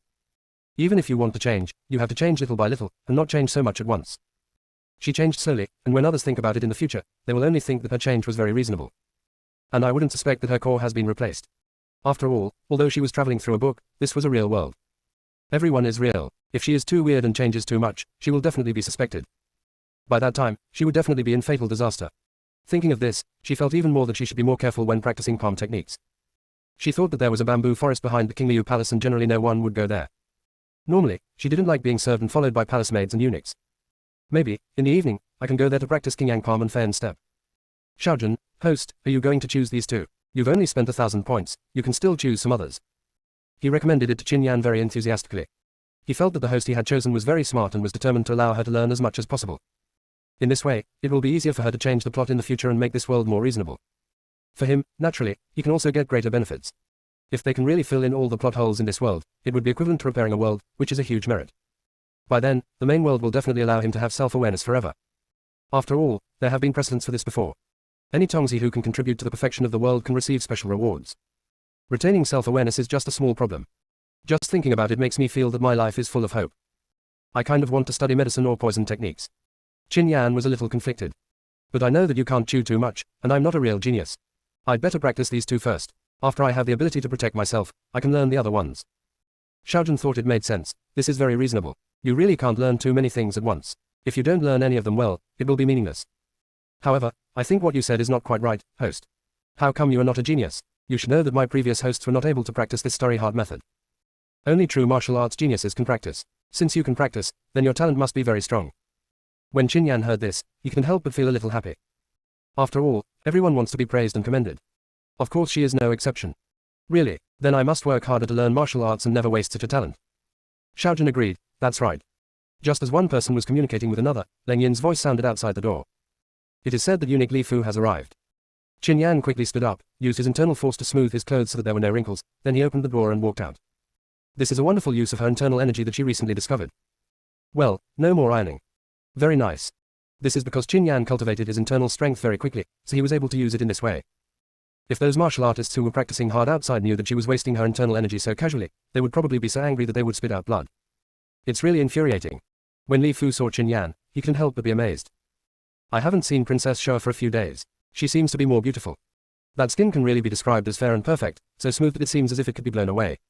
Even if you want to change, you have to change little by little, and not change so much at once. She changed slowly, and when others think about it in the future, they will only think that her change was very reasonable. And I wouldn't suspect that her core has been replaced. After all, although she was traveling through a book, this was a real world. Everyone is real. If she is too weird and changes too much, she will definitely be suspected. By that time, she would definitely be in fatal disaster. Thinking of this, she felt even more that she should be more careful when practicing palm techniques. She thought that there was a bamboo forest behind the King Liu Palace and generally no one would go there. Normally, she didn't like being served and followed by palace maids and eunuchs. Maybe, in the evening, I can go there to practice King Yang Palm and Fan Step. Xiaojun, host, are you going to choose these two? You've only spent 1,000 points, you can still choose some others. He recommended it to Qin Yan very enthusiastically. He felt that the host he had chosen was very smart and was determined to allow her to learn as much as possible. In this way, it will be easier for her to change the plot in the future and make this world more reasonable. For him, naturally, he can also get greater benefits. If they can really fill in all the plot holes in this world, it would be equivalent to repairing a world, which is a huge merit. By then, the main world will definitely allow him to have self-awareness forever. After all, there have been precedents for this before. Any Tongzi who can contribute to the perfection of the world can receive special rewards. Retaining self-awareness is just a small problem. Just thinking about it makes me feel that my life is full of hope. I kind of want to study medicine or poison techniques. Qin Yan was a little conflicted. But I know that you can't chew too much, and I'm not a real genius. I'd better practice these two first. After I have the ability to protect myself, I can learn the other ones. Xiaojun thought it made sense. This is very reasonable. You really can't learn too many things at once. If you don't learn any of them well, it will be meaningless. However, I think what you said is not quite right, host. How come you are not a genius? You should know that my previous hosts were not able to practice this story hard method. Only true martial arts geniuses can practice. Since you can practice, then your talent must be very strong. When Qin Yan heard this, he couldn't help but feel a little happy. After all, everyone wants to be praised and commended. Of course she is no exception. Really? Then I must work harder to learn martial arts and never waste such a talent. Xiaojun agreed, that's right. Just as one person was communicating with another, Leng Yin's voice sounded outside the door. It is said that eunuch Li Fu has arrived. Qin Yan quickly stood up, used his internal force to smooth his clothes so that there were no wrinkles, then he opened the door and walked out. This is a wonderful use of her internal energy that she recently discovered. Well, no more ironing. Very nice. This is because Qin Yan cultivated his internal strength very quickly, so he was able to use it in this way. If those martial artists who were practicing hard outside knew that she was wasting her internal energy so casually, they would probably be so angry that they would spit out blood. It's really infuriating. When Li Fu saw Qin Yan, he couldn't help but be amazed. I haven't seen Princess Shua for a few days. She seems to be more beautiful. That skin can really be described as fair and perfect, so smooth that it seems as if it could be blown away.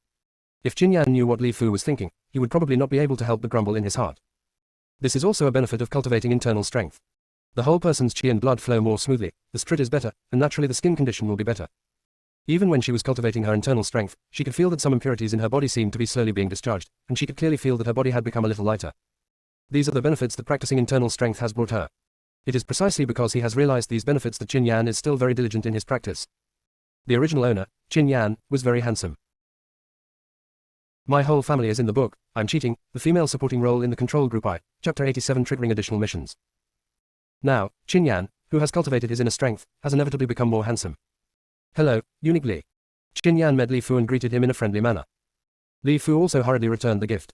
If Qin Yan knew what Li Fu was thinking, he would probably not be able to help but grumble in his heart. This is also a benefit of cultivating internal strength. The whole person's qi and blood flow more smoothly, the spirit is better, and naturally the skin condition will be better. Even when she was cultivating her internal strength, she could feel that some impurities in her body seemed to be slowly being discharged, and she could clearly feel that her body had become a little lighter. These are the benefits that practicing internal strength has brought her. It is precisely because he has realized these benefits that Qin Yan is still very diligent in his practice. The original owner, Qin Yan, was very handsome. My whole family is in the book, I'm cheating, the female supporting role in the control group I, Chapter 87 triggering additional missions. Now, Qin Yan, who has cultivated his inner strength, has inevitably become more handsome. Hello, eunuch Li. Qin Yan met Li Fu and greeted him in a friendly manner. Li Fu also hurriedly returned the gift.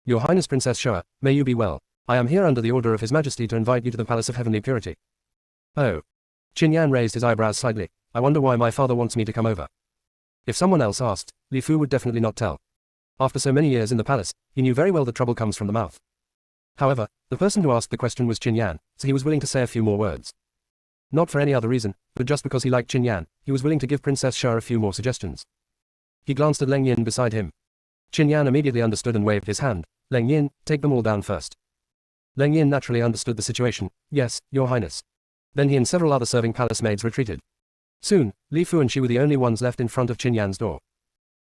Your Highness Princess Shua, may you be well. I am here under the order of His Majesty to invite you to the Palace of Heavenly Purity. Oh. Qin Yan raised his eyebrows slightly. I wonder why my father wants me to come over. If someone else asked, Li Fu would definitely not tell. After so many years in the palace, he knew very well that trouble comes from the mouth. However, the person who asked the question was Qin Yan, so he was willing to say a few more words. Not for any other reason, but just because he liked Qin Yan, he was willing to give Princess Shua a few more suggestions. He glanced at Leng Yin beside him. Qin Yan immediately understood and waved his hand. Leng Yin, take them all down first. Leng Yin naturally understood the situation. Yes, Your Highness. Then he and several other serving palace maids retreated. Soon, Li Fu and she were the only ones left in front of Qin Yan's door.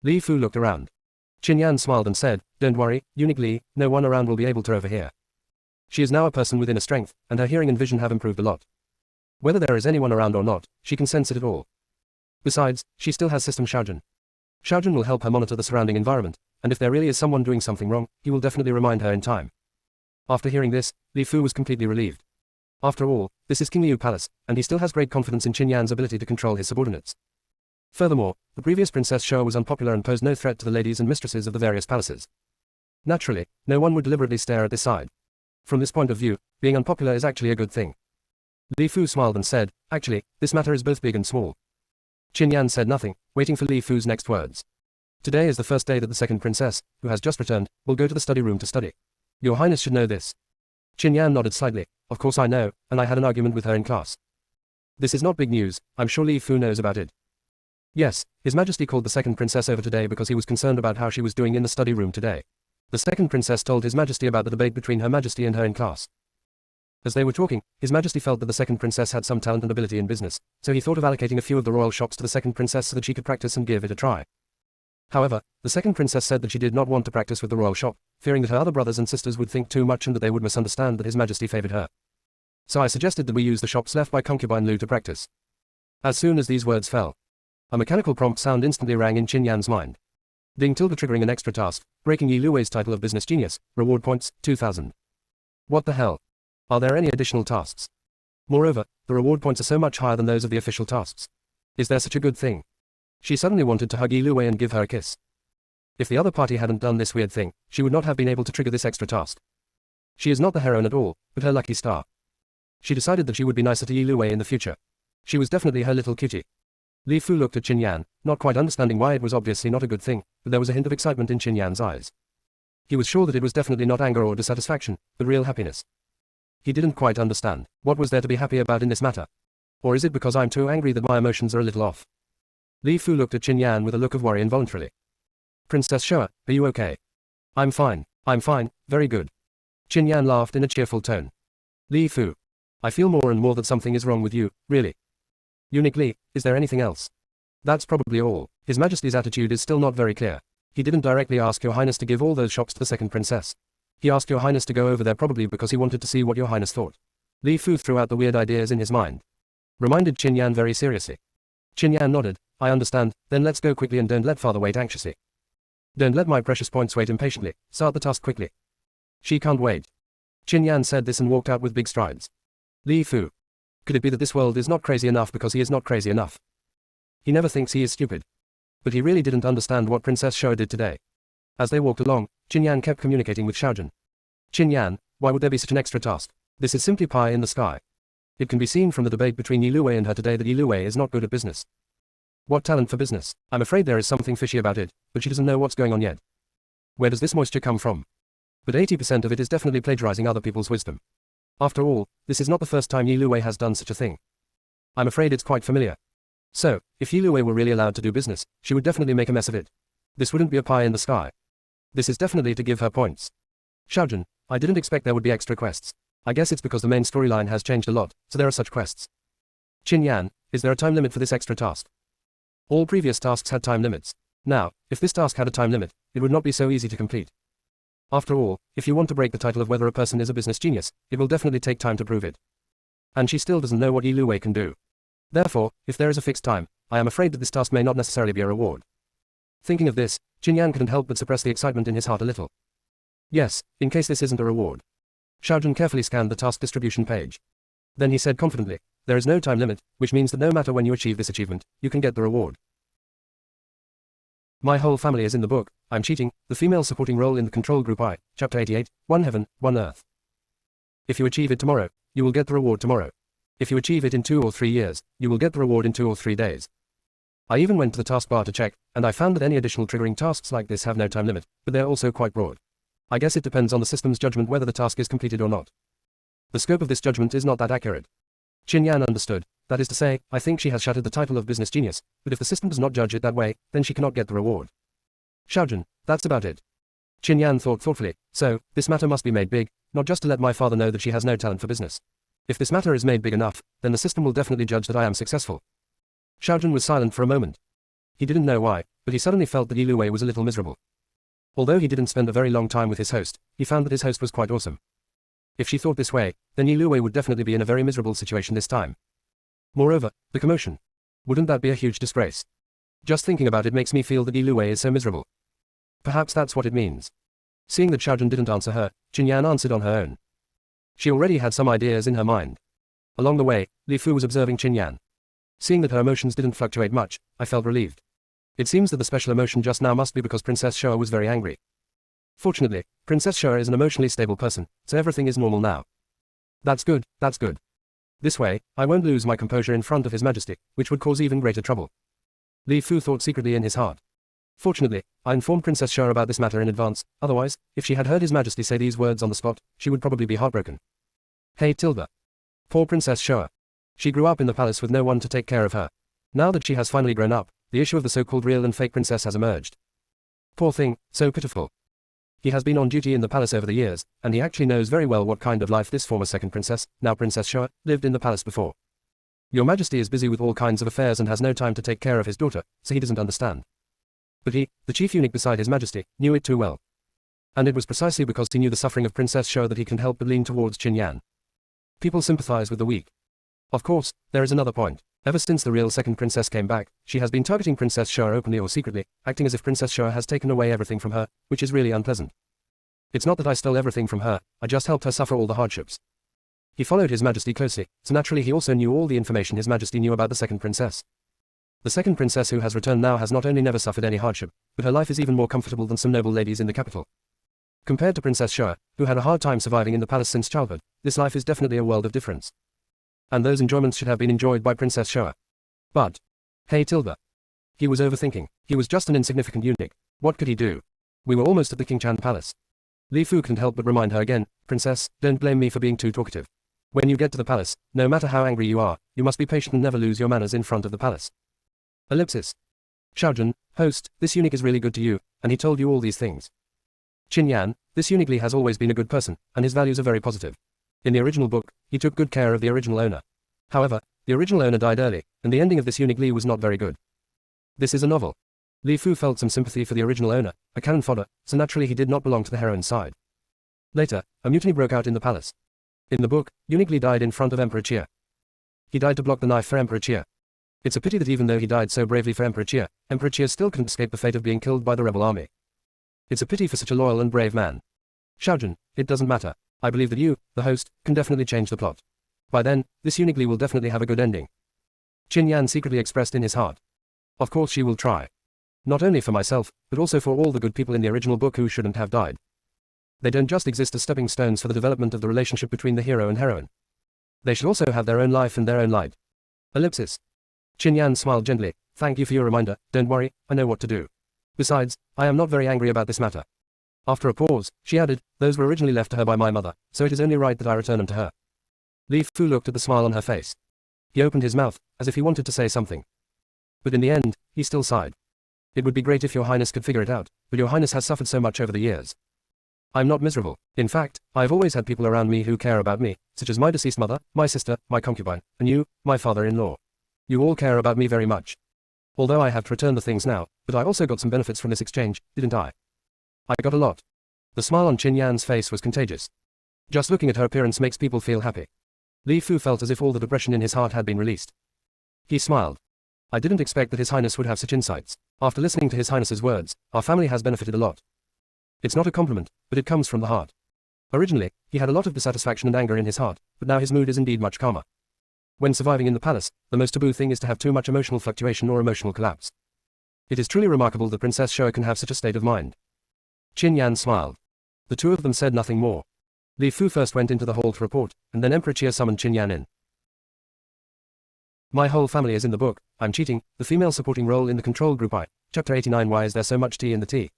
Li Fu looked around. Qin Yan smiled and said, Don't worry, eunuch Li, no one around will be able to overhear. She is now a person with inner strength, and her hearing and vision have improved a lot. Whether there is anyone around or not, she can sense it at all. Besides, she still has System Xiaojun. Xiaojun will help her monitor the surrounding environment, and if there really is someone doing something wrong, he will definitely remind her in time. After hearing this, Li Fu was completely relieved. After all, this is King Liu Palace, and he still has great confidence in Qin Yan's ability to control his subordinates. Furthermore, the previous Princess Shua was unpopular and posed no threat to the ladies and mistresses of the various palaces. Naturally, no one would deliberately stare at this side. From this point of view, being unpopular is actually a good thing. Li Fu smiled and said, Actually, this matter is both big and small. Qin Yan said nothing, waiting for Li Fu's next words. Today is the first day that the second princess, who has just returned, will go to the study room to study. Your Highness should know this. Qin Yan nodded slightly. Of course I know, and I had an argument with her in class. This is not big news, I'm sure Li Fu knows about it. Yes, His Majesty called the second princess over today because he was concerned about how she was doing in the study room today. The second princess told His Majesty about the debate between Her Majesty and her in class. As they were talking, His Majesty felt that the second princess had some talent and ability in business, so he thought of allocating a few of the royal shops to the second princess so that she could practice and give it a try. However, the second princess said that she did not want to practice with the royal shop, fearing that her other brothers and sisters would think too much and that they would misunderstand that His Majesty favored her. So I suggested that we use the shops left by concubine Lu to practice. As soon as these words fell, a mechanical prompt sound instantly rang in Qin Yan's mind. Ding tilde triggering an extra task, breaking Yi Luwei's title of business genius, reward points, 2000. What the hell? Are there any additional tasks? Moreover, the reward points are so much higher than those of the official tasks. Is there such a good thing? She suddenly wanted to hug Yi Luwei and give her a kiss. If the other party hadn't done this weird thing, she would not have been able to trigger this extra task. She is not the heroine at all, but her lucky star. She decided that she would be nicer to Yi Luwei in the future. She was definitely her little cutie. Li Fu looked at Qin Yan, not quite understanding why it was obviously not a good thing, but there was a hint of excitement in Qin Yan's eyes. He was sure that it was definitely not anger or dissatisfaction, but real happiness. He didn't quite understand. What was there to be happy about in this matter? Or is it because I'm too angry that my emotions are a little off? Li Fu looked at Qin Yan with a look of worry involuntarily. Princess Shua, are you okay? I'm fine, very good. Qin Yan laughed in a cheerful tone. Li Fu. I feel more and more that something is wrong with you, really. Eunuch Li, is there anything else? That's probably all. His Majesty's attitude is still not very clear. He didn't directly ask Your Highness to give all those shops to the second princess. He asked Your Highness to go over there probably because he wanted to see what Your Highness thought. Li Fu threw out the weird ideas in his mind. Reminded Qin Yan very seriously. Qin Yan nodded. I understand, then let's go quickly and don't let father wait anxiously. Don't let my precious points wait impatiently, start the task quickly. She can't wait. Qin Yan said this and walked out with big strides. Li Fu. Could it be that this world is not crazy enough because he is not crazy enough? He never thinks he is stupid. But he really didn't understand what Princess Shoa did today. As they walked along, Qin Yan kept communicating with Xiaojun. Qin Yan, why would there be such an extra task? This is simply pie in the sky. It can be seen from the debate between Yi Luwei and her today that Yi Luwei is not good at business. What talent for business? I'm afraid there is something fishy about it, but she doesn't know what's going on yet. Where does this moisture come from? But 80% of it is definitely plagiarizing other people's wisdom. After all, this is not the first time Yi Luwei has done such a thing. I'm afraid it's quite familiar. So, if Yi Luwei were really allowed to do business, she would definitely make a mess of it. This wouldn't be a pie in the sky. This is definitely to give her points. Xiaojun, I didn't expect there would be extra quests. I guess it's because the main storyline has changed a lot, so there are such quests. Qin Yan, is there a time limit for this extra task? All previous tasks had time limits. Now, if this task had a time limit, it would not be so easy to complete. After all, if you want to break the title of whether a person is a business genius, it will definitely take time to prove it. And she still doesn't know what Yi Luwei can do. Therefore, if there is a fixed time, I am afraid that this task may not necessarily be a reward. Thinking of this, Qin Yan couldn't help but suppress the excitement in his heart a little. Yes, in case this isn't a reward. Xiaojun carefully scanned the task distribution page. Then he said confidently, there is no time limit, which means that no matter when you achieve this achievement, you can get the reward. My whole family is in the book, I'm cheating, the female supporting role in the control group I, Chapter 88, One Heaven, One Earth. If you achieve it tomorrow, you will get the reward tomorrow. If you achieve it in 2 or 3 years, you will get the reward in 2 or 3 days. I even went to the taskbar to check, and I found that any additional triggering tasks like this have no time limit, but they're also quite broad. I guess it depends on the system's judgment whether the task is completed or not. The scope of this judgment is not that accurate. Qin Yan understood, that is to say, I think she has shattered the title of business genius, but if the system does not judge it that way, then she cannot get the reward. Xiaojun, that's about it. Qin Yan thought thoughtfully, so, this matter must be made big, not just to let my father know that she has no talent for business. If this matter is made big enough, then the system will definitely judge that I am successful. Xiaojun was silent for a moment. He didn't know why, but he suddenly felt that Yi Luwei was a little miserable. Although he didn't spend a very long time with his host, he found that his host was quite awesome. If she thought this way, then Yi Luwei would definitely be in a very miserable situation this time. Moreover, the commotion. Wouldn't that be a huge disgrace? Just thinking about it makes me feel that Yi Luwei is so miserable. Perhaps that's what it means. Seeing that Xiaojun didn't answer her, Qin Yan answered on her own. She already had some ideas in her mind. Along the way, Li Fu was observing Qin Yan. Seeing that her emotions didn't fluctuate much, I felt relieved. It seems that the special emotion just now must be because Princess Shoa was very angry. Fortunately, Princess Shoa is an emotionally stable person, so everything is normal now. That's good, that's good. This way, I won't lose my composure in front of His Majesty, which would cause even greater trouble. Li Fu thought secretly in his heart. Fortunately, I informed Princess Shoa about this matter in advance, otherwise, if she had heard His Majesty say these words on the spot, she would probably be heartbroken. Hey Tilda. Poor Princess Shoa. She grew up in the palace with no one to take care of her. Now that she has finally grown up, the issue of the so-called real and fake princess has emerged. Poor thing, so pitiful. He has been on duty in the palace over the years, and he actually knows very well what kind of life this former second princess, now Princess Shoa, lived in the palace before. Your Majesty is busy with all kinds of affairs and has no time to take care of his daughter, so he doesn't understand. But he, the chief eunuch beside His Majesty, knew it too well. And it was precisely because he knew the suffering of Princess Shoa that he couldn't help but lean towards Qin Yan. People sympathize with the weak. Of course, there is another point. Ever since the real second princess came back, she has been targeting Princess Shoa openly or secretly, acting as if Princess Shoa has taken away everything from her, which is really unpleasant. It's not that I stole everything from her, I just helped her suffer all the hardships. He followed His Majesty closely, so naturally he also knew all the information His Majesty knew about the second princess. The second princess who has returned now has not only never suffered any hardship, but her life is even more comfortable than some noble ladies in the capital. Compared to Princess Shoa, who had a hard time surviving in the palace since childhood, this life is definitely a world of difference. And those enjoyments should have been enjoyed by Princess Shoa. But, hey Tilda. He was overthinking. He was just an insignificant eunuch. What could he do? We were almost at the Qingchan Palace. Li Fu couldn't help but remind her again, Princess, don't blame me for being too talkative. When you get to the palace, no matter how angry you are, you must be patient and never lose your manners in front of the palace. Ellipsis. Xiaojun, host, this eunuch is really good to you, and he told you all these things. Qin Yan, this eunuch Li has always been a good person, and his values are very positive. In the original book, he took good care of the original owner. However, the original owner died early, and the ending of this eunuch Li was not very good. This is a novel. Li Fu felt some sympathy for the original owner, a cannon fodder, so naturally he did not belong to the heroine's side. Later, a mutiny broke out in the palace. In the book, eunuch Li died in front of Emperor Chia. He died to block the knife for Emperor Chia. It's a pity that even though he died so bravely for Emperor Ch still couldn't escape the fate of being killed by the rebel army. It's a pity for such a loyal and brave man. Xiaojun, it doesn't matter. I believe that you, the host, can definitely change the plot. By then, this uniquely will definitely have a good ending. Qin Yan secretly expressed in his heart. Of course she will try. Not only for myself, but also for all the good people in the original book who shouldn't have died. They don't just exist as stepping stones for the development of the relationship between the hero and heroine. They should also have their own life and their own light. Ellipsis. Qin Yan smiled gently. Thank you for your reminder, don't worry, I know what to do. Besides, I am not very angry about this matter. After a pause, she added, those were originally left to her by my mother, so it is only right that I return them to her. Li Fu looked at the smile on her face. He opened his mouth, as if he wanted to say something. But in the end, he still sighed. It would be great if your highness could figure it out, but your highness has suffered so much over the years. I'm not miserable. In fact, I've always had people around me who care about me, such as my deceased mother, my sister, my concubine, and you, my father-in-law. You all care about me very much. Although I have to return the things now, but I also got some benefits from this exchange, didn't I? I got a lot. The smile on Qin Yan's face was contagious. Just looking at her appearance makes people feel happy. Li Fu felt as if all the depression in his heart had been released. He smiled. I didn't expect that His Highness would have such insights. After listening to His Highness's words, our family has benefited a lot. It's not a compliment, but it comes from the heart. Originally, he had a lot of dissatisfaction and anger in his heart, but now his mood is indeed much calmer. When surviving in the palace, the most taboo thing is to have too much emotional fluctuation or emotional collapse. It is truly remarkable that Princess Shoa can have such a state of mind. Qin Yan smiled. The two of them said nothing more. Li Fu first went into the hall to report, and then Emperor Ch summoned Qin Yan in. My whole family is in the book, I'm cheating, the female supporting role in the control group I. Chapter 89. Why is there so much tea in the tea?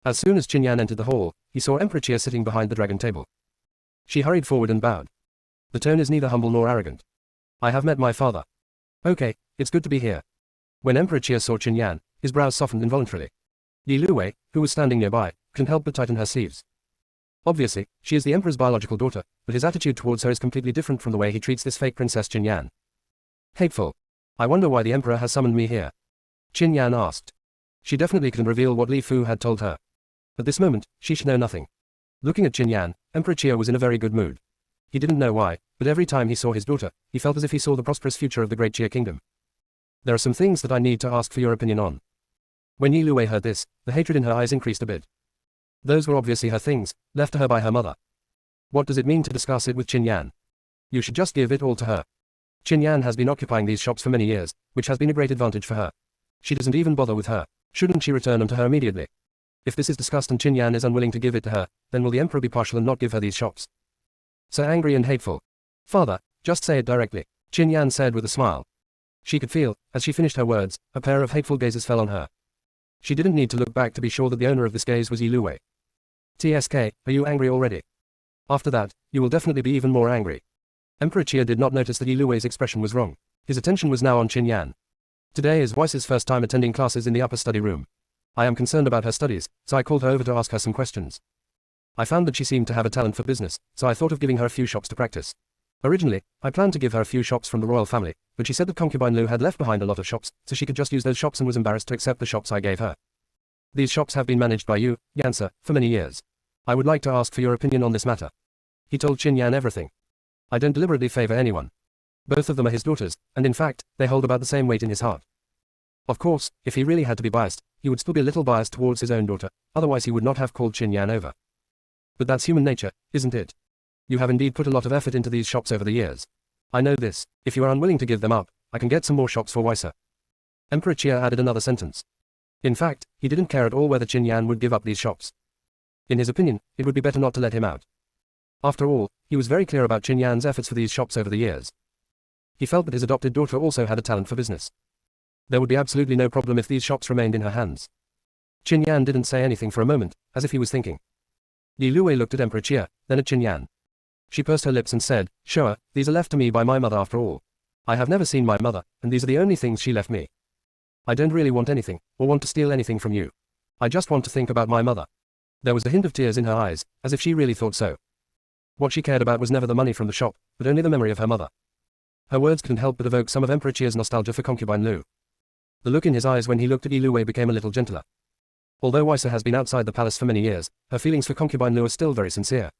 As soon as Qin Yan entered the hall, he saw Emperor Ch sitting behind the dragon table. She hurried forward and bowed. The tone is neither humble nor arrogant. I have met my father. Okay, it's good to be here. When Emperor Ch saw Qin Yan, his brows softened involuntarily. Yi Luwei, who was standing nearby, couldn't help but tighten her sleeves. Obviously, she is the Emperor's biological daughter, but his attitude towards her is completely different from the way he treats this fake Princess Qin Yan. Hateful. I wonder why the Emperor has summoned me here. Qin Yan asked. She definitely couldn't reveal what Li Fu had told her. At this moment, she should know nothing. Looking at Qin Yan, Emperor Ch was in a very good mood. He didn't know why, but every time he saw his daughter, he felt as if he saw the prosperous future of the great Ch kingdom. There are some things that I need to ask for your opinion on. When Yi Luwei heard this, the hatred in her eyes increased a bit. Those were obviously her things, left to her by her mother. What does it mean to discuss it with Qin Yan? You should just give it all to her. Qin Yan has been occupying these shops for many years, which has been a great advantage for her. She doesn't even bother with her. Shouldn't she return them to her immediately? If this is discussed and Qin Yan is unwilling to give it to her, then will the Emperor be partial and not give her these shops? So angry and hateful. Father, just say it directly, Qin Yan said with a smile. She could feel, as she finished her words, a pair of hateful gazes fell on her. She didn't need to look back to be sure that the owner of this gaze was Yi Luwei. TSK, are you angry already? After that, you will definitely be even more angry. Emperor Ch did not notice that Yi Luwei's expression was wrong. His attention was now on Qin Yan. Today is Weiss's first time attending classes in the upper study room. I am concerned about her studies, so I called her over to ask her some questions. I found that she seemed to have a talent for business, so I thought of giving her a few shops to practice. Originally, I planned to give her a few shops from the royal family, but she said that concubine Lu had left behind a lot of shops, so she could just use those shops and was embarrassed to accept the shops I gave her. These shops have been managed by you, Yansa, for many years. I would like to ask for your opinion on this matter. He told Qin Yan everything. I don't deliberately favor anyone. Both of them are his daughters, and in fact, they hold about the same weight in his heart. Of course, if he really had to be biased, he would still be a little biased towards his own daughter, otherwise he would not have called Qin Yan over. But that's human nature, isn't it? You have indeed put a lot of effort into these shops over the years. I know this. If you are unwilling to give them up, I can get some more shops for Weissa. Emperor Ch added another sentence. In fact, he didn't care at all whether Qin Yan would give up these shops. In his opinion, it would be better not to let him out. After all, he was very clear about Qin Yan's efforts for these shops over the years. He felt that his adopted daughter also had a talent for business. There would be absolutely no problem if these shops remained in her hands. Qin Yan didn't say anything for a moment, as if he was thinking. Yi Luwei looked at Emperor Ch, then at Qin Yan. She pursed her lips and said, Shoa, these are left to me by my mother after all. I have never seen my mother, and these are the only things she left me. I don't really want anything, or want to steal anything from you. I just want to think about my mother. There was a hint of tears in her eyes, as if she really thought so. What she cared about was never the money from the shop, but only the memory of her mother. Her words couldn't help but evoke some of Emperor Ch's nostalgia for concubine Lu. The look in his eyes when he looked at Yi Luwei became a little gentler. Although Weissa has been outside the palace for many years, her feelings for concubine Lu are still very sincere.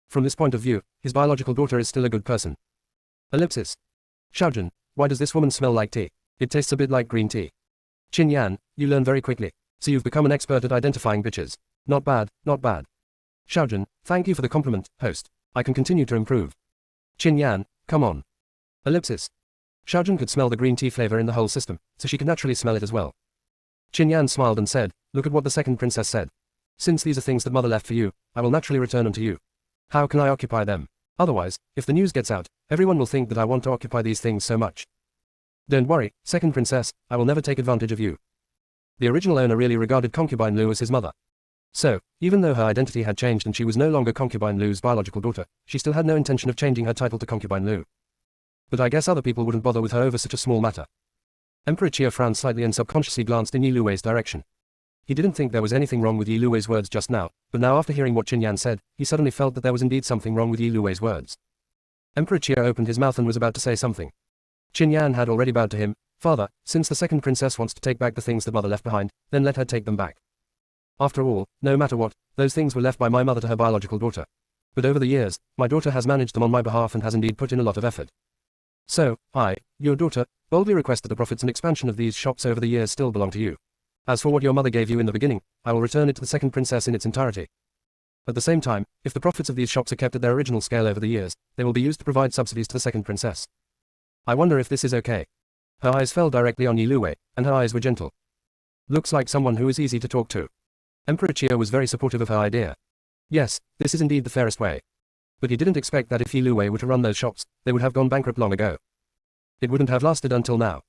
From this point of view, his biological daughter is still a good person. Ellipsis. Xiaojun, why does this woman smell like tea? It tastes a bit like green tea. Qin Yan, you learn very quickly. So you've become an expert at identifying bitches. Not bad, not bad. Xiaojun, thank you for the compliment, host. I can continue to improve. Qin Yan, come on. Ellipsis. Xiaojun could smell the green tea flavor in the whole system, so she could naturally smell it as well. Qin Yan smiled and said, look at what the second princess said. Since these are things that mother left for you, I will naturally return them to you. How can I occupy them? Otherwise, if the news gets out, everyone will think that I want to occupy these things so much. Don't worry, second princess, I will never take advantage of you. The original owner really regarded concubine Lu as his mother. So, even though her identity had changed and she was no longer concubine Lu's biological daughter, she still had no intention of changing her title to concubine Lu. But I guess other people wouldn't bother with her over such a small matter. Emperor Chia frowned slightly and subconsciously glanced in Yi Luwei's direction. He didn't think there was anything wrong with Yi Luwei's words just now, but now after hearing what Qin Yan said, he suddenly felt that there was indeed something wrong with Yi Luwei's words. Emperor Chia opened his mouth and was about to say something. Qin Yan had already bowed to him. Father, since the second princess wants to take back the things that mother left behind, then let her take them back. After all, no matter what, those things were left by my mother to her biological daughter. But over the years, my daughter has managed them on my behalf and has indeed put in a lot of effort. So, I, your daughter, boldly request that the profits and expansion of these shops over the years still belong to you. As for what your mother gave you in the beginning, I will return it to the second princess in its entirety. At the same time, if the profits of these shops are kept at their original scale over the years, they will be used to provide subsidies to the second princess. I wonder if this is okay. Her eyes fell directly on Yi Luwei, and her eyes were gentle. Looks like someone who is easy to talk to. Emperor Chia was very supportive of her idea. Yes, this is indeed the fairest way. But he didn't expect that if Yi Luwei were to run those shops, they would have gone bankrupt long ago. It wouldn't have lasted until now.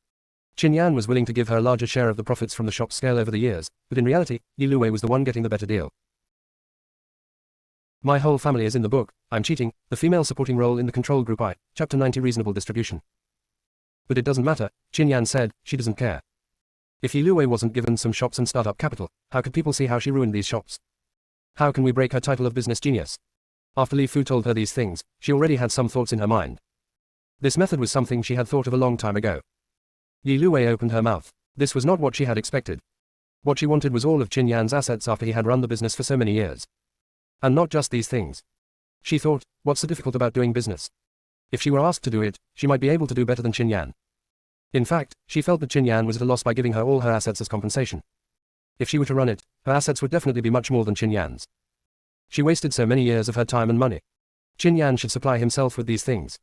Qin Yan was willing to give her a larger share of the profits from the shop's scale over the years, but in reality, Yi Luwei was the one getting the better deal. My whole family is in the book, I'm cheating, the female supporting role in the control group I, Chapter 90 Reasonable Distribution. But it doesn't matter, Qin Yan said, she doesn't care. If Yi Luwei wasn't given some shops and startup capital, how could people see how she ruined these shops? How can we break her title of business genius? After Li Fu told her these things, she already had some thoughts in her mind. This method was something she had thought of a long time ago. Yi Luwei opened her mouth. This was not what she had expected. What she wanted was all of Qin Yan's assets after he had run the business for so many years. And not just these things. She thought, what's so difficult about doing business? If she were asked to do it, she might be able to do better than Qin Yan. In fact, she felt that Qin Yan was at a loss by giving her all her assets as compensation. If she were to run it, her assets would definitely be much more than Qin Yan's. She wasted so many years of her time and money. Qin Yan should supply himself with these things.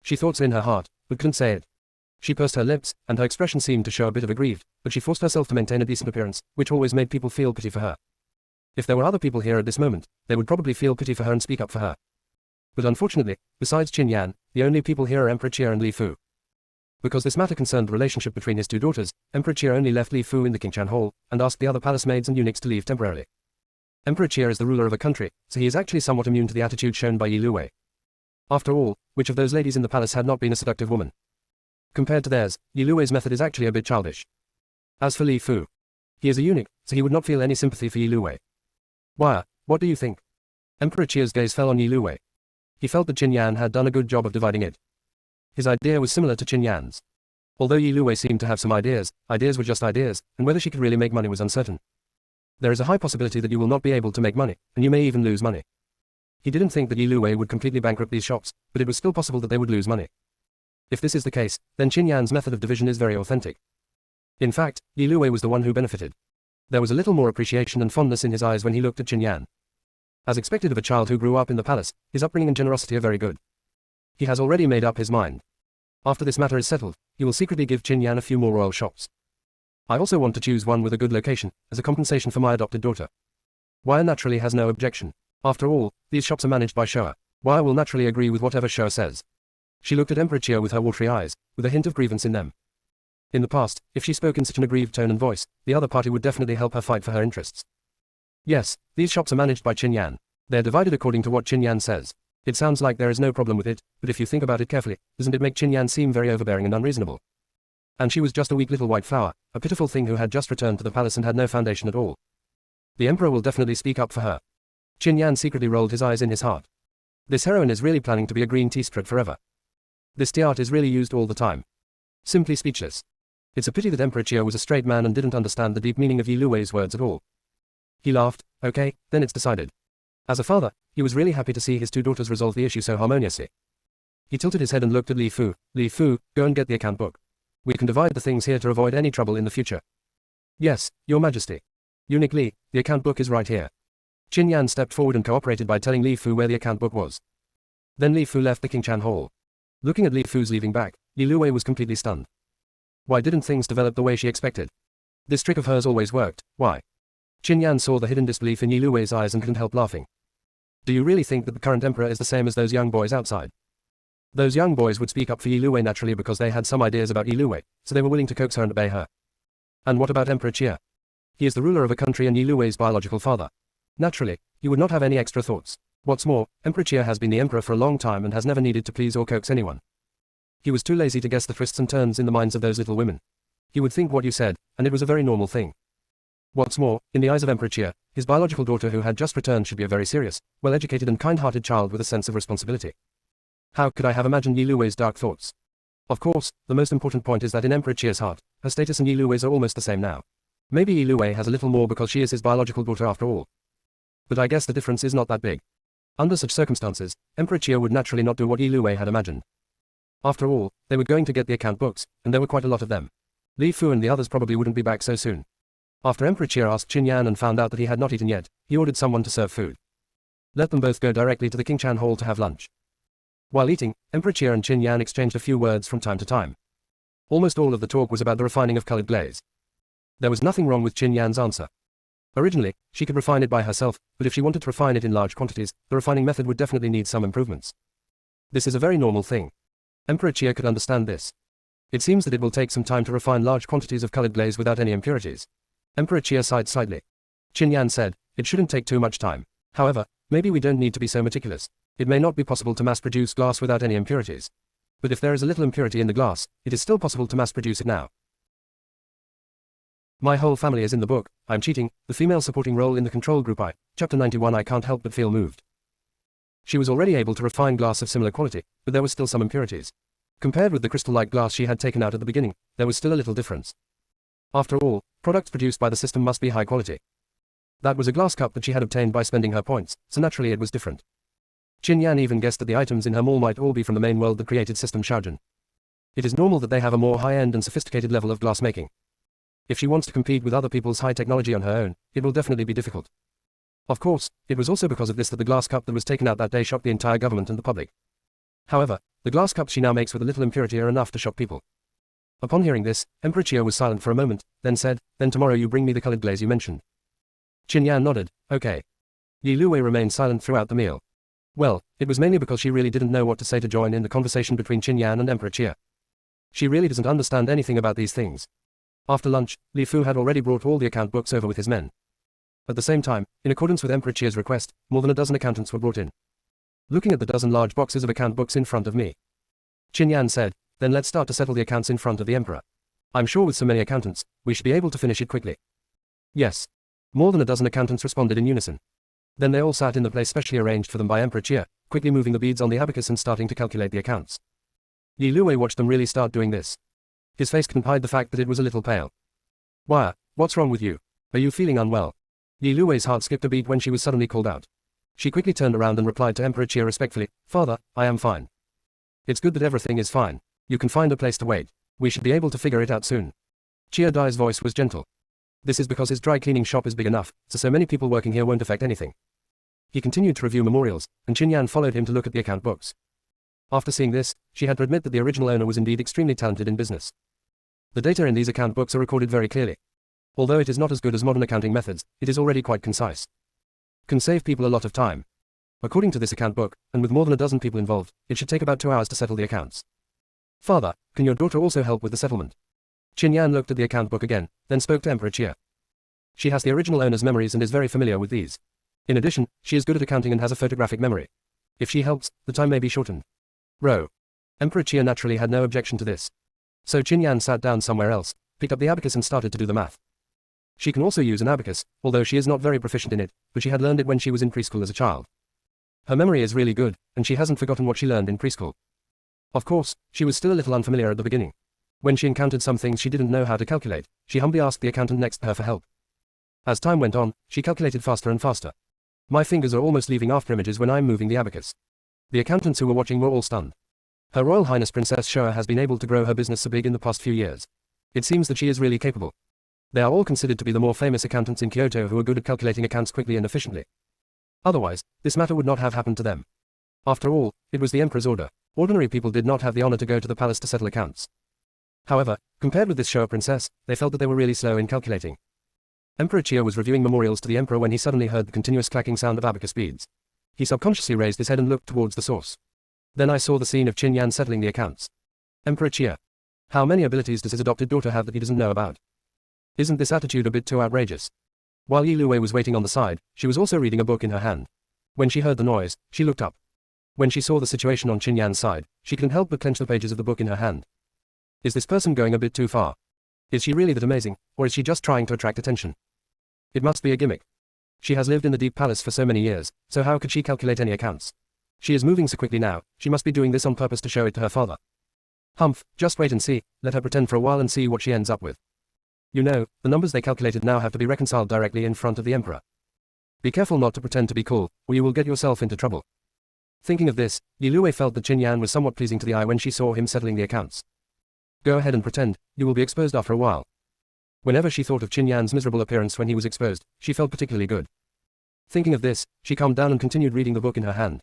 She thought so in her heart, but couldn't say it. She pursed her lips, and her expression seemed to show a bit of aggrieved, but she forced herself to maintain a decent appearance, which always made people feel pity for her. If there were other people here at this moment, they would probably feel pity for her and speak up for her. But unfortunately, besides Qin Yan, the only people here are Emperor Chia and Li Fu. Because this matter concerned the relationship between his two daughters, Emperor Chia only left Li Fu in the Qingqian Hall, and asked the other palace maids and eunuchs to leave temporarily. Emperor Chia is the ruler of a country, so he is actually somewhat immune to the attitude shown by Yi Luwei. After all, which of those ladies in the palace had not been a seductive woman? Compared to theirs, Yi Luwei's method is actually a bit childish. As for Li Fu, he is a eunuch, so he would not feel any sympathy for Yi Luwei. Why, what do you think? Emperor Chia's gaze fell on Yi Luwei. He felt that Qin Yan had done a good job of dividing it. His idea was similar to Qin Yan's. Although Yi Luwei seemed to have some ideas were just ideas, and whether she could really make money was uncertain. There is a high possibility that you will not be able to make money, and you may even lose money. He didn't think that Yi Luwei would completely bankrupt these shops, but it was still possible that they would lose money. If this is the case, then Qin Yan's method of division is very authentic. In fact, Yi Luwei was the one who benefited. There was a little more appreciation and fondness in his eyes when he looked at Qin Yan. As expected of a child who grew up in the palace, his upbringing and generosity are very good. He has already made up his mind. After this matter is settled, he will secretly give Qin Yan a few more royal shops. I also want to choose one with a good location, as a compensation for my adopted daughter. Wire naturally has no objection. After all, these shops are managed by Showa. Wire will naturally agree with whatever Showa says. She looked at Emperor Chia with her watery eyes, with a hint of grievance in them. In the past, if she spoke in such an aggrieved tone and voice, the other party would definitely help her fight for her interests. Yes, these shops are managed by Qin Yan. They are divided according to what Qin Yan says. It sounds like there is no problem with it, but if you think about it carefully, doesn't it make Qin Yan seem very overbearing and unreasonable? And she was just a weak little white flower, a pitiful thing who had just returned to the palace and had no foundation at all. The emperor will definitely speak up for her. Qin Yan secretly rolled his eyes in his heart. This heroine is really planning to be a green tea spread forever. This tea art is really used all the time. Simply speechless. It's a pity that Emperor Chia was a straight man and didn't understand the deep meaning of Yi Luwei's words at all. He laughed. Okay, then it's decided. As a father, he was really happy to see his two daughters resolve the issue so harmoniously. He tilted his head and looked at Li Fu. Li Fu, go and get the account book. We can divide the things here to avoid any trouble in the future. Yes, Your Majesty. Eunuch Li, the account book is right here. Qin Yan stepped forward and cooperated by telling Li Fu where the account book was. Then Li Fu left the Qingchan Hall. Looking at Li Fu's leaving back, Li Luwei was completely stunned. Why didn't things develop the way she expected? This trick of hers always worked, why? Qin Yan saw the hidden disbelief in Li Luwei's eyes and couldn't help laughing. Do you really think that the current emperor is the same as those young boys outside? Those young boys would speak up for Yi Luwei naturally because they had some ideas about Yi Luwei, so they were willing to coax her and obey her. And what about Emperor Chia? He is the ruler of a country and Yi Luwei's biological father. Naturally, he would not have any extra thoughts. What's more, Emperor Chia has been the emperor for a long time and has never needed to please or coax anyone. He was too lazy to guess the twists and turns in the minds of those little women. He would think what you said, and it was a very normal thing. What's more, in the eyes of Emperor Chia, his biological daughter who had just returned should be a very serious, well-educated and kind-hearted child with a sense of responsibility. How could I have imagined Yi Luwei's dark thoughts? Of course, the most important point is that in Emperor Chia's heart, her status and Yi Luwei's are almost the same now. Maybe Yi Luwei has a little more because she is his biological daughter after all. But I guess the difference is not that big. Under such circumstances, Emperor Chia would naturally not do what Yi Luwei had imagined. After all, they were going to get the account books, and there were quite a lot of them. Li Fu and the others probably wouldn't be back so soon. After Emperor Chia asked Qin Yan and found out that he had not eaten yet, he ordered someone to serve food. Let them both go directly to the Qingchan Hall to have lunch. While eating, Emperor Chia and Qin Yan exchanged a few words from time to time. Almost all of the talk was about the refining of colored glaze. There was nothing wrong with Qin Yan's answer. Originally, she could refine it by herself, but if she wanted to refine it in large quantities, the refining method would definitely need some improvements. This is a very normal thing. Emperor Chia could understand this. It seems that it will take some time to refine large quantities of colored glaze without any impurities. Emperor Chia sighed slightly. Qin Yan said, it shouldn't take too much time. However, maybe we don't need to be so meticulous. It may not be possible to mass-produce glass without any impurities. But if there is a little impurity in the glass, it is still possible to mass-produce it now. My whole family is in the book. I'm cheating, the female supporting role in the control group Chapter 91. I can't help but feel moved. She was already able to refine glass of similar quality, but there was still some impurities. Compared with the crystal-like glass she had taken out at the beginning, there was still a little difference. After all, products produced by the system must be high quality. That was a glass cup that she had obtained by spending her points, so naturally it was different. Qin Yan even guessed that the items in her mall might all be from the main world that created system Shaojin. It is normal that they have a more high-end and sophisticated level of glass making. If she wants to compete with other people's high technology on her own, it will definitely be difficult. Of course, it was also because of this that the glass cup that was taken out that day shocked the entire government and the public. However, the glass cups she now makes with a little impurity are enough to shock people. Upon hearing this, Emperor Chia was silent for a moment, then said, then tomorrow you bring me the colored glaze you mentioned. Qin Yan nodded, okay. Yi Luwei remained silent throughout the meal. Well, it was mainly because she really didn't know what to say to join in the conversation between Qin Yan and Emperor Chia. She really doesn't understand anything about these things. After lunch, Li Fu had already brought all the account books over with his men. At the same time, in accordance with Emperor Chia's request, more than a dozen accountants were brought in. Looking at the dozen large boxes of account books in front of me, Qin Yan said, then let's start to settle the accounts in front of the emperor. I'm sure with so many accountants, we should be able to finish it quickly. Yes. More than a dozen accountants responded in unison. Then they all sat in the place specially arranged for them by Emperor Chia, quickly moving the beads on the abacus and starting to calculate the accounts. Yi Luwei watched them really start doing this. His face couldn't hide the fact that it was a little pale. Why, what's wrong with you? Are you feeling unwell? Yi Luwei's heart skipped a beat when she was suddenly called out. She quickly turned around and replied to Emperor Chia respectfully, Father, I am fine. It's good that everything is fine. You can find a place to wait. We should be able to figure it out soon. Chia Dai's voice was gentle. This is because his dry cleaning shop is big enough, so many people working here won't affect anything. He continued to review memorials, and Qin Yan followed him to look at the account books. After seeing this, she had to admit that the original owner was indeed extremely talented in business. The data in these account books are recorded very clearly. Although it is not as good as modern accounting methods, it is already quite concise. Can save people a lot of time. According to this account book, and with more than a dozen people involved, it should take about 2 hours to settle the accounts. Father, can your daughter also help with the settlement? Qin Yan looked at the account book again, then spoke to Emperor Chia. She has the original owner's memories and is very familiar with these. In addition, she is good at accounting and has a photographic memory. If she helps, the time may be shortened. Row. Emperor Chia naturally had no objection to this. So Qin Yan sat down somewhere else, picked up the abacus and started to do the math. She can also use an abacus, although she is not very proficient in it, but she had learned it when she was in preschool as a child. Her memory is really good, and she hasn't forgotten what she learned in preschool. Of course, she was still a little unfamiliar at the beginning. When she encountered some things she didn't know how to calculate, she humbly asked the accountant next to her for help. As time went on, she calculated faster and faster. My fingers are almost leaving after images when I'm moving the abacus. The accountants who were watching were all stunned. Her Royal Highness Princess Shoa has been able to grow her business so big in the past few years. It seems that she is really capable. They are all considered to be the more famous accountants in Kyoto who are good at calculating accounts quickly and efficiently. Otherwise, this matter would not have happened to them. After all, it was the Emperor's order. Ordinary people did not have the honor to go to the palace to settle accounts. However, compared with this Showa princess, they felt that they were really slow in calculating. Emperor Chia was reviewing memorials to the Emperor when he suddenly heard the continuous clacking sound of abacus beads. He subconsciously raised his head and looked towards the source. Then I saw the scene of Qin Yan settling the accounts. Emperor Chia. How many abilities does his adopted daughter have that he doesn't know about? Isn't this attitude a bit too outrageous? While Yi Luwei was waiting on the side, she was also reading a book in her hand. When she heard the noise, she looked up. When she saw the situation on Qin Yan's side, she couldn't help but clench the pages of the book in her hand. Is this person going a bit too far? Is she really that amazing, or is she just trying to attract attention? It must be a gimmick. She has lived in the Deep Palace for so many years, so how could she calculate any accounts? She is moving so quickly now, she must be doing this on purpose to show it to her father. Humph, just wait and see, let her pretend for a while and see what she ends up with. You know, the numbers they calculated now have to be reconciled directly in front of the Emperor. Be careful not to pretend to be cool, or you will get yourself into trouble. Thinking of this, Yi Luwei felt that Qin Yan was somewhat pleasing to the eye when she saw him settling the accounts. Go ahead and pretend, you will be exposed after a while. Whenever she thought of Qin Yan's miserable appearance when he was exposed, she felt particularly good. Thinking of this, she calmed down and continued reading the book in her hand.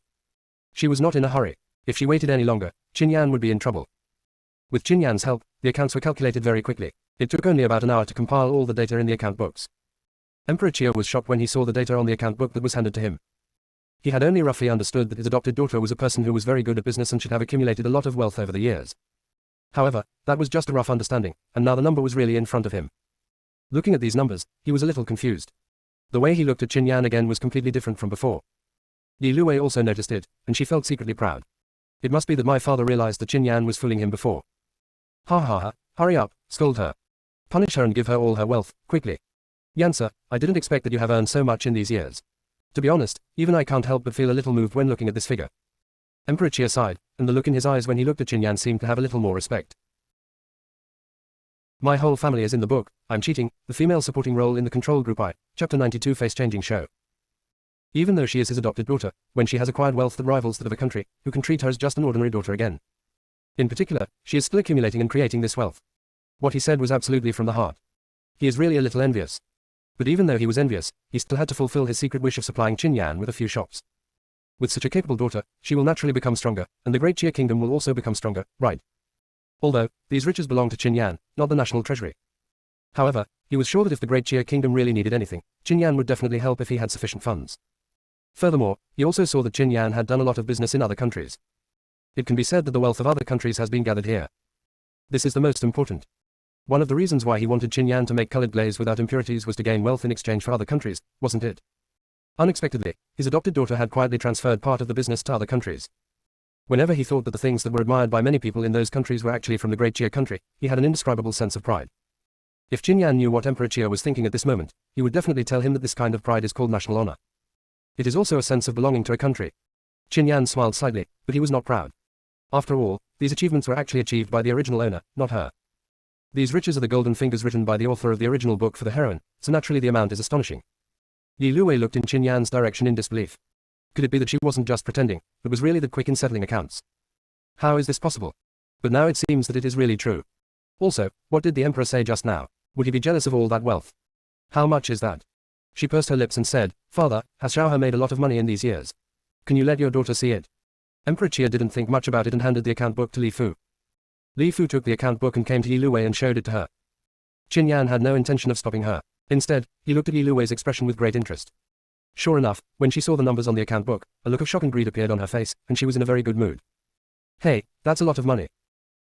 She was not in a hurry. If she waited any longer, Qin Yan would be in trouble. With Qin Yan's help, the accounts were calculated very quickly. It took only about an hour to compile all the data in the account books. Emperor Chia was shocked when he saw the data on the account book that was handed to him. He had only roughly understood that his adopted daughter was a person who was very good at business and should have accumulated a lot of wealth over the years. However, that was just a rough understanding, and now the number was really in front of him. Looking at these numbers, he was a little confused. The way he looked at Qin Yan again was completely different from before. Yi Luwei also noticed it, and she felt secretly proud. It must be that my father realized that Qin Yan was fooling him before. Ha ha ha, hurry up, scold her. Punish her and give her all her wealth, quickly. Yansa, I didn't expect that you have earned so much in these years. To be honest, even I can't help but feel a little moved when looking at this figure. Emperor Chia sighed, and the look in his eyes when he looked at Qin Yan seemed to have a little more respect. My whole family is in the book, I'm cheating, the female supporting role in the control group I, Chapter 92 face-changing show. Even though she is his adopted daughter, when she has acquired wealth that rivals that of a country, who can treat her as just an ordinary daughter again. In particular, she is still accumulating and creating this wealth. What he said was absolutely from the heart. He is really a little envious. But even though he was envious, he still had to fulfill his secret wish of supplying Qin Yan with a few shops. With such a capable daughter, she will naturally become stronger, and the great Chia kingdom will also become stronger, right? Although, these riches belong to Qin Yan, not the national treasury. However, he was sure that if the great Chia kingdom really needed anything, Qin Yan would definitely help if he had sufficient funds. Furthermore, he also saw that Qin Yan had done a lot of business in other countries. It can be said that the wealth of other countries has been gathered here. This is the most important. One of the reasons why he wanted Qin Yan to make colored glaze without impurities was to gain wealth in exchange for other countries, wasn't it? Unexpectedly, his adopted daughter had quietly transferred part of the business to other countries. Whenever he thought that the things that were admired by many people in those countries were actually from the great Chia country, he had an indescribable sense of pride. If Qin Yan knew what Emperor Chia was thinking at this moment, he would definitely tell him that this kind of pride is called national honor. It is also a sense of belonging to a country. Qin Yan smiled slightly, but he was not proud. After all, these achievements were actually achieved by the original owner, not her. These riches are the golden fingers written by the author of the original book for the heroine, so naturally the amount is astonishing. Yi Luwei looked in Qin Yan's direction in disbelief. Could it be that she wasn't just pretending, but was really that quick in settling accounts? How is this possible? But now it seems that it is really true. Also, what did the Emperor say just now? Would he be jealous of all that wealth? How much is that? She pursed her lips and said, Father, has Xiaohe made a lot of money in these years? Can you let your daughter see it? Emperor Chia didn't think much about it and handed the account book to Li Fu. Li Fu took the account book and came to Yi Luwei and showed it to her. Qin Yan had no intention of stopping her. Instead, he looked at Yi Luwei's expression with great interest. Sure enough, when she saw the numbers on the account book, a look of shock and greed appeared on her face, and she was in a very good mood. Hey, that's a lot of money.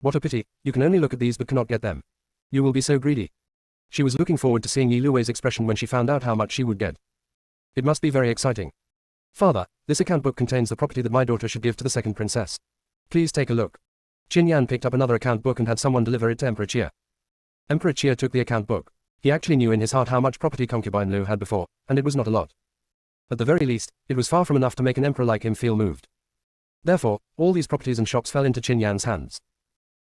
What a pity, you can only look at these but cannot get them. You will be so greedy. She was looking forward to seeing Yi Luwei's expression when she found out how much she would get. It must be very exciting. Father, this account book contains the property that my daughter should give to the second princess. Please take a look. Qin Yan picked up another account book and had someone deliver it to Emperor Chia. Emperor Chia took the account book. He actually knew in his heart how much property concubine Lu had before, and it was not a lot. At the very least, it was far from enough to make an emperor like him feel moved. Therefore, all these properties and shops fell into Qin Yan's hands.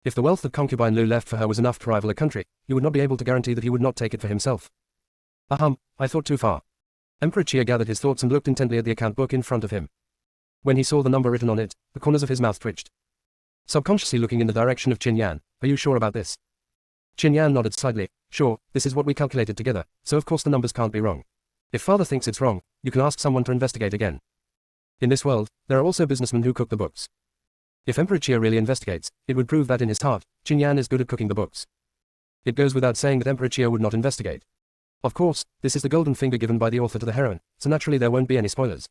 If the wealth that concubine Lu left for her was enough to rival a country, he would not be able to guarantee that he would not take it for himself. I thought too far. Emperor Chia gathered his thoughts and looked intently at the account book in front of him. When he saw the number written on it, the corners of his mouth twitched. subconsciously looking in the direction of Qin Yan. Are you sure about this? Qin Yan nodded slightly. Sure, this is what we calculated together, so of course the numbers can't be wrong. If father thinks it's wrong, you can ask someone to investigate again. In this world, there are also businessmen who cook the books. If Emperor Chia really investigates, it would prove that in his heart, Qin Yan is good at cooking the books. It goes without saying that Emperor Chia would not investigate. Of course, this is the golden finger given by the author to the heroine, so naturally there won't be any spoilers.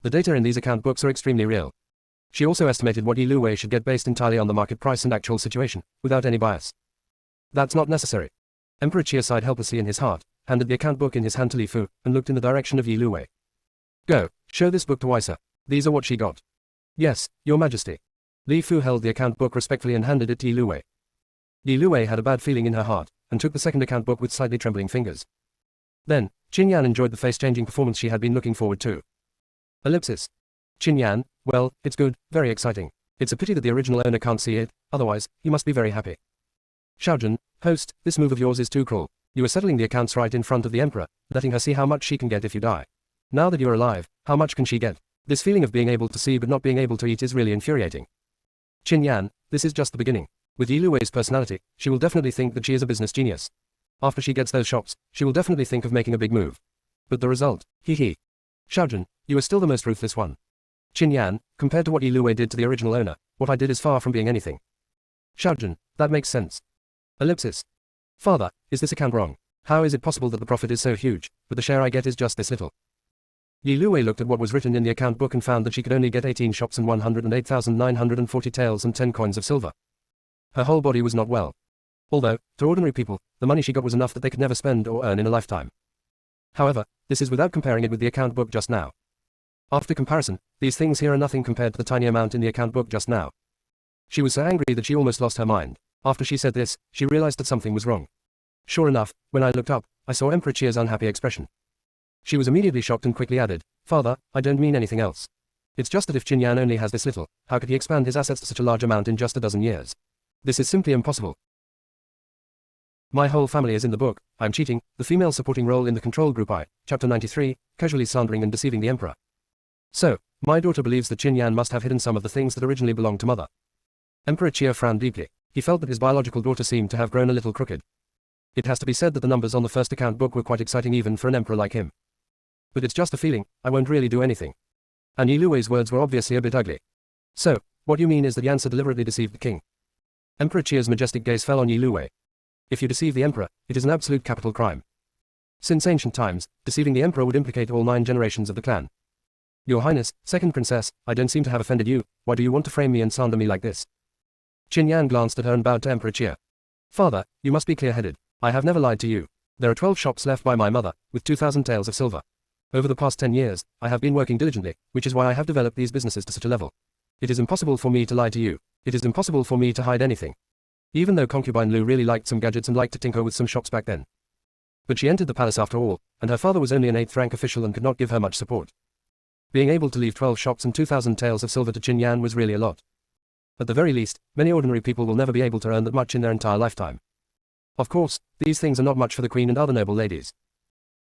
The data in these account books are extremely real. She also estimated what Yi Lu Wei should get based entirely on the market price and actual situation, without any bias. That's not necessary. Emperor Chia sighed helplessly in his heart, handed the account book in his hand to Li Fu, and looked in the direction of Yi Lu Wei. Go, show this book to Weisa. These are what she got. Yes, Your Majesty. Li Fu held the account book respectfully and handed it to Yi Lu Wei. Yi Lu Wei had a bad feeling in her heart, and took the second account book with slightly trembling fingers. Then, Qin Yan enjoyed the face-changing performance she had been looking forward to. Ellipsis. Qin Yan, well, it's good, very exciting. It's a pity that the original owner can't see it, otherwise, he must be very happy. Xiaojun, host, this move of yours is too cruel. You are settling the accounts right in front of the emperor, letting her see how much she can get if you die. Now that you're alive, how much can she get? This feeling of being able to see but not being able to eat is really infuriating. Qin Yan, this is just the beginning. With Yi Lu Wei's personality, she will definitely think that she is a business genius. After she gets those shops, she will definitely think of making a big move. But the result, hee. Xiaojun, you are still the most ruthless one. Qin Yan, compared to what Yi Lu Wei did to the original owner, what I did is far from being anything. Xiaojun, that makes sense. Ellipsis. Father, is this account wrong? How is it possible that the profit is so huge, but the share I get is just this little? Yi Lu Wei looked at what was written in the account book and found that she could only get 18 shops and 108,940 taels and 10 coins of silver. Her whole body was not well. Although, to ordinary people, the money she got was enough that they could never spend or earn in a lifetime. However, this is without comparing it with the account book just now. After comparison, these things here are nothing compared to the tiny amount in the account book just now. She was so angry that she almost lost her mind. After she said this, she realized that something was wrong. Sure enough, when I looked up, I saw Emperor Chia's unhappy expression. She was immediately shocked and quickly added, Father, I don't mean anything else. It's just that if Qin Yan only has this little, how could he expand his assets to such a large amount in just a dozen years? This is simply impossible. My whole family is in the book. I'm cheating, the female supporting role in the control group I, Chapter 93, casually slandering and deceiving the emperor. So, my daughter believes that Qin Yan must have hidden some of the things that originally belonged to mother. Emperor Chia frowned deeply. He felt that his biological daughter seemed to have grown a little crooked. It has to be said that the numbers on the first account book were quite exciting even for an emperor like him. But it's just a feeling, I won't really do anything. And Yi Lu Wei's words were obviously a bit ugly. So, what you mean is that Yansa deliberately deceived the king? Emperor Chia's majestic gaze fell on Yi Lu Wei. If you deceive the emperor, it is an absolute capital crime. Since ancient times, deceiving the emperor would implicate all 9 generations of the clan. Your Highness, second princess, I don't seem to have offended you, why do you want to frame me and slander me like this? Qin Yan glanced at her and bowed to Emperor Chia. Father, you must be clear-headed. I have never lied to you. There are 12 shops left by my mother, with 2,000 taels of silver. Over the past 10 years, I have been working diligently, which is why I have developed these businesses to such a level. It is impossible for me to lie to you. It is impossible for me to hide anything. Even though concubine Lu really liked some gadgets and liked to tinker with some shops back then. But she entered the palace after all, and her father was only an 8th rank official and could not give her much support. Being able to leave 12 shops and 2,000 taels of silver to Qin Yan was really a lot. At the very least, many ordinary people will never be able to earn that much in their entire lifetime. Of course, these things are not much for the queen and other noble ladies.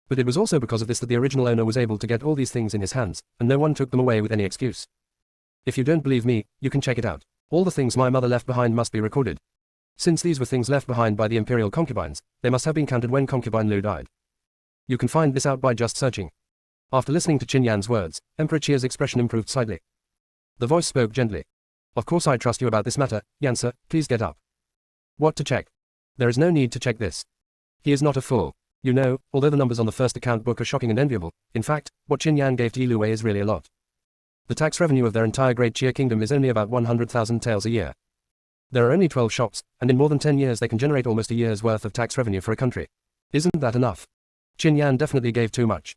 But it was also because of this that the original owner was able to get all these things in his hands, and no one took them away with any excuse. If you don't believe me, you can check it out. All the things my mother left behind must be recorded. Since these were things left behind by the imperial concubines, they must have been counted when concubine Lu died. You can find this out by just searching. After listening to Qin Yan's words, Emperor Chia's expression improved slightly. The voice spoke gently. Of course I trust you about this matter, Yansa, please get up. What to check? There is no need to check this. He is not a fool. You know, although the numbers on the first account book are shocking and enviable, in fact, what Qin Yan gave to Yi Lu Wei is really a lot. The tax revenue of their entire Great Chia Kingdom is only about 100,000 taels a year. There are only 12 shops, and in more than 10 years they can generate almost a year's worth of tax revenue for a country. Isn't that enough? Qin Yan definitely gave too much.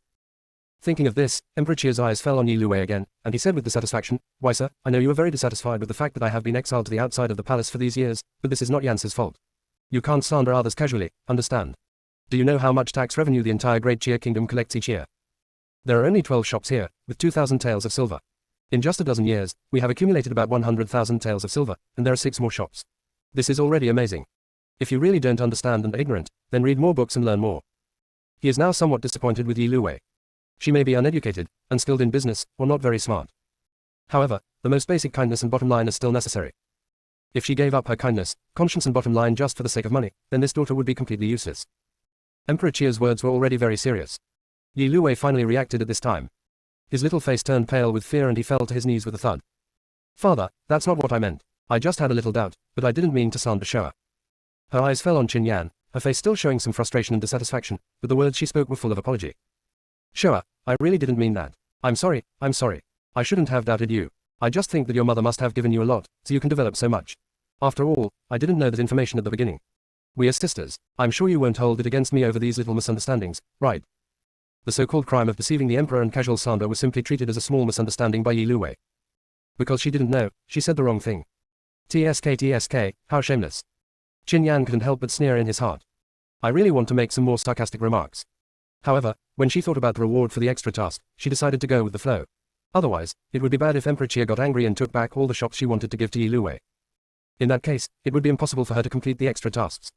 Thinking of this, Emperor Chia's eyes fell on Yi Lu Wei again, and he said with dissatisfaction, Why sir, I know you are very dissatisfied with the fact that I have been exiled to the outside of the palace for these years, but this is not Yansa's fault. You can't slander others casually, understand? Do you know how much tax revenue the entire Great Chia Kingdom collects each year? There are only 12 shops here, with 2,000 taels of silver. In just a dozen years, we have accumulated about 100,000 taels of silver, and there are 6 more shops. This is already amazing. If you really don't understand and are ignorant, then read more books and learn more. He is now somewhat disappointed with Yi Lu Wei. She may be uneducated, unskilled in business, or not very smart. However, the most basic kindness and bottom line is still necessary. If she gave up her kindness, conscience and bottom line just for the sake of money, then this daughter would be completely useless. Emperor Chia's words were already very serious. Yi Luwei finally reacted at this time. His little face turned pale with fear and he fell to his knees with a thud. Father, that's not what I meant. I just had a little doubt, but I didn't mean to slander Showa. Her eyes fell on Qin Yan, her face still showing some frustration and dissatisfaction, but the words she spoke were full of apology. Showa, I really didn't mean that. I'm sorry. I shouldn't have doubted you. I just think that your mother must have given you a lot, so you can develop so much. After all, I didn't know that information at the beginning. We are sisters. I'm sure you won't hold it against me over these little misunderstandings, right? The so-called crime of deceiving the emperor and casual slander was simply treated as a small misunderstanding by Yi Luwei. Because she didn't know, she said the wrong thing. TSK, how shameless. Qin Yan couldn't help but sneer in his heart. I really want to make some more sarcastic remarks. However, when she thought about the reward for the extra task, she decided to go with the flow. Otherwise, it would be bad if Emperor Chia got angry and took back all the shops she wanted to give to Yi Luwei. In that case, it would be impossible for her to complete the extra tasks.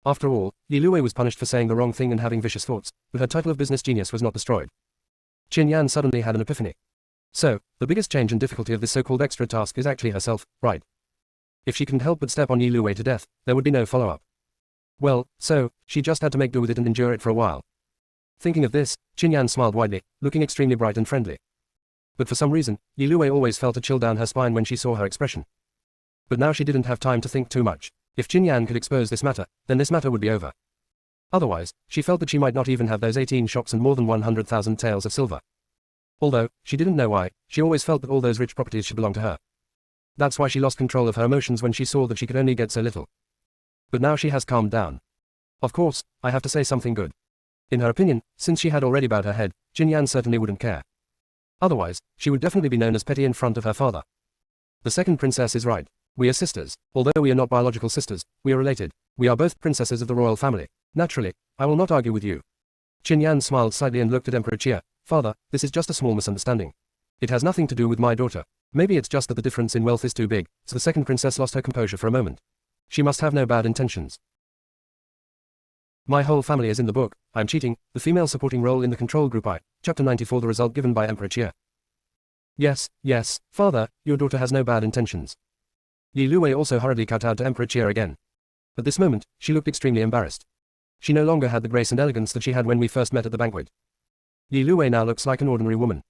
After all, Yi Luwei was punished for saying the wrong thing and having vicious thoughts, but her title of business genius was not destroyed. Qin Yan suddenly had an epiphany. So, the biggest change and difficulty of this so-called extra task is actually herself, right? If she couldn't help but step on Yi Luwei to death, there would be no follow-up. Well, so, she just had to make do with it and endure it for a while. Thinking of this, Qin Yan smiled widely, looking extremely bright and friendly. But for some reason, Yi Luwei always felt a chill down her spine when she saw her expression. But now she didn't have time to think too much. If Qin Yan could expose this matter, then this matter would be over. Otherwise, she felt that she might not even have those 18 shops and more than 100,000 taels of silver. Although, she didn't know why, she always felt that all those rich properties should belong to her. That's why she lost control of her emotions when she saw that she could only get so little. But now she has calmed down. Of course, I have to say something good. In her opinion, since she had already bowed her head, Qin Yan certainly wouldn't care. Otherwise, she would definitely be known as petty in front of her father. The second princess is right. We are sisters. Although we are not biological sisters, we are related. We are both princesses of the royal family. Naturally, I will not argue with you. Qin Yan smiled slightly and looked at Emperor Chia. Father, this is just a small misunderstanding. It has nothing to do with my daughter. Maybe it's just that the difference in wealth is too big, so the second princess lost her composure for a moment. She must have no bad intentions. My whole family is in the book. I'm cheating, the female supporting role in the control group I. Chapter 94 The result given by Emperor Chia. Yes, father, your daughter has no bad intentions. Yi Luwei also hurriedly kowtowed to Emperor Chia again. At this moment, she looked extremely embarrassed. She no longer had the grace and elegance that she had when we first met at the banquet. Yi Luwei now looks like an ordinary woman.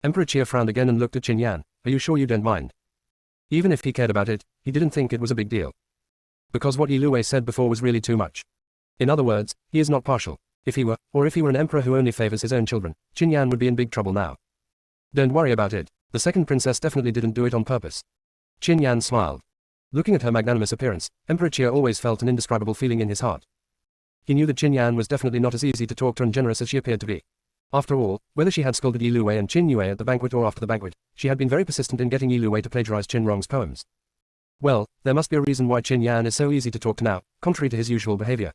Emperor Chia frowned again and looked at Qin Yan. Are you sure you don't mind? Even if he cared about it, he didn't think it was a big deal. Because what Yi Luwei said before was really too much. In other words, he is not partial. If he were an emperor who only favors his own children, Qin Yan would be in big trouble now. Don't worry about it. The second princess definitely didn't do it on purpose. Qin Yan smiled. Looking at her magnanimous appearance, Emperor Chia always felt an indescribable feeling in his heart. He knew that Qin Yan was definitely not as easy to talk to and generous as she appeared to be. After all, whether she had scolded Yi Luwei and Qin Yue at the banquet or after the banquet, she had been very persistent in getting Yi Luwei to plagiarize Qin Rong's poems. Well, there must be a reason why Qin Yan is so easy to talk to now, contrary to his usual behavior.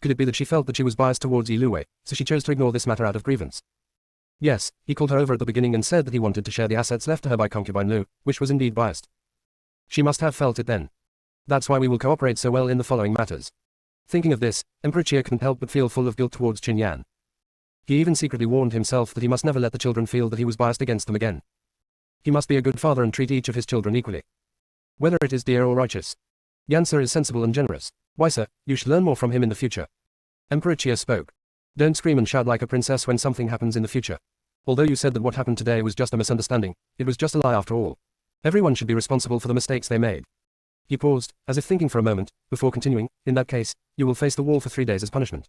Could it be that she felt that she was biased towards Yi Luwei, so she chose to ignore this matter out of grievance? Yes, he called her over at the beginning and said that he wanted to share the assets left to her by concubine Lu, which was indeed biased. She must have felt it then. That's why we will cooperate so well in the following matters. Thinking of this, Emperor Chia couldn't help but feel full of guilt towards Qin Yan. He even secretly warned himself that he must never let the children feel that he was biased against them again. He must be a good father and treat each of his children equally. Whether it is dear or righteous. Yan sir is sensible and generous. Why sir, you should learn more from him in the future. Emperor Chia spoke. Don't scream and shout like a princess when something happens in the future. Although you said that what happened today was just a misunderstanding, it was just a lie after all. Everyone should be responsible for the mistakes they made. He paused, as if thinking for a moment, before continuing, in that case, you will face the wall for 3 days as punishment.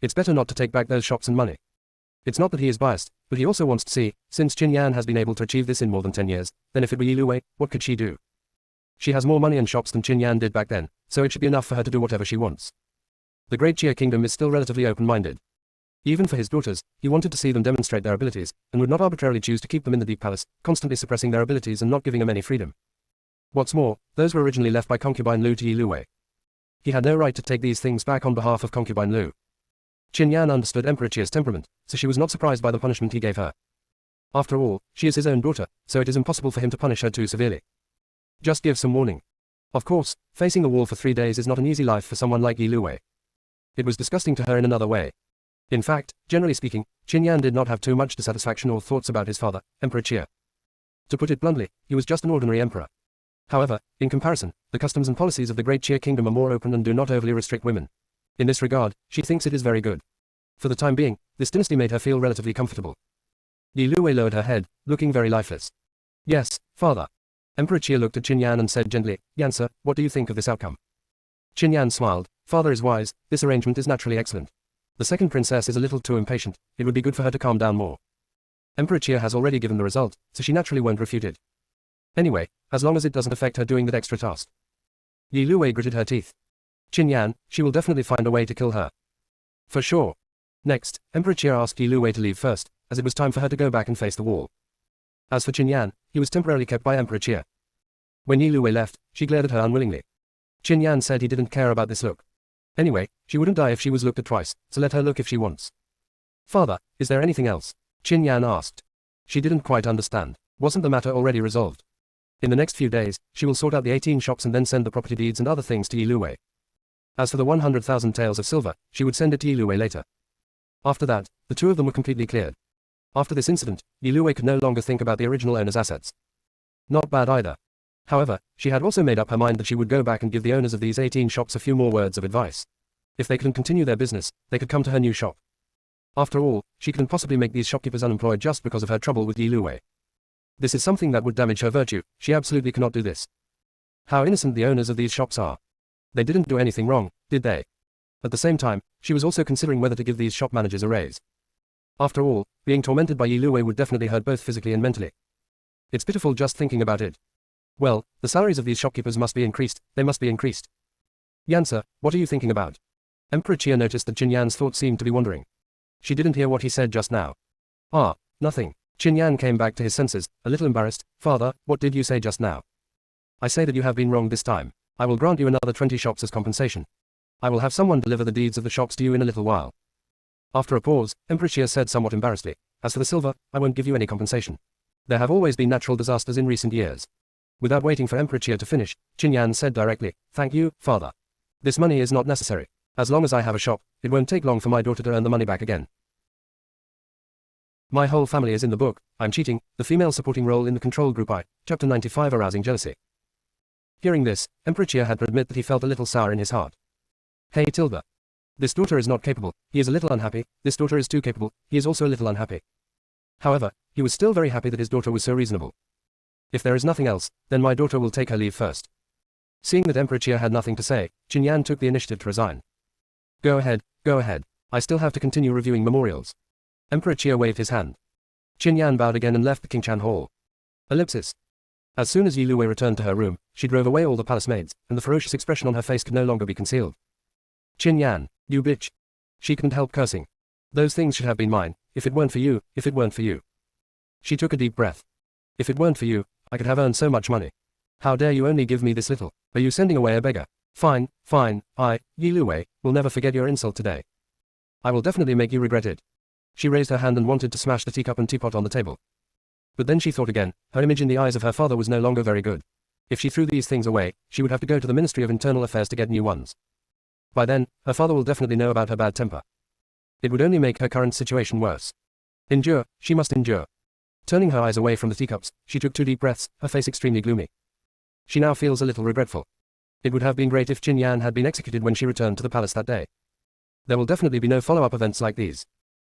It's better not to take back those shops and money. It's not that he is biased, but he also wants to see, since Qin Yan has been able to achieve this in more than 10 years, then if it were Yi Luwei, what could she do? She has more money and shops than Qin Yan did back then, so it should be enough for her to do whatever she wants. The Great Chia Kingdom is still relatively open-minded. Even for his daughters, he wanted to see them demonstrate their abilities, and would not arbitrarily choose to keep them in the Deep Palace, constantly suppressing their abilities and not giving them any freedom. What's more, those were originally left by concubine Lu to Yi Luwei. He had no right to take these things back on behalf of concubine Lu. Qin Yan understood Emperor Chia's temperament, so she was not surprised by the punishment he gave her. After all, she is his own daughter, so it is impossible for him to punish her too severely. Just give some warning. Of course, facing the wall for 3 days is not an easy life for someone like Yi Luwei. It was disgusting to her in another way. In fact, generally speaking, Qin Yan did not have too much dissatisfaction or thoughts about his father, Emperor Chia. To put it bluntly, he was just an ordinary emperor. However, in comparison, the customs and policies of the Great Chia Kingdom are more open and do not overly restrict women. In this regard, she thinks it is very good. For the time being, this dynasty made her feel relatively comfortable. Yi Luwei lowered her head, looking very lifeless. Yes, father. Emperor Chia looked at Qin Yan and said gently, Yan sir, what do you think of this outcome? Qin Yan smiled. Father is wise, this arrangement is naturally excellent. The second princess is a little too impatient, it would be good for her to calm down more. Emperor Chia has already given the result, so she naturally won't refute it. Anyway, as long as it doesn't affect her doing that extra task. Yi Luwei gritted her teeth. Qin Yan, she will definitely find a way to kill her. For sure. Next, Emperor Chia asked Yi Luwei to leave first, as it was time for her to go back and face the wall. As for Qin Yan, he was temporarily kept by Emperor Chia. When Yi Luwei left, she glared at her unwillingly. Qin Yan said he didn't care about this look. Anyway, she wouldn't die if she was looked at twice, so let her look if she wants. Father, is there anything else? Qin Yan asked. She didn't quite understand. Wasn't the matter already resolved? In the next few days, she will sort out the 18 shops and then send the property deeds and other things to Yi Luwei. As for the 100,000 taels of silver, she would send it to Yi Luwei later. After that, the two of them were completely cleared. After this incident, Yi Luwei could no longer think about the original owner's assets. Not bad either. However, she had also made up her mind that she would go back and give the owners of these 18 shops a few more words of advice. If they couldn't continue their business, they could come to her new shop. After all, she couldn't possibly make these shopkeepers unemployed just because of her trouble with Yi Luwei. This is something that would damage her virtue, she absolutely cannot do this. How innocent the owners of these shops are. They didn't do anything wrong, did they? At the same time, she was also considering whether to give these shop managers a raise. After all, being tormented by Yi Luwei would definitely hurt both physically and mentally. It's pitiful just thinking about it. Well, the salaries of these shopkeepers must be increased, they must be increased. Yan sir, what are you thinking about? Emperor Chia noticed that Qin Yan's thoughts seemed to be wandering. She didn't hear what he said just now. Ah, nothing. Qin Yan came back to his senses, a little embarrassed. Father, what did you say just now? I say that you have been wrong this time. I will grant you another 20 shops as compensation. I will have someone deliver the deeds of the shops to you in a little while. After a pause, Emperor Chia said somewhat embarrassedly, as for the silver, I won't give you any compensation. There have always been natural disasters in recent years. Without waiting for Emperor Chia to finish, Qin Yan said directly, thank you, father. This money is not necessary. As long as I have a shop, it won't take long for my daughter to earn the money back again. My whole family is in the book, I'm cheating, the female supporting role in the control group I, Chapter 95 Arousing Jealousy. Hearing this, Emperor Chia had to admit that he felt a little sour in his heart. Hey Tilda. This daughter is not capable, he is a little unhappy, this daughter is too capable, he is also a little unhappy. However, he was still very happy that his daughter was so reasonable. If there is nothing else, then my daughter will take her leave first. Seeing that Emperor Chia had nothing to say, Qin Yan took the initiative to resign. Go ahead, I still have to continue reviewing memorials. Emperor Chia waved his hand. Qin Yan bowed again and left the Qingchan Hall. Ellipsis. As soon as Yi Luwei returned to her room, she drove away all the palace maids, and the ferocious expression on her face could no longer be concealed. Qin Yan, you bitch. She couldn't help cursing. Those things should have been mine, if it weren't for you, if it weren't for you. She took a deep breath. If it weren't for you, I could have earned so much money. How dare you only give me this little? Are you sending away a beggar? Fine, I, Yi Luwei, will never forget your insult today. I will definitely make you regret it. She raised her hand and wanted to smash the teacup and teapot on the table. But then she thought again, her image in the eyes of her father was no longer very good. If she threw these things away, she would have to go to the Ministry of Internal Affairs to get new ones. By then, her father will definitely know about her bad temper. It would only make her current situation worse. Endure, she must endure. Turning her eyes away from the teacups, she took 2 deep breaths, her face extremely gloomy. She now feels a little regretful. It would have been great if Qin Yan had been executed when she returned to the palace that day. There will definitely be no follow-up events like these.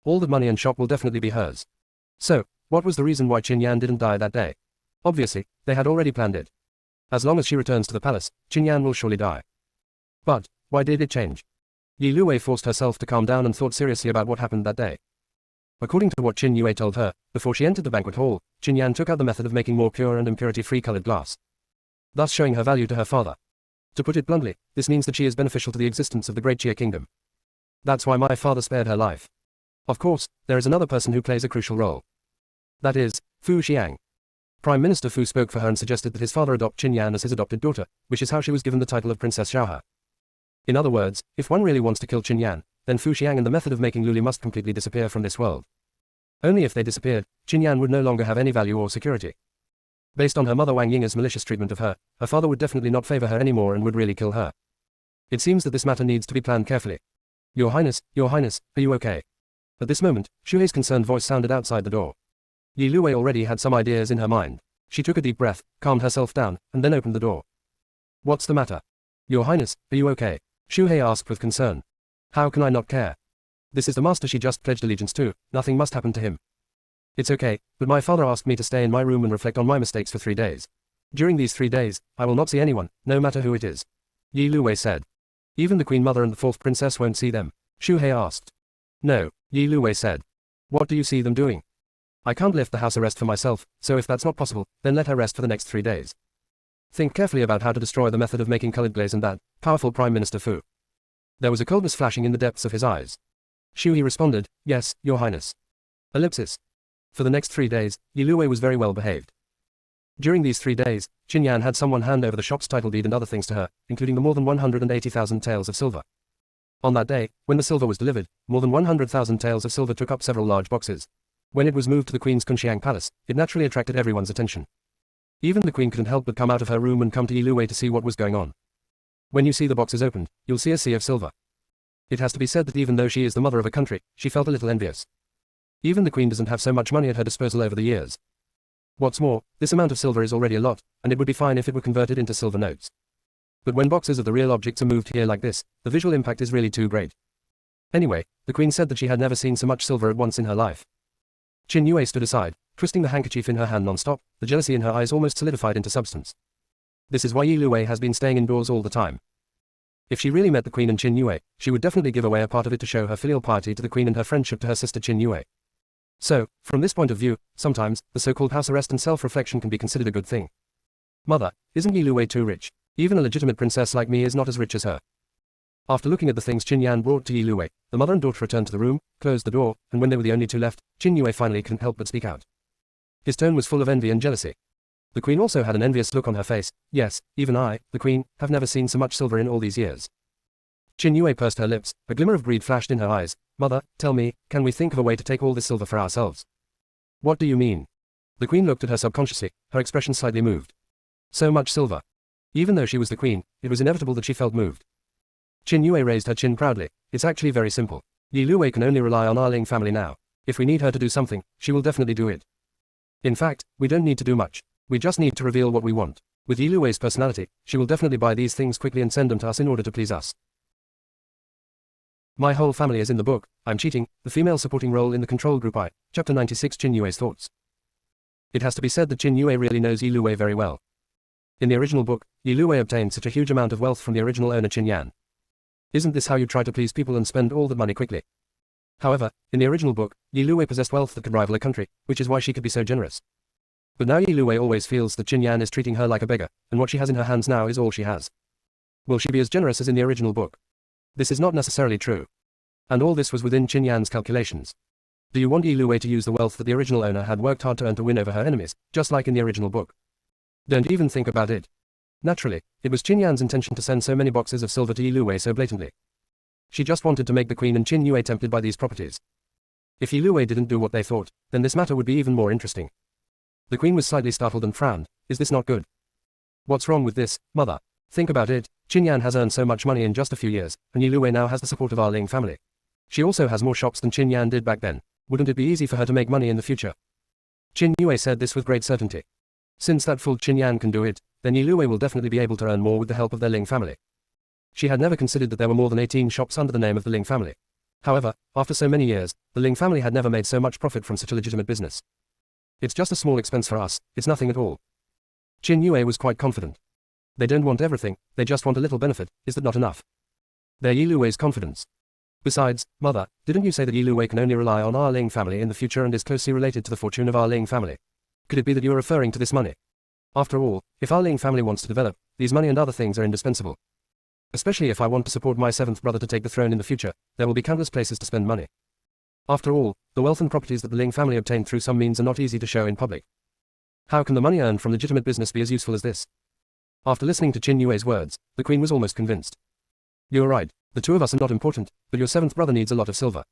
All the money and shop will definitely be hers. So, what was the reason why Qin Yan didn't die that day? Obviously, they had already planned it. As long as she returns to the palace, Qin Yan will surely die. But, why did it change? Yi Luwei forced herself to calm down and thought seriously about what happened that day. According to what Qin Yue told her, before she entered the banquet hall, Qin Yan took out the method of making more pure and impurity-free colored glass, thus showing her value to her father. To put it bluntly, this means that she is beneficial to the existence of the Great Chia Kingdom. That's why my father spared her life. Of course, there is another person who plays a crucial role. That is, Fu Xiang. Prime Minister Fu spoke for her and suggested that his father adopt Qin Yan as his adopted daughter, which is how she was given the title of Princess Xiaohe. In other words, if one really wants to kill Qin Yan, then Fu Xiang and the method of making Luli must completely disappear from this world. Only if they disappeared, Qin Yan would no longer have any value or security. Based on her mother Wang Ying's malicious treatment of her, her father would definitely not favor her anymore and would really kill her. It seems that this matter needs to be planned carefully. Your Highness, are you okay? At this moment, Shu Hei's concerned voice sounded outside the door. Yi Luwei already had some ideas in her mind. She took a deep breath, calmed herself down, and then opened the door. What's the matter? Your Highness, are you okay? Shuhei asked with concern. How can I not care? This is the master she just pledged allegiance to, nothing must happen to him. It's okay, but my father asked me to stay in my room and reflect on my mistakes for 3 days. During these 3 days, I will not see anyone, no matter who it is. Yi Luwei said. Even the Queen Mother and the 4th Princess won't see them? Shuhei asked. No, Yi Luwei said. What do you see them doing? I can't lift the house arrest for myself, so if that's not possible, then let her rest for the next 3 days. Think carefully about how to destroy the method of making colored glaze and that, powerful Prime Minister Fu. There was a coldness flashing in the depths of his eyes. Shuhei responded, yes, Your Highness. Ellipsis. For the next 3 days, Yi Luwei was very well behaved. During these 3 days, Qin Yan had someone hand over the shop's title deed and other things to her, including the more than 180,000 taels of silver. On that day, when the silver was delivered, more than 100,000 taels of silver took up several large boxes. When it was moved to the Queen's Kunxiang Palace, it naturally attracted everyone's attention. Even the Queen couldn't help but come out of her room and come to Yi Luwei to see what was going on. When you see the boxes opened, you'll see a sea of silver. It has to be said that even though she is the mother of a country, she felt a little envious. Even the Queen doesn't have so much money at her disposal over the years. What's more, this amount of silver is already a lot, and it would be fine if it were converted into silver notes. But when boxes of the real objects are moved here like this, the visual impact is really too great. Anyway, the Queen said that she had never seen so much silver at once in her life. Qin Yue stood aside, twisting the handkerchief in her hand non-stop, the jealousy in her eyes almost solidified into substance. This is why Yi Luwei has been staying indoors all the time. If she really met the Queen and Qin Yue, she would definitely give away a part of it to show her filial piety to the Queen and her friendship to her sister Qin Yue. So, from this point of view, sometimes, the so-called house arrest and self-reflection can be considered a good thing. Mother, isn't Yi Luwei too rich? Even a legitimate princess like me is not as rich as her. After looking at the things Qin Yan brought to Yi Luwei, the mother and daughter returned to the room, closed the door, and when they were the only two left, Qin Yue finally couldn't help but speak out. His tone was full of envy and jealousy. The Queen also had an envious look on her face. Yes, even I, the Queen, have never seen so much silver in all these years. Qin Yue pursed her lips, a glimmer of greed flashed in her eyes. Mother, tell me, can we think of a way to take all this silver for ourselves? What do you mean? The Queen looked at her subconsciously, her expression slightly moved. So much silver. Even though she was the Queen, it was inevitable that she felt moved. Qin Yue raised her chin proudly. It's actually very simple. Yi Luwei can only rely on our Ling family now. If we need her to do something, she will definitely do it. In fact, we don't need to do much. We just need to reveal what we want. With Yi Luwei's personality, she will definitely buy these things quickly and send them to us in order to please us. My whole family is in the book. I'm cheating. The female supporting role in the control group I. Chapter 96 Qin Yue's thoughts. It has to be said that Qin Yue really knows Yi Luwei very well. In the original book, Yi Luwei obtained such a huge amount of wealth from the original owner Qin Yan. Isn't this how you try to please people and spend all that money quickly? However, in the original book, Yi Luwei possessed wealth that could rival a country, which is why she could be so generous. But now Yi Luwei always feels that Qin Yan is treating her like a beggar, and what she has in her hands now is all she has. Will she be as generous as in the original book? This is not necessarily true. And all this was within Qin Yan's calculations. Do you want Yi Luwei to use the wealth that the original owner had worked hard to earn to win over her enemies, just like in the original book? Don't even think about it. Naturally, it was Qin Yan's intention to send so many boxes of silver to Yi Luwei so blatantly. She just wanted to make the Queen and Qin Yue tempted by these properties. If Yi Luwei didn't do what they thought, then this matter would be even more interesting. The Queen was slightly startled and frowned. Is this not good? What's wrong with this, mother? Think about it. Qin Yan has earned so much money in just a few years, and Yi Luwei now has the support of our Ling family. She also has more shops than Qin Yan did back then. Wouldn't it be easy for her to make money in the future? Qin Yue said this with great certainty. Since that fool Qin Yan can do it, then Yi Luwei will definitely be able to earn more with the help of their Ling family. She had never considered that there were more than 18 shops under the name of the Ling family. However, after so many years, the Ling family had never made so much profit from such a legitimate business. It's just a small expense for us, it's nothing at all. Qin Yue was quite confident. They don't want everything, they just want a little benefit. Is that not enough? They're Yi Luwei's confidence. Besides, mother, didn't you say that Yi Luwei can only rely on our Ling family in the future and is closely related to the fortune of our Ling family? Could it be that you are referring to this money? After all, if our Ling family wants to develop, these money and other things are indispensable. Especially if I want to support my 7th brother to take the throne in the future, there will be countless places to spend money. After all, the wealth and properties that the Ling family obtained through some means are not easy to show in public. How can the money earned from legitimate business be as useful as this? After listening to Qin Yue's words, the Queen was almost convinced. You're right, the two of us are not important, but your 7th brother needs a lot of silver.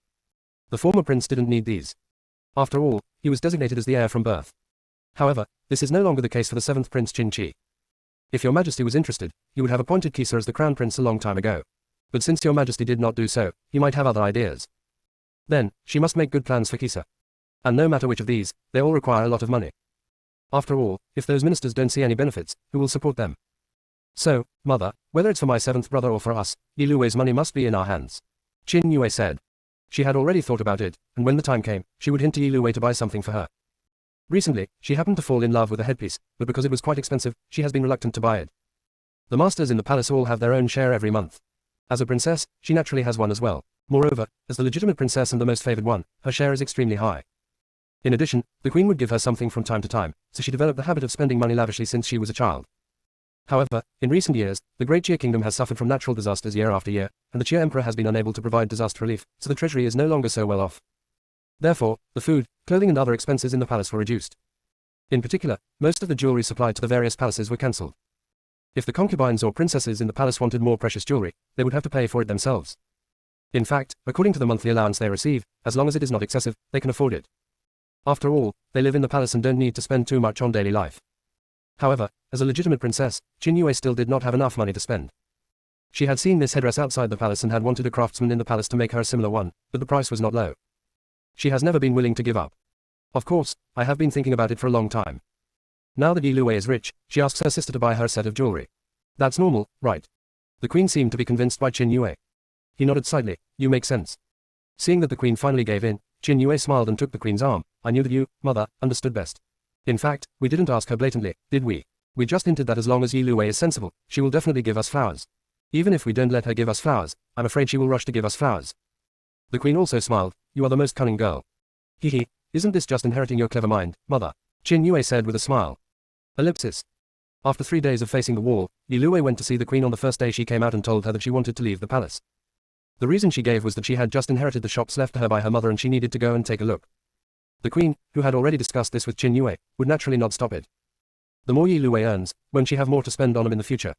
The former prince didn't need these. After all, he was designated as the heir from birth. However, this is no longer the case for the 7th prince Qin Qi. If your majesty was interested, you would have appointed Kisa as the crown prince a long time ago. But since your majesty did not do so, he might have other ideas. Then, she must make good plans for Kisa. And no matter which of these, they all require a lot of money. After all, if those ministers don't see any benefits, who will support them? So, mother, whether it's for my seventh brother or for us, Yi Luwei's money must be in our hands. Qin Yue said. She had already thought about it, and when the time came, she would hint to Yi Luwei to buy something for her. Recently, she happened to fall in love with a headpiece, but because it was quite expensive, she has been reluctant to buy it. The masters in the palace all have their own share every month. As a princess, she naturally has one as well. Moreover, as the legitimate princess and the most favored one, her share is extremely high. In addition, the queen would give her something from time to time, so she developed the habit of spending money lavishly since she was a child. However, in recent years, the Great Jia Kingdom has suffered from natural disasters year after year, and the Jia Emperor has been unable to provide disaster relief, so the treasury is no longer so well off. Therefore, the food, clothing and other expenses in the palace were reduced. In particular, most of the jewelry supplied to the various palaces were cancelled. If the concubines or princesses in the palace wanted more precious jewelry, they would have to pay for it themselves. In fact, according to the monthly allowance they receive, as long as it is not excessive, they can afford it. After all, they live in the palace and don't need to spend too much on daily life. However, as a legitimate princess, Qin Yue still did not have enough money to spend. She had seen this headdress outside the palace and had wanted a craftsman in the palace to make her a similar one, but the price was not low. She has never been willing to give up. Of course, I have been thinking about it for a long time. Now that Yi Luwei is rich, she asks her sister to buy her a set of jewelry. That's normal, right? The queen seemed to be convinced by Qin Yue. He nodded slightly. You make sense. Seeing that the queen finally gave in, Qin Yue smiled and took the queen's arm. I knew that you, mother, understood best. In fact, we didn't ask her blatantly, did we? We just hinted that as long as Yi Luwei is sensible, she will definitely give us flowers. Even if we don't let her give us flowers, I'm afraid she will rush to give us flowers. The queen also smiled. You are the most cunning girl. Hee, isn't this just inheriting your clever mind, mother? Qin Yue said with a smile. Ellipsis. After 3 days of facing the wall, Yi Luwei went to see the queen on the first day she came out and told her that she wanted to leave the palace. The reason she gave was that she had just inherited the shops left to her by her mother and she needed to go and take a look. The queen, who had already discussed this with Qin Yue, would naturally not stop it. The more Yi Luwei earns, won't she have more to spend on him in the future?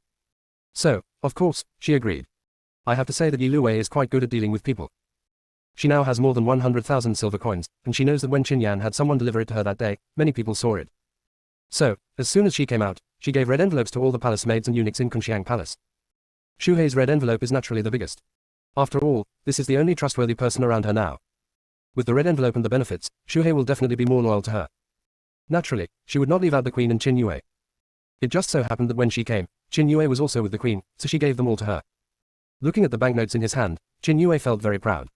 So, of course, she agreed. I have to say that Yi Luwei is quite good at dealing with people. She now has more than 100,000 silver coins, and she knows that when Qin Yan had someone deliver it to her that day, many people saw it. So, as soon as she came out, she gave red envelopes to all the palace maids and eunuchs in Kunxiang Palace. Shu Hei's red envelope is naturally the biggest. After all, this is the only trustworthy person around her now. With the red envelope and the benefits, Shu Hei will definitely be more loyal to her. Naturally, she would not leave out the queen and Qin Yue. It just so happened that when she came, Qin Yue was also with the queen, so she gave them all to her. Looking at the banknotes in his hand, Qin Yue felt very proud.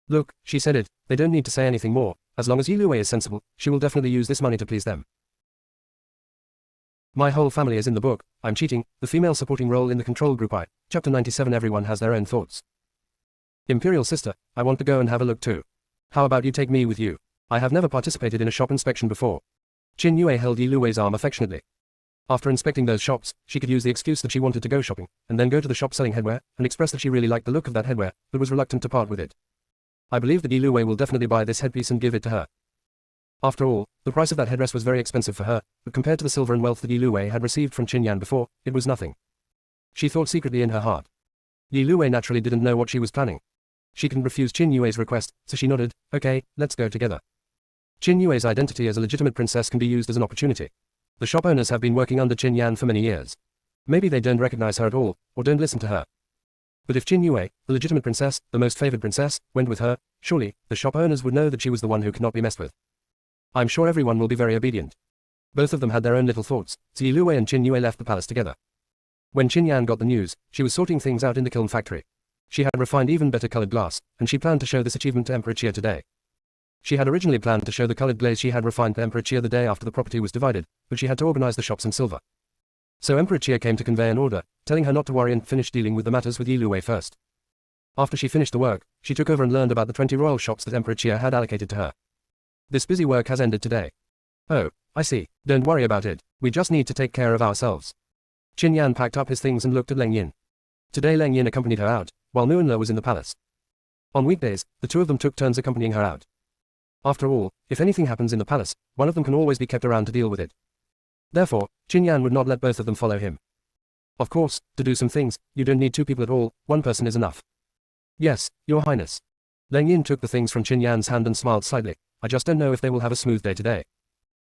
Look, she said it, they don't need to say anything more, as long as Yi Luwei is sensible, she will definitely use this money to please them. My whole family is in the book, I'm cheating, the female supporting role in the control group I, Chapter 97. Everyone has their own thoughts. Imperial sister, I want to go and have a look too. How about you take me with you? I have never participated in a shop inspection before. Qin Yue held Yi Luwei's arm affectionately. After inspecting those shops, she could use the excuse that she wanted to go shopping, and then go to the shop selling headwear, and express that she really liked the look of that headwear, but was reluctant to part with it. I believe that Yi Luwei will definitely buy this headpiece and give it to her. After all, the price of that headdress was very expensive for her, but compared to the silver and wealth that Yi Luwei had received from Qin Yan before, it was nothing. She thought secretly in her heart. Yi Luwei naturally didn't know what she was planning. She couldn't refuse Qin Yue's request, so she nodded, okay, let's go together. Qin Yue's identity as a legitimate princess can be used as an opportunity. The shop owners have been working under Qin Yan for many years. Maybe they don't recognize her at all, or don't listen to her. But if Qin Yue, the legitimate princess, the most favored princess, went with her, surely, the shop owners would know that she was the one who could not be messed with. I'm sure everyone will be very obedient. Both of them had their own little thoughts, so Yi Luwei and Qin Yue left the palace together. When Qin Yan got the news, she was sorting things out in the kiln factory. She had refined even better colored glass, and she planned to show this achievement to Emperor Chia today. She had originally planned to show the colored glaze she had refined to Emperor Chia the day after the property was divided, but she had to organize the shops in silver. So Emperor Chia came to convey an order, telling her not to worry and finish dealing with the matters with Yi Luwei first. After she finished the work, she took over and learned about the 20 royal shops that Emperor Chia had allocated to her. This busy work has ended today. Oh, I see. Don't worry about it, we just need to take care of ourselves. Qin Yan packed up his things and looked at Leng Yin. Today Leng Yin accompanied her out, while Nuanle was in the palace. On weekdays, the two of them took turns accompanying her out. After all, if anything happens in the palace, one of them can always be kept around to deal with it. Therefore, Qin Yan would not let both of them follow him. Of course, to do some things, you don't need two people at all, one person is enough. Yes, Your Highness. Leng Yin took the things from Qin Yan's hand and smiled slightly. I just don't know if they will have a smooth day today.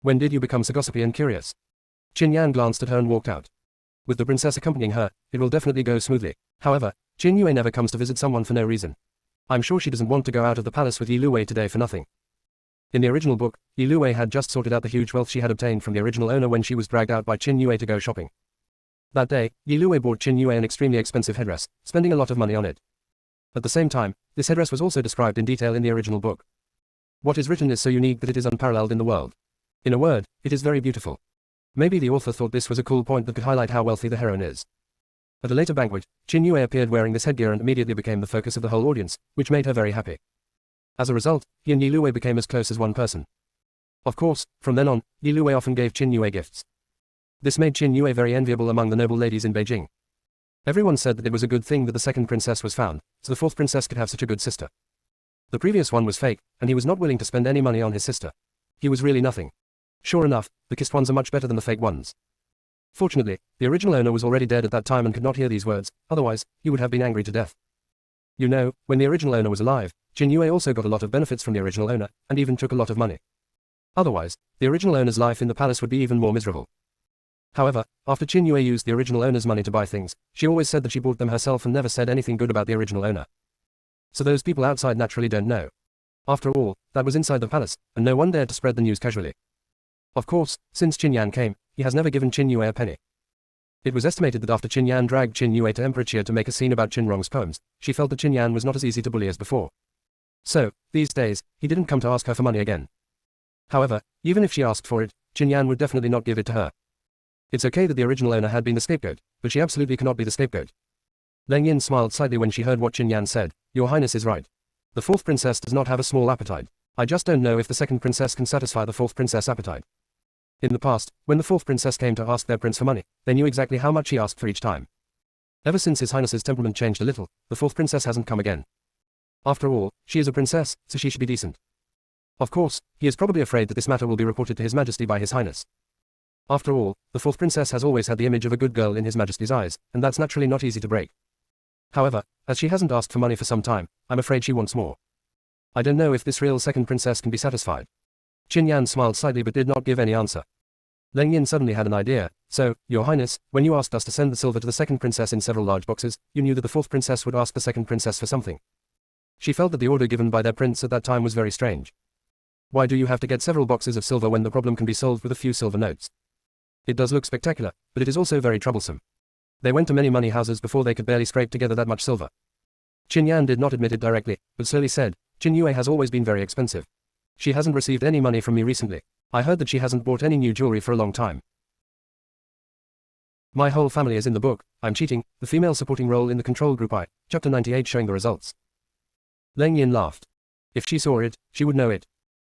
When did you become so gossipy and curious? Qin Yan glanced at her and walked out. With the princess accompanying her, it will definitely go smoothly. However, Qin Yue never comes to visit someone for no reason. I'm sure she doesn't want to go out of the palace with Yi Luwei today for nothing. In the original book, Yi Luwei had just sorted out the huge wealth she had obtained from the original owner when she was dragged out by Qin Yue to go shopping. That day, Yi Luwei bought Qin Yue an extremely expensive headdress, spending a lot of money on it. At the same time, this headdress was also described in detail in the original book. What is written is so unique that it is unparalleled in the world. In a word, it is very beautiful. Maybe the author thought this was a cool point that could highlight how wealthy the heroine is. At a later banquet, Qin Yue appeared wearing this headgear and immediately became the focus of the whole audience, which made her very happy. As a result, he and Yi Luwei became as close as one person. Of course, from then on, Yi Luwei often gave Qin Yue gifts. This made Qin Yue very enviable among the noble ladies in Beijing. Everyone said that it was a good thing that the second princess was found, so the fourth princess could have such a good sister. The previous one was fake, and he was not willing to spend any money on his sister. He was really nothing. Sure enough, the kissed ones are much better than the fake ones. Fortunately, the original owner was already dead at that time and could not hear these words, otherwise, he would have been angry to death. You know, when the original owner was alive, Qin Yue also got a lot of benefits from the original owner, and even took a lot of money. Otherwise, the original owner's life in the palace would be even more miserable. However, after Qin Yue used the original owner's money to buy things, she always said that she bought them herself and never said anything good about the original owner. So those people outside naturally don't know. After all, that was inside the palace, and no one dared to spread the news casually. Of course, since Qin Yan came, he has never given Qin Yue a penny. It was estimated that after Qin Yan dragged Qin Yue to Emperor Chia to make a scene about Qin Rong's poems, she felt that Qin Yan was not as easy to bully as before. So, these days, he didn't come to ask her for money again. However, even if she asked for it, Qin Yan would definitely not give it to her. It's okay that the original owner had been the scapegoat, but she absolutely cannot be the scapegoat. Leng Yin smiled slightly when she heard what Qin Yan said. Your Highness is right. The fourth princess does not have a small appetite. I just don't know if the second princess can satisfy the fourth princess' appetite. In the past, when the fourth princess came to ask their prince for money, they knew exactly how much he asked for each time. Ever since His Highness's temperament changed a little, the fourth princess hasn't come again. After all, she is a princess, so she should be decent. Of course, he is probably afraid that this matter will be reported to His Majesty by His Highness. After all, the fourth princess has always had the image of a good girl in His Majesty's eyes, and that's naturally not easy to break. However, as she hasn't asked for money for some time, I'm afraid she wants more. I don't know if this real second princess can be satisfied. Qin Yan smiled slightly but did not give any answer. Leng Yin suddenly had an idea. So, Your Highness, when you asked us to send the silver to the second princess in several large boxes, you knew that the fourth princess would ask the second princess for something. She felt that the order given by their prince at that time was very strange. Why do you have to get several boxes of silver when the problem can be solved with a few silver notes? It does look spectacular, but it is also very troublesome. They went to many money houses before they could barely scrape together that much silver. Qin Yan did not admit it directly, but slowly said, Qin Yue has always been very expensive. She hasn't received any money from me recently. I heard that she hasn't bought any new jewelry for a long time. My whole family is in the book. I'm cheating. The female supporting role in the control group I, chapter 98 showing the results. Leng Yin laughed. If she saw it, she would know it.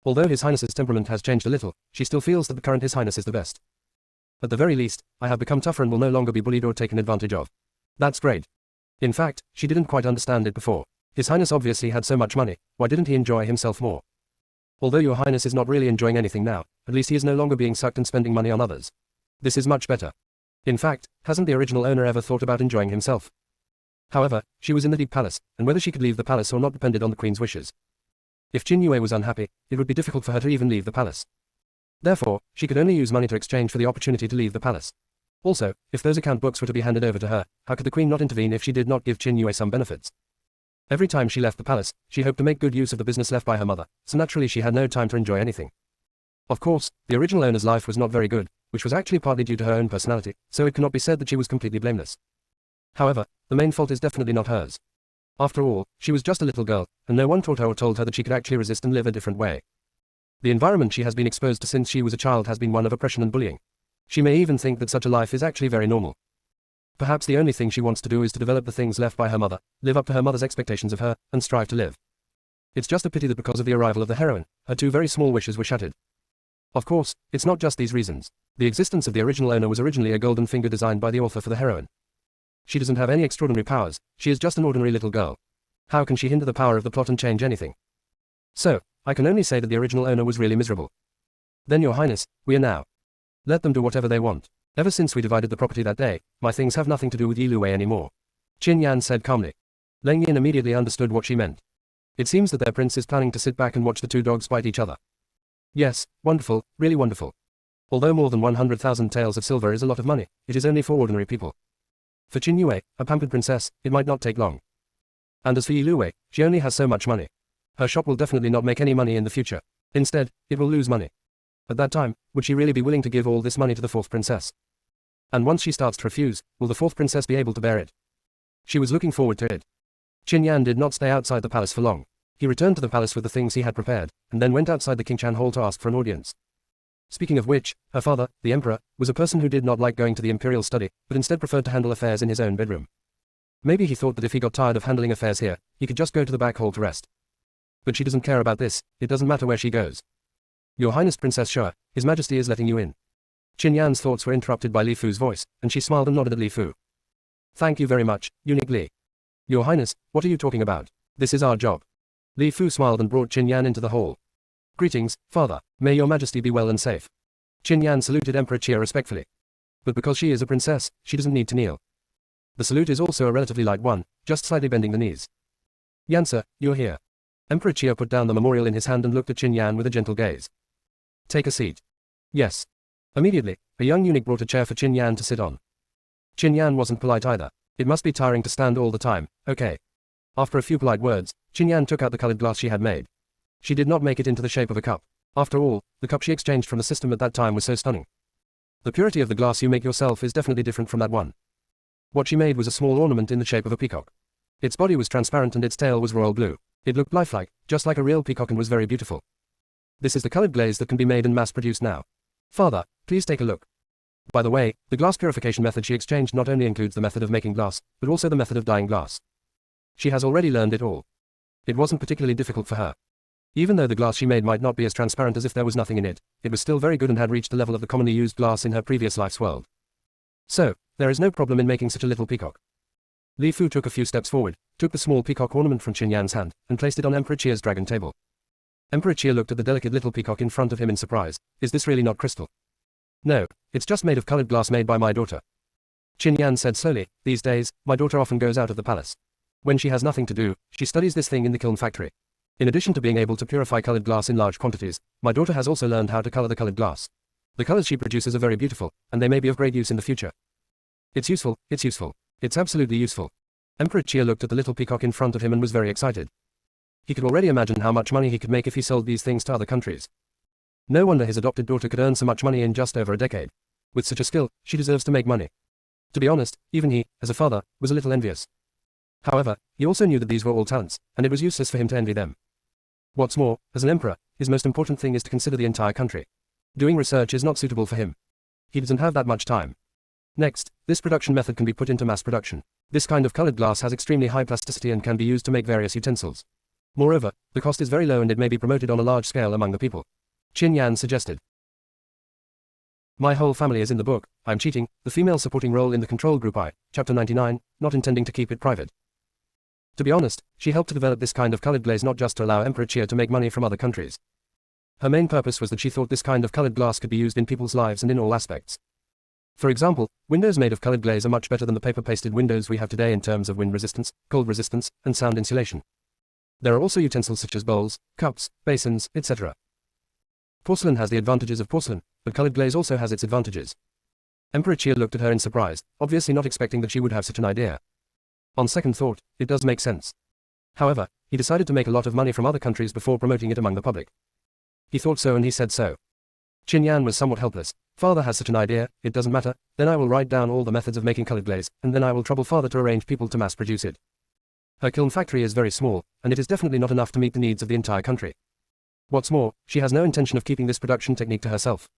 Although His Highness's temperament has changed a little, she still feels that the current His Highness is the best. At the very least, I have become tougher and will no longer be bullied or taken advantage of. That's great. In fact, she didn't quite understand it before. His Highness obviously had so much money, why didn't he enjoy himself more? Although Your Highness is not really enjoying anything now, at least he is no longer being sucked and spending money on others. This is much better. In fact, hasn't the original owner ever thought about enjoying himself? However, she was in the deep palace, and whether she could leave the palace or not depended on the queen's wishes. If Qin Yue was unhappy, it would be difficult for her to even leave the palace. Therefore, she could only use money to exchange for the opportunity to leave the palace. Also, if those account books were to be handed over to her, how could the queen not intervene if she did not give Qin Yue some benefits? Every time she left the palace, she hoped to make good use of the business left by her mother, so naturally she had no time to enjoy anything. Of course, the original owner's life was not very good, which was actually partly due to her own personality, so it cannot be said that she was completely blameless. However, the main fault is definitely not hers. After all, she was just a little girl, and no one taught her or told her that she could actually resist and live a different way. The environment she has been exposed to since she was a child has been one of oppression and bullying. She may even think that such a life is actually very normal. Perhaps the only thing she wants to do is to develop the things left by her mother, live up to her mother's expectations of her, and strive to live. It's just a pity that because of the arrival of the heroine, her two very small wishes were shattered. Of course, it's not just these reasons. The existence of the original owner was originally a golden finger designed by the author for the heroine. She doesn't have any extraordinary powers, she is just an ordinary little girl. How can she hinder the power of the plot and change anything? So, I can only say that the original owner was really miserable. Then Your Highness, we are now. Let them do whatever they want. Ever since we divided the property that day, my things have nothing to do with Yi Luwei anymore. Qin Yan said calmly. Leng Yin immediately understood what she meant. It seems that their prince is planning to sit back and watch the two dogs bite each other. Yes, wonderful, really wonderful. Although more than 100,000 taels of silver is a lot of money, it is only for ordinary people. For Qin Yue, a pampered princess, it might not take long. And as for Yi Luwei, she only has so much money. Her shop will definitely not make any money in the future. Instead, it will lose money. At that time, would she really be willing to give all this money to the fourth princess? And once she starts to refuse, will the fourth princess be able to bear it? She was looking forward to it. Qin Yan did not stay outside the palace for long. He returned to the palace with the things he had prepared, and then went outside the King-Chan hall to ask for an audience. Speaking of which, her father, the emperor, was a person who did not like going to the imperial study, but instead preferred to handle affairs in his own bedroom. Maybe he thought that if he got tired of handling affairs here, he could just go to the back hall to rest. But she doesn't care about this, it doesn't matter where she goes. Your Highness Princess Shua, His Majesty is letting you in. Qin Yan's thoughts were interrupted by Li Fu's voice, and she smiled and nodded at Li Fu. Thank you very much, eunuch Li. Your Highness, what are you talking about? This is our job. Li Fu smiled and brought Qin Yan into the hall. Greetings, Father. May your Majesty be well and safe. Qin Yan saluted Emperor Chia respectfully. But because she is a princess, she doesn't need to kneel. The salute is also a relatively light one, just slightly bending the knees. Yan sir, you're here. Emperor Chia put down the memorial in his hand and looked at Qin Yan with a gentle gaze. Take a seat. Yes. Immediately, a young eunuch brought a chair for Qin Yan to sit on. Qin Yan wasn't polite either. It must be tiring to stand all the time, okay. After a few polite words, Qin Yan took out the colored glass she had made. She did not make it into the shape of a cup. After all, the cup she exchanged from the system at that time was so stunning. The purity of the glass you make yourself is definitely different from that one. What she made was a small ornament in the shape of a peacock. Its body was transparent and its tail was royal blue. It looked lifelike, just like a real peacock, and was very beautiful. This is the colored glaze that can be made and mass-produced now. Father, please take a look. By the way, the glass purification method she exchanged not only includes the method of making glass, but also the method of dyeing glass. She has already learned it all. It wasn't particularly difficult for her. Even though the glass she made might not be as transparent as if there was nothing in it, it was still very good and had reached the level of the commonly used glass in her previous life's world. So, there is no problem in making such a little peacock. Li Fu took a few steps forward, took the small peacock ornament from Qin Yan's hand, and placed it on Emperor Chia's dragon table. Emperor Chia looked at the delicate little peacock in front of him in surprise. Is this really not crystal? No, it's just made of colored glass made by my daughter. Qin Yan said slowly, these days, my daughter often goes out of the palace. When she has nothing to do, she studies this thing in the kiln factory. In addition to being able to purify colored glass in large quantities, my daughter has also learned how to color the colored glass. The colors she produces are very beautiful, and they may be of great use in the future. It's useful, it's absolutely useful. Emperor Chia looked at the little peacock in front of him and was very excited. He could already imagine how much money he could make if he sold these things to other countries. No wonder his adopted daughter could earn so much money in just over a decade. With such a skill, she deserves to make money. To be honest, even he, as a father, was a little envious. However, he also knew that these were all talents, and it was useless for him to envy them. What's more, as an emperor, his most important thing is to consider the entire country. Doing research is not suitable for him. He doesn't have that much time. Next, this production method can be put into mass production. This kind of colored glass has extremely high plasticity and can be used to make various utensils. Moreover, the cost is very low and it may be promoted on a large scale among the people. Qin Yan suggested. My whole family is in the book, I'm cheating, the female supporting role in the control group I, chapter 99, not intending to keep it private. To be honest, she helped to develop this kind of colored glaze not just to allow Emperor Chia to make money from other countries. Her main purpose was that she thought this kind of colored glass could be used in people's lives and in all aspects. For example, windows made of colored glaze are much better than the paper-pasted windows we have today in terms of wind resistance, cold resistance, and sound insulation. There are also utensils such as bowls, cups, basins, etc. Porcelain has the advantages of porcelain, but colored glaze also has its advantages. Emperor Chia looked at her in surprise, obviously not expecting that she would have such an idea. On second thought, it does make sense. However, he decided to make a lot of money from other countries before promoting it among the public. He thought so and he said so. Qin Yan was somewhat helpless. Father has such an idea, it doesn't matter, then I will write down all the methods of making colored glaze, and then I will trouble father to arrange people to mass produce it. Her kiln factory is very small, and it is definitely not enough to meet the needs of the entire country. What's more, she has no intention of keeping this production technique to herself.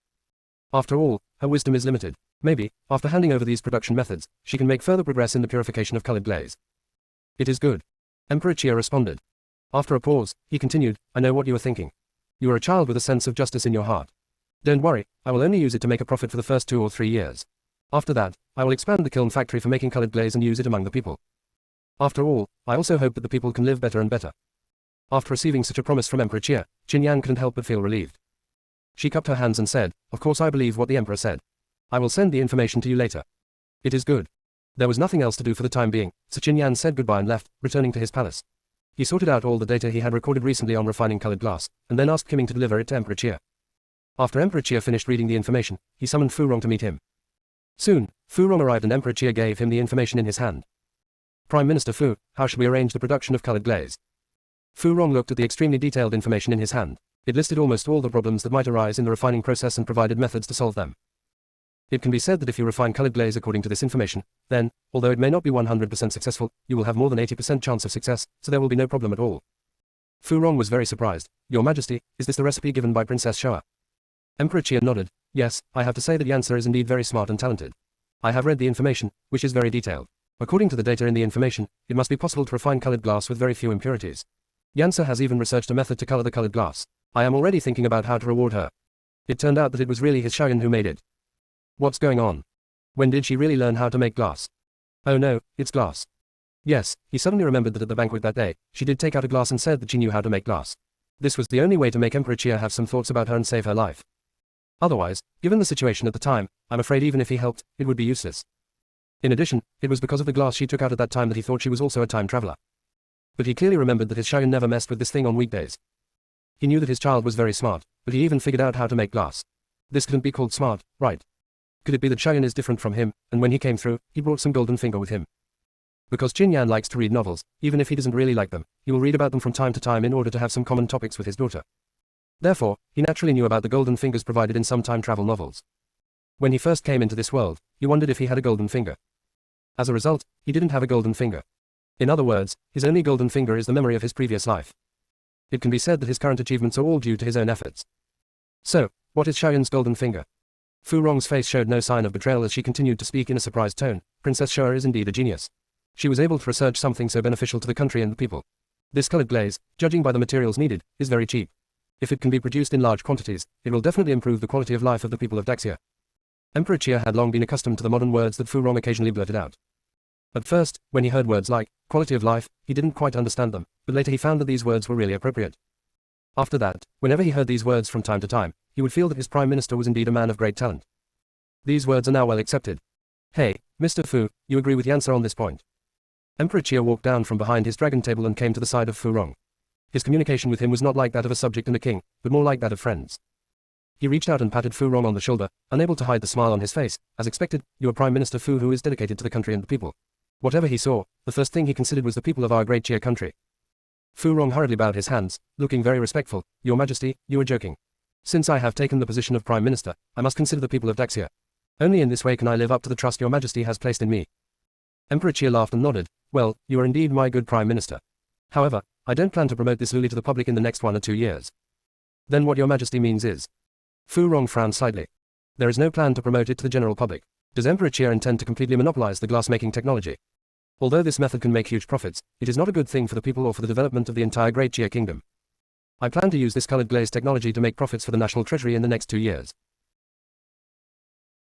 After all, her wisdom is limited. Maybe, after handing over these production methods, she can make further progress in the purification of colored glaze. It is good. Emperor Chia responded. After a pause, he continued, I know what you are thinking. You are a child with a sense of justice in your heart. Don't worry, I will only use it to make a profit for the first 2 or 3 years. After that, I will expand the kiln factory for making colored glaze and use it among the people. After all, I also hope that the people can live better and better. After receiving such a promise from Emperor Chia, Qin Yan couldn't help but feel relieved. She cupped her hands and said, of course I believe what the Emperor said. I will send the information to you later. It is good. There was nothing else to do for the time being, so Qin Yan said goodbye and left, returning to his palace. He sorted out all the data he had recorded recently on refining colored glass, and then asked Kiming to deliver it to Emperor Chia. After Emperor Chia finished reading the information, he summoned Fu Rong to meet him. Soon, Fu Rong arrived and Emperor Chia gave him the information in his hand. Prime Minister Fu, how should we arrange the production of colored glaze? Fu Rong looked at the extremely detailed information in his hand. It listed almost all the problems that might arise in the refining process and provided methods to solve them. It can be said that if you refine colored glaze according to this information, then, although it may not be 100% successful, you will have more than 80% chance of success, so there will be no problem at all. Fu Rong was very surprised. Your Majesty, is this the recipe given by Princess Shoa? Emperor Chia nodded. Yes, I have to say that Yansa is indeed very smart and talented. I have read the information, which is very detailed. According to the data in the information, it must be possible to refine colored glass with very few impurities. Yansa has even researched a method to color the colored glass. I am already thinking about how to reward her. It turned out that it was really his Shaoyan who made it. What's going on? When did she really learn how to make glass? Oh no, it's glass. Yes, he suddenly remembered that at the banquet that day, she did take out a glass and said that she knew how to make glass. This was the only way to make Emperor Chia have some thoughts about her and save her life. Otherwise, given the situation at the time, I'm afraid even if he helped, it would be useless. In addition, it was because of the glass she took out at that time that he thought she was also a time traveler. But he clearly remembered that his Shaoyan never messed with this thing on weekdays. He knew that his child was very smart, but he even figured out how to make glass. This couldn't be called smart, right? Could it be that Shaoyan is different from him, and when he came through, he brought some golden finger with him? Because Qin Yan likes to read novels, even if he doesn't really like them, he will read about them from time to time in order to have some common topics with his daughter. Therefore, he naturally knew about the golden fingers provided in some time travel novels. When he first came into this world, he wondered if he had a golden finger. As a result, he didn't have a golden finger. In other words, his only golden finger is the memory of his previous life. It can be said that his current achievements are all due to his own efforts. So, what is Shaoyan's golden finger? Fu Rong's face showed no sign of betrayal as she continued to speak in a surprised tone. Princess Shoa is indeed a genius. She was able to research something so beneficial to the country and the people. This colored glaze, judging by the materials needed, is very cheap. If it can be produced in large quantities, it will definitely improve the quality of life of the people of Daxia. Emperor Chia had long been accustomed to the modern words that Fu Rong occasionally blurted out. At first, when he heard words like quality of life, he didn't quite understand them, but later he found that these words were really appropriate. After that, whenever he heard these words from time to time, he would feel that his prime minister was indeed a man of great talent. These words are now well accepted. Hey, Mr. Fu, you agree with Yansa on this point? Emperor Chia walked down from behind his dragon table and came to the side of Fu Rong. His communication with him was not like that of a subject and a king, but more like that of friends. He reached out and patted Fu Rong on the shoulder, unable to hide the smile on his face. As expected, you are Prime Minister Fu who is dedicated to the country and the people. Whatever he saw, the first thing he considered was the people of our great Chia country. Fu Rong hurriedly bowed his hands, looking very respectful. Your Majesty, you are joking. Since I have taken the position of Prime Minister, I must consider the people of Daxia. Only in this way can I live up to the trust your Majesty has placed in me. Emperor Chia laughed and nodded. Well, you are indeed my good Prime Minister. However, I don't plan to promote this luli to the public in the next 1 or 2 years. Then what your Majesty means is? Fu Rong frowned slightly. There is no plan to promote it to the general public. Does Emperor Chia intend to completely monopolize the glass-making technology? Although this method can make huge profits, it is not a good thing for the people or for the development of the entire Great Chia Kingdom. I plan to use this colored glaze technology to make profits for the national treasury in the next 2 years.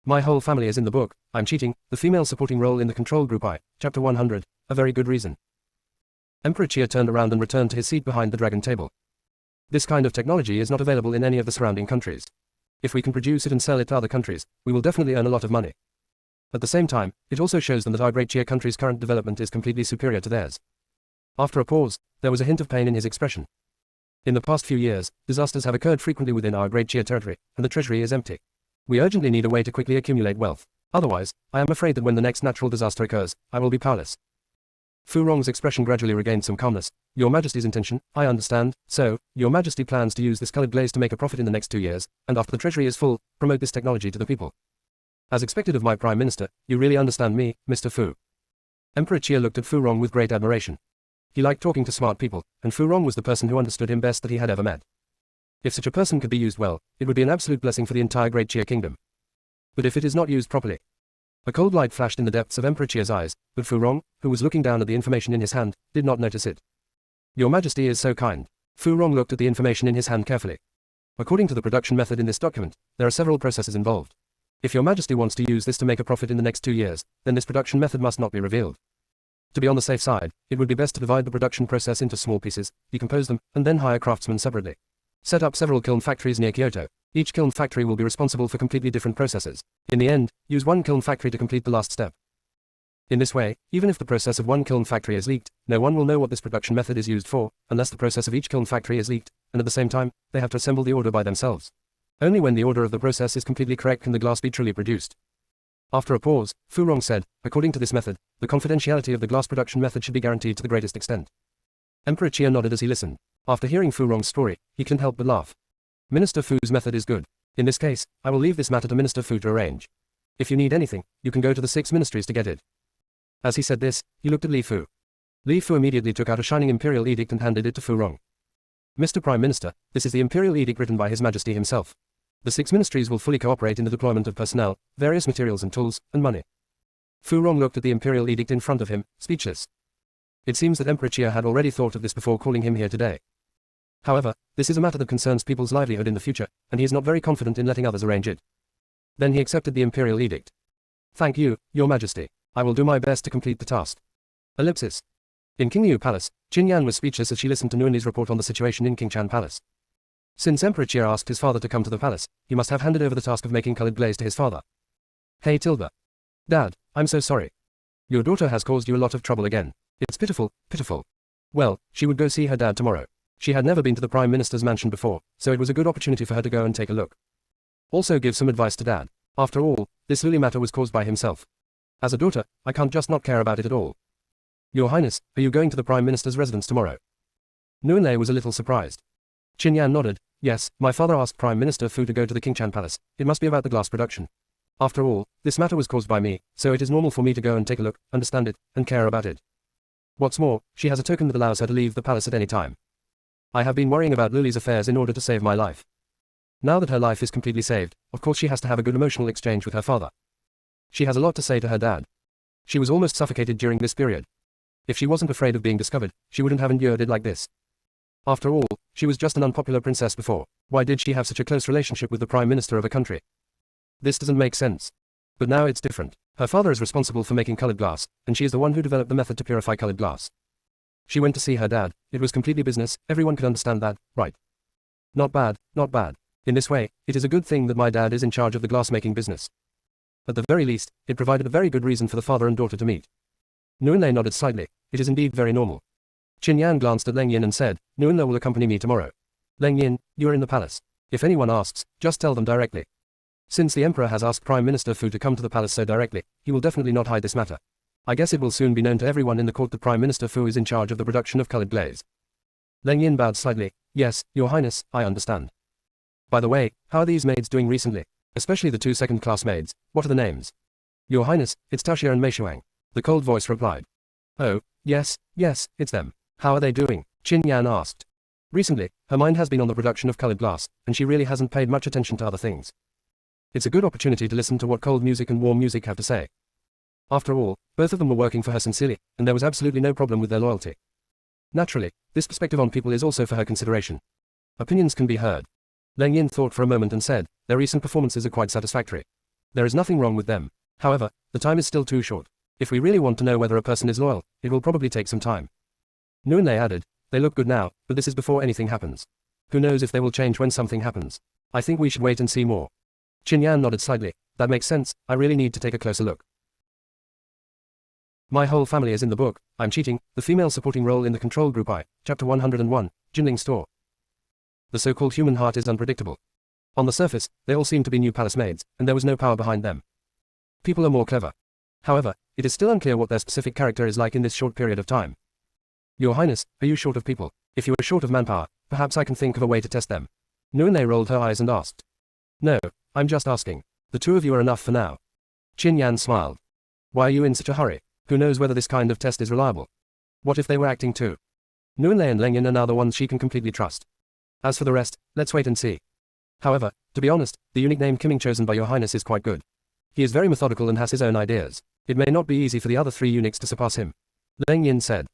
My whole family is in the book. I'm cheating. The female supporting role in the control group I. Chapter 100. A very good reason. Emperor Chia turned around and returned to his seat behind the dragon table. This kind of technology is not available in any of the surrounding countries. If we can produce it and sell it to other countries, we will definitely earn a lot of money. At the same time, it also shows them that our great Chia country's current development is completely superior to theirs. After a pause, there was a hint of pain in his expression. In the past few years, disasters have occurred frequently within our great Chia territory, and the treasury is empty. We urgently need a way to quickly accumulate wealth. Otherwise, I am afraid that when the next natural disaster occurs, I will be powerless. Fu Rong's expression gradually regained some calmness. Your Majesty's intention, I understand. So, Your Majesty plans to use this colored glaze to make a profit in the next 2 years, and after the treasury is full, promote this technology to the people. As expected of my Prime Minister, you really understand me, Mr. Fu. Emperor Chia looked at Fu Rong with great admiration. He liked talking to smart people, and Fu Rong was the person who understood him best that he had ever met. If such a person could be used well, it would be an absolute blessing for the entire Great Chia Kingdom. But if it is not used properly... A cold light flashed in the depths of Emperor Chia's eyes, but Fu Rong, who was looking down at the information in his hand, did not notice it. Your Majesty is so kind. Fu Rong looked at the information in his hand carefully. According to the production method in this document, there are several processes involved. If Your Majesty wants to use this to make a profit in the next 2 years, then this production method must not be revealed. To be on the safe side, it would be best to divide the production process into small pieces, decompose them, and then hire craftsmen separately. Set up several kiln factories near Kyoto. Each kiln factory will be responsible for completely different processes. In the end, use one kiln factory to complete the last step. In this way, even if the process of one kiln factory is leaked, no one will know what this production method is used for, unless the process of each kiln factory is leaked, and at the same time, they have to assemble the order by themselves. Only when the order of the process is completely correct can the glass be truly produced. After a pause, Fu Rong said, according to this method, the confidentiality of the glass production method should be guaranteed to the greatest extent. Emperor Chia nodded as he listened. After hearing Fu Rong's story, he couldn't help but laugh. Minister Fu's method is good. In this case, I will leave this matter to Minister Fu to arrange. If you need anything, you can go to the 6 ministries to get it. As he said this, he looked at Li Fu. Li Fu immediately took out a shining imperial edict and handed it to Fu Rong. Mr. Prime Minister, this is the imperial edict written by His Majesty himself. The 6 ministries will fully cooperate in the deployment of personnel, various materials and tools, and money. Fu Rong looked at the imperial edict in front of him, speechless. It seems that Emperor Chia had already thought of this before calling him here today. However, this is a matter that concerns people's livelihood in the future, and he is not very confident in letting others arrange it. Then he accepted the imperial edict. Thank you, Your Majesty. I will do my best to complete the task. Ellipsis. In King Liu Palace, Qin Yan was speechless as she listened to Nuanli's report on the situation in King Chan Palace. Since Emperor Chia asked his father to come to the palace, he must have handed over the task of making colored glaze to his father. Hey Tilda. Dad, I'm so sorry. Your daughter has caused you a lot of trouble again. It's pitiful, pitiful. Well, she would go see her dad tomorrow. She had never been to the Prime Minister's mansion before, so it was a good opportunity for her to go and take a look. Also give some advice to Dad. After all, this Lily matter was caused by himself. As a daughter, I can't just not care about it at all. Your Highness, are you going to the Prime Minister's residence tomorrow? Nuanli was a little surprised. Qin Yan nodded. Yes, my father asked Prime Minister Fu to go to the Qingchan Palace. It must be about the glass production. After all, this matter was caused by me, so it is normal for me to go and take a look, understand it, and care about it. What's more, she has a token that allows her to leave the palace at any time. I have been worrying about Lily's affairs in order to save my life. Now that her life is completely saved, of course she has to have a good emotional exchange with her father. She has a lot to say to her dad. She was almost suffocated during this period. If she wasn't afraid of being discovered, she wouldn't have endured it like this. After all, she was just an unpopular princess before. Why did she have such a close relationship with the Prime Minister of a country? This doesn't make sense. But now it's different. Her father is responsible for making colored glass, and she is the one who developed the method to purify colored glass. She went to see her dad. It was completely business, everyone could understand that, right? Not bad, not bad. In this way, it is a good thing that my dad is in charge of the glass-making business. At the very least, it provided a very good reason for the father and daughter to meet. Nuanli nodded slightly. It is indeed very normal. Qin Yan glanced at Leng Yin and said, Nuanli will accompany me tomorrow. Leng Yin, you are in the palace. If anyone asks, just tell them directly. Since the Emperor has asked Prime Minister Fu to come to the palace so directly, he will definitely not hide this matter. I guess it will soon be known to everyone in the court that Prime Minister Fu is in charge of the production of colored glaze. Leng Yin bowed slightly. Yes, Your Highness, I understand. By the way, how are these maids doing recently? Especially the 2 second-class maids. What are the names? Your Highness, it's Taoxia and Mei Shuang. The cold voice replied. Oh, yes, it's them. How are they doing? Qin Yan asked. Recently, her mind has been on the production of colored glass, and she really hasn't paid much attention to other things. It's a good opportunity to listen to what cold music and warm music have to say. After all, both of them were working for her sincerely, and there was absolutely no problem with their loyalty. Naturally, this perspective on people is also for her consideration. Opinions can be heard. Leng Yin thought for a moment and said, their recent performances are quite satisfactory. There is nothing wrong with them. However, the time is still too short. If we really want to know whether a person is loyal, it will probably take some time. Nuanli added, they look good now, but this is before anything happens. Who knows if they will change when something happens. I think we should wait and see more. Qin Yan nodded slightly. That makes sense, I really need to take a closer look. My whole family is in the book. I'm cheating, the female supporting role in the control group I, Chapter 101, Jinling Store. The so-called human heart is unpredictable. On the surface, they all seem to be new palace maids, and there was no power behind them. People are more clever. However, it is still unclear what their specific character is like in this short period of time. Your Highness, are you short of people? If you are short of manpower, perhaps I can think of a way to test them. Nuanli rolled her eyes and asked. No, I'm just asking. The 2 of you are enough for now. Qin Yan smiled. Why are you in such a hurry? Who knows whether this kind of test is reliable? What if they were acting too? Nuanli and Leng Yin are now the ones she can completely trust. As for the rest, let's wait and see. However, to be honest, the eunuch named Kiming chosen by Your Highness is quite good. He is very methodical and has his own ideas. It may not be easy for the other 3 eunuchs to surpass him. Leng Yin said.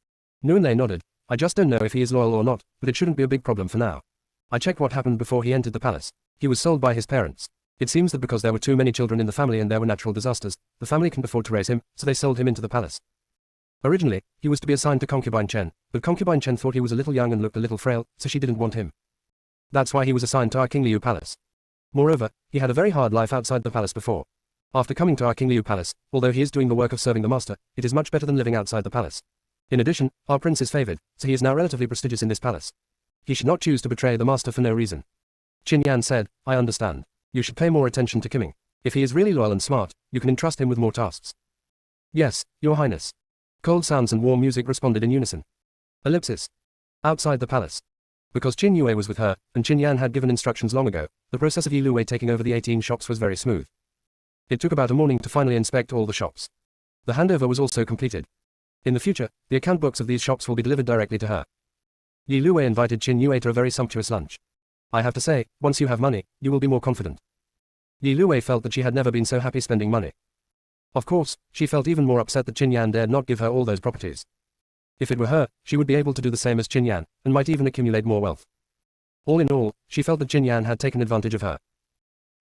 Nuanli nodded. I just don't know if he is loyal or not, but it shouldn't be a big problem for now. I checked what happened before he entered the palace. He was sold by his parents. It seems that because there were too many children in the family and there were natural disasters, the family couldn't afford to raise him, so they sold him into the palace. Originally, he was to be assigned to Concubine Chen, but Concubine Chen thought he was a little young and looked a little frail, so she didn't want him. That's why he was assigned to our King Liu Palace. Moreover, he had a very hard life outside the palace before. After coming to our King Liu Palace, although he is doing the work of serving the master, it is much better than living outside the palace. In addition, our prince is favored, so he is now relatively prestigious in this palace. He should not choose to betray the master for no reason. Qin Yan said, I understand. You should pay more attention to Kiming. If he is really loyal and smart, you can entrust him with more tasks. Yes, Your Highness. Cold sounds and warm music responded in unison. Ellipsis. Outside the palace. Because Qin Yue was with her, and Qin Yan had given instructions long ago, the process of Yi Luwei taking over the 18 shops was very smooth. It took about a morning to finally inspect all the shops. The handover was also completed. In the future, the account books of these shops will be delivered directly to her. Yi Luwei invited Qin Yue to a very sumptuous lunch. I have to say, once you have money, you will be more confident. Yi Luwei felt that she had never been so happy spending money. Of course, she felt even more upset that Qin Yan dared not give her all those properties. If it were her, she would be able to do the same as Qin Yan, and might even accumulate more wealth. All in all, she felt that Qin Yan had taken advantage of her.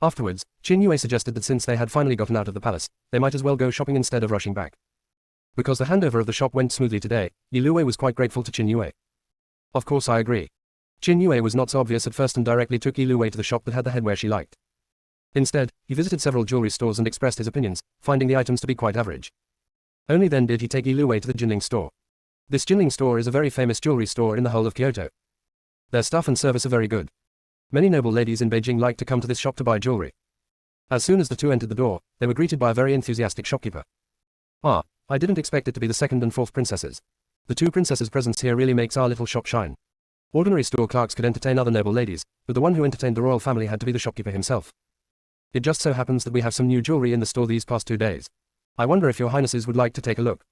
Afterwards, Qin Yue suggested that since they had finally gotten out of the palace, they might as well go shopping instead of rushing back. Because the handover of the shop went smoothly today, Yi Luwei was quite grateful to Qin Yue. Of course I agree. Qin Yue was not so obvious at first and directly took Yi Luwei to the shop that had the headwear she liked. Instead, he visited several jewelry stores and expressed his opinions, finding the items to be quite average. Only then did he take Yi Luwei to the Jinling store. This Jinling store is a very famous jewelry store in the whole of Kyoto. Their stuff and service are very good. Many noble ladies in Beijing like to come to this shop to buy jewelry. As soon as the two entered the door, they were greeted by a very enthusiastic shopkeeper. Ah, I didn't expect it to be the second and fourth princesses. The two princesses' presence here really makes our little shop shine. Ordinary store clerks could entertain other noble ladies, but the one who entertained the royal family had to be the shopkeeper himself. It just so happens that we have some new jewelry in the store these past 2 days. I wonder if your highnesses would like to take a look.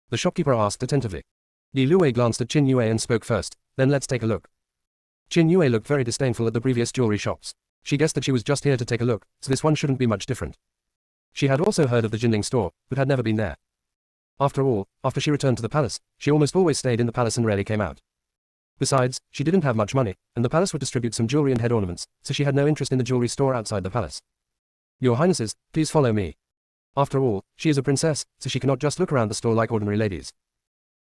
The shopkeeper asked attentively. Yi Luwei glanced at Qin Yue and spoke first, then let's take a look. Qin Yue looked very disdainful at the previous jewelry shops. She guessed that she was just here to take a look, so this one shouldn't be much different. She had also heard of the Jinling store, but had never been there. After all, after she returned to the palace, she almost always stayed in the palace and rarely came out. Besides, she didn't have much money, and the palace would distribute some jewelry and head ornaments, so she had no interest in the jewelry store outside the palace. Your highnesses, please follow me. After all, she is a princess, so she cannot just look around the store like ordinary ladies.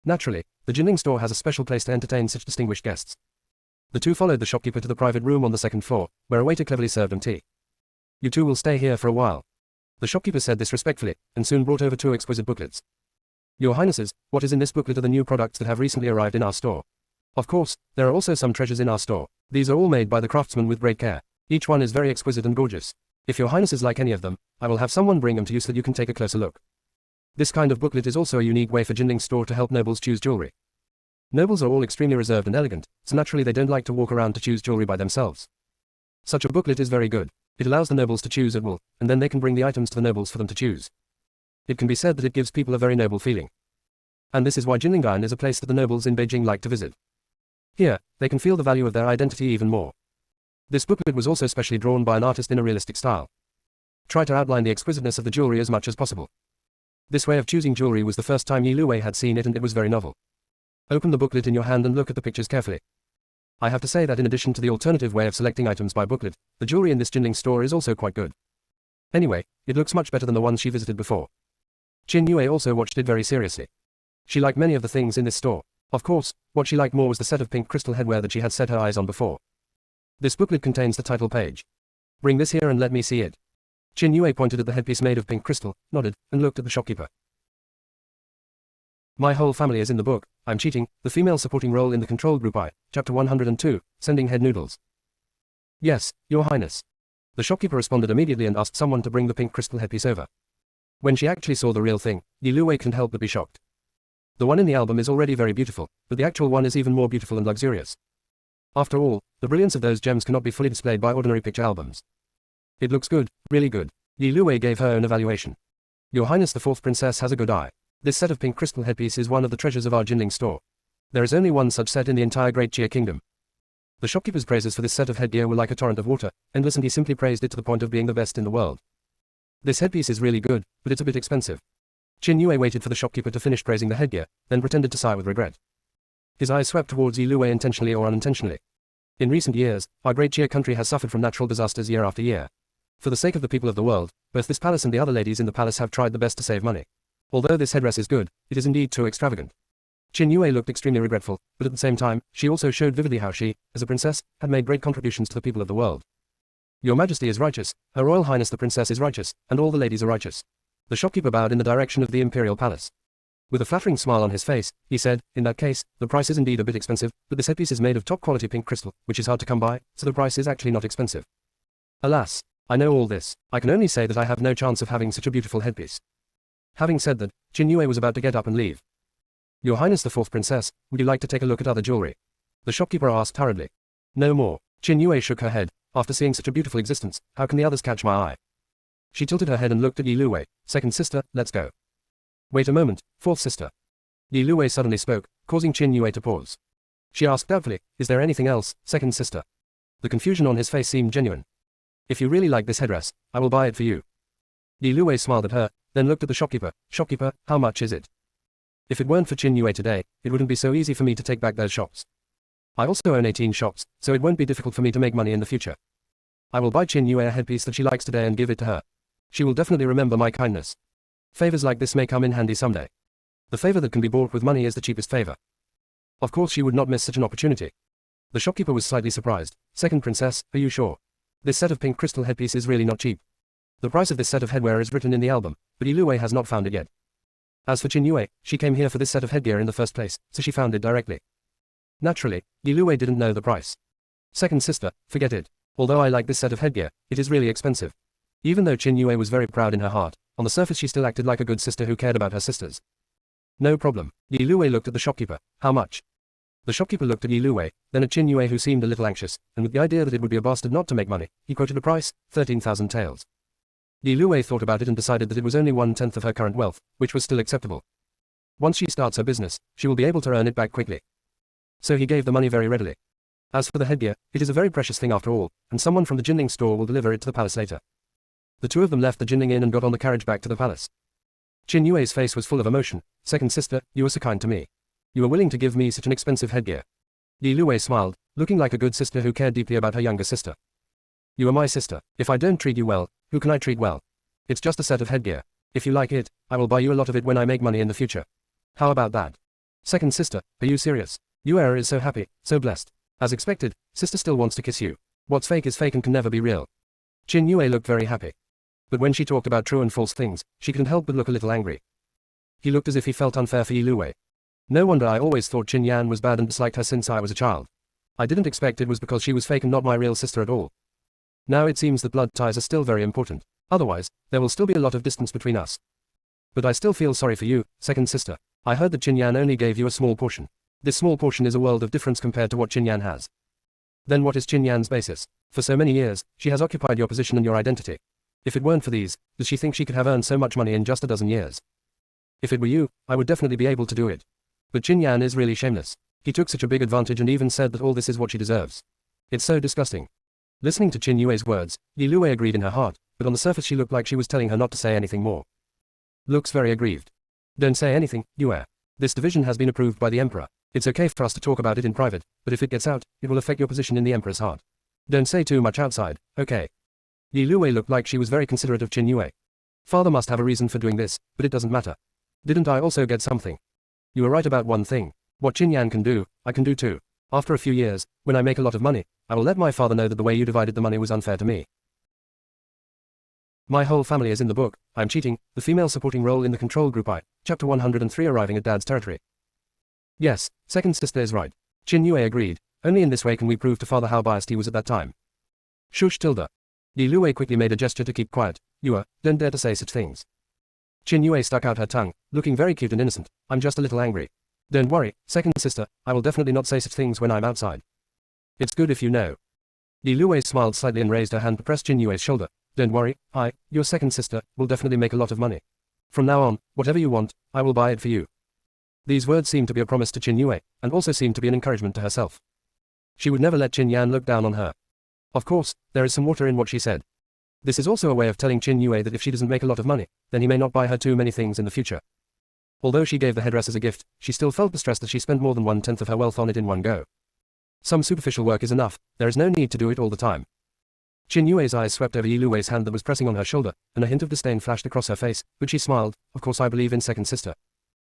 Naturally, the Jinling store has a special place to entertain such distinguished guests. The two followed the shopkeeper to the private room on the second floor, where a waiter cleverly served them tea. You two will stay here for a while. The shopkeeper said this respectfully, and soon brought over 2 exquisite booklets. Your highnesses, what is in this booklet are the new products that have recently arrived in our store. Of course, there are also some treasures in our store. These are all made by the craftsmen with great care. Each one is very exquisite and gorgeous. If your highnesses like any of them, I will have someone bring them to you so that you can take a closer look. This kind of booklet is also a unique way for Jinling's store to help nobles choose jewelry. Nobles are all extremely reserved and elegant, so naturally they don't like to walk around to choose jewelry by themselves. Such a booklet is very good. It allows the nobles to choose at will, and then they can bring the items to the nobles for them to choose. It can be said that it gives people a very noble feeling. And this is why Jinlinggan is a place that the nobles in Beijing like to visit. Here, they can feel the value of their identity even more. This booklet was also specially drawn by an artist in a realistic style. Try to outline the exquisiteness of the jewelry as much as possible. This way of choosing jewelry was the first time Yi Luwei had seen it and it was very novel. Open the booklet in your hand and look at the pictures carefully. I have to say that in addition to the alternative way of selecting items by booklet, the jewelry in this Jinling store is also quite good. Anyway, it looks much better than the ones she visited before. Qin Yue also watched it very seriously. She liked many of the things in this store. Of course, what she liked more was the set of pink crystal headwear that she had set her eyes on before. This booklet contains the title page. Bring this here and let me see it. Qin Yue pointed at the headpiece made of pink crystal, nodded, and looked at the shopkeeper. My whole family is in the book. I'm cheating, the female supporting role in the control group I, Chapter 102, Sending Head Noodles. Yes, Your Highness. The shopkeeper responded immediately and asked someone to bring the pink crystal headpiece over. When she actually saw the real thing, Yi Luwei couldn't help but be shocked. The one in the album is already very beautiful, but the actual one is even more beautiful and luxurious. After all, the brilliance of those gems cannot be fully displayed by ordinary picture albums. It looks good, really good. Yi Luwei gave her an evaluation. Your Highness the fourth princess has a good eye. This set of pink crystal headpiece is one of the treasures of our Jinling store. There is only one such set in the entire Great Jia Kingdom. The shopkeeper's praises for this set of headgear were like a torrent of water, endless, and he simply praised it to the point of being the best in the world. This headpiece is really good, but it's a bit expensive. Qin Yue waited for the shopkeeper to finish praising the headgear, then pretended to sigh with regret. His eyes swept towards Yi Luwei intentionally or unintentionally. In recent years, our Great Jia country has suffered from natural disasters year after year. For the sake of the people of the world, both this palace and the other ladies in the palace have tried the best to save money. Although this headdress is good, it is indeed too extravagant. Qin Yue looked extremely regretful, but at the same time, she also showed vividly how she, as a princess, had made great contributions to the people of the world. Your Majesty is righteous, Her Royal Highness the Princess is righteous, and all the ladies are righteous. The shopkeeper bowed in the direction of the imperial palace. With a flattering smile on his face, he said, in that case, the price is indeed a bit expensive, but this headpiece is made of top-quality pink crystal, which is hard to come by, so the price is actually not expensive. Alas, I know all this. I can only say that I have no chance of having such a beautiful headpiece. Having said that, Qin Yue was about to get up and leave. Your Highness the fourth princess, would you like to take a look at other jewelry? The shopkeeper asked hurriedly. No more. Qin Yue shook her head. After seeing such a beautiful existence, how can the others catch my eye? She tilted her head and looked at Yi Luwei. Second sister, let's go. Wait a moment, fourth sister. Yi Luwei suddenly spoke, causing Qin Yue to pause. She asked doubtfully, is there anything else, second sister? The confusion on his face seemed genuine. If you really like this headdress, I will buy it for you. Yi Luwei smiled at her, then looked at the shopkeeper. Shopkeeper, how much is it? If it weren't for Qin Yue today, it wouldn't be so easy for me to take back those shops. I also own 18 shops, so it won't be difficult for me to make money in the future. I will buy Qin Yue a headpiece that she likes today and give it to her. She will definitely remember my kindness. Favors like this may come in handy someday. The favor that can be bought with money is the cheapest favor. Of course she would not miss such an opportunity. The shopkeeper was slightly surprised. Second princess, are you sure? This set of pink crystal headpiece is really not cheap. The price of this set of headwear is written in the album, but Yi Luwei has not found it yet. As for Qin Yue, she came here for this set of headgear in the first place, so she found it directly. Naturally, Yi Luwei didn't know the price. Second sister, forget it. Although I like this set of headgear, it is really expensive. Even though Qin Yue was very proud in her heart, on the surface she still acted like a good sister who cared about her sisters. No problem. Yi Luwei looked at the shopkeeper. How much? The shopkeeper looked at Yi Luwei, then at Qin Yue who seemed a little anxious, and with the idea that it would be a bastard not to make money, he quoted a price, 13,000 taels. Yi Luwei thought about it and decided that it was only 1/10 of her current wealth, which was still acceptable. Once she starts her business, she will be able to earn it back quickly. So he gave the money very readily. As for the headgear, it is a very precious thing after all, and someone from the Jinling store will deliver it to the palace later. The two of them left the Jinling Inn and got on the carriage back to the palace. Qin Yue's face was full of emotion. Second sister, you are so kind to me. You are willing to give me such an expensive headgear. Yi Luwei smiled, looking like a good sister who cared deeply about her younger sister. You are my sister. If I don't treat you well, who can I treat well? It's just a set of headgear. If you like it, I will buy you a lot of it when I make money in the future. How about that? Second sister, are you serious? Yue is so happy, so blessed. As expected, sister still wants to kiss you. What's fake is fake and can never be real. Qin Yue looked very happy. But when she talked about true and false things, she couldn't help but look a little angry. He looked as if he felt unfair for Yi Luwei. No wonder I always thought Qin Yan was bad and disliked her since I was a child. I didn't expect it was because she was fake and not my real sister at all. Now it seems that blood ties are still very important. Otherwise, there will still be a lot of distance between us. But I still feel sorry for you, second sister. I heard that Qin Yan only gave you a small portion. This small portion is a world of difference compared to what Qin Yan has. Then what is Qin Yan's basis? For so many years, she has occupied your position and your identity. If it weren't for these, does she think she could have earned so much money in just a dozen years? If it were you, I would definitely be able to do it. But Qin Yan is really shameless. He took such a big advantage and even said that all this is what she deserves. It's so disgusting. Listening to Qin Yue's words, Yi Luwei agreed in her heart, but on the surface she looked like she was telling her not to say anything more. Looks very aggrieved. Don't say anything, Yue. This division has been approved by the Emperor. It's okay for us to talk about it in private, but if it gets out, it will affect your position in the Emperor's heart. Don't say too much outside, okay? Yi Luwei looked like she was very considerate of Qin Yue. Father must have a reason for doing this, but it doesn't matter. Didn't I also get something? You were right about one thing. What Qin Yan can do, I can do too. After a few years, when I make a lot of money, I will let my father know that the way you divided the money was unfair to me. My whole family is in the book. I'm cheating, the female supporting role in the control group I. Chapter 103 Arriving at Dad's territory. Yes, second sister is right. Qin Yue agreed. Only in this way can we prove to father how biased he was at that time. Shush tilde. Yi Luwei quickly made a gesture to keep quiet. Yue, don't dare to say such things. Qin Yue stuck out her tongue, looking very cute and innocent. I'm just a little angry. Don't worry, second sister, I will definitely not say such things when I'm outside. It's good if you know. Yi Luwei smiled slightly and raised her hand to press Qin Yue's shoulder. Don't worry, your second sister, will definitely make a lot of money. From now on, whatever you want, I will buy it for you. These words seemed to be a promise to Qin Yue, and also seemed to be an encouragement to herself. She would never let Qin Yan look down on her. Of course, there is some water in what she said. This is also a way of telling Qin Yue that if she doesn't make a lot of money, then he may not buy her too many things in the future. Although she gave the headdress as a gift, she still felt distressed that she spent more than 1/10 of her wealth on it in one go. Some superficial work is enough, there is no need to do it all the time. Qin Yue's eyes swept over Yi Luwei's hand that was pressing on her shoulder, and a hint of disdain flashed across her face, but she smiled. Of course I believe in second sister.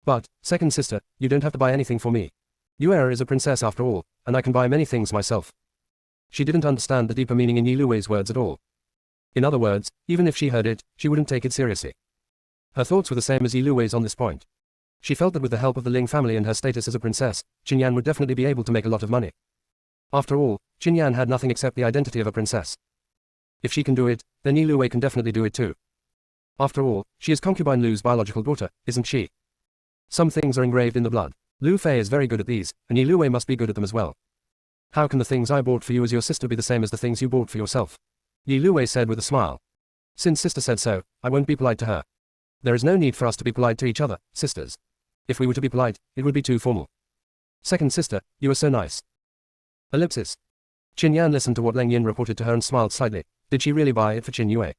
But, second sister, you don't have to buy anything for me. Yue is a princess after all, and I can buy many things myself. She didn't understand the deeper meaning in Yi Luwei's words at all. In other words, even if she heard it, she wouldn't take it seriously. Her thoughts were the same as Yi Luwei's on this point. She felt that with the help of the Ling family and her status as a princess, Qin Yan would definitely be able to make a lot of money. After all, Qin Yan had nothing except the identity of a princess. If she can do it, then Yi Luwei can definitely do it too. After all, she is concubine Lu's biological daughter, isn't she? Some things are engraved in the blood. Lu Fei is very good at these, and Yi Luwei must be good at them as well. How can the things I bought for you as your sister be the same as the things you bought for yourself? Yi Luwei said with a smile. Since sister said so, I won't be polite to her. There is no need for us to be polite to each other, sisters. If we were to be polite, it would be too formal. Second sister, you are so nice. Ellipsis. Qin Yan listened to what Leng Yin reported to her and smiled slightly. Did she really buy it for Qin Yue?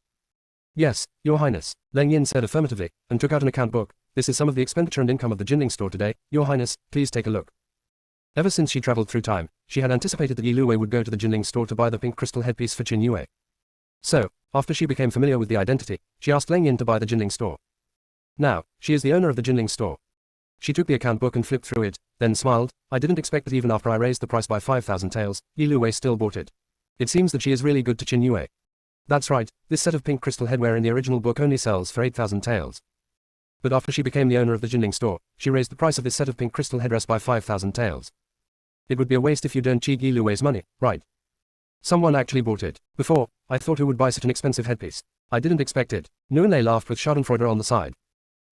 Yes, Your Highness, Leng Yin said affirmatively, and took out an account book. This is some of the expenditure and income of the Jinling store today. Your Highness, please take a look. Ever since she traveled through time, she had anticipated that Yi Luwei would go to the Jinling store to buy the pink crystal headpiece for Qin Yue. So, after she became familiar with the identity, she asked Leng Yin to buy the Jinling store. Now, she is the owner of the Jinling store. She took the account book and flipped through it, then smiled. I didn't expect that even after I raised the price by 5,000 taels, Yi Luwei still bought it. It seems that she is really good to Qin Yue. That's right, this set of pink crystal headwear in the original book only sells for 8,000 taels. But after she became the owner of the Jinling store, she raised the price of this set of pink crystal headdress by 5,000 taels. It would be a waste if you don't cheat Yi Luwei's money, right? Someone actually bought it. Before, I thought who would buy such an expensive headpiece. I didn't expect it. Nguyen laughed with schadenfreude on the side.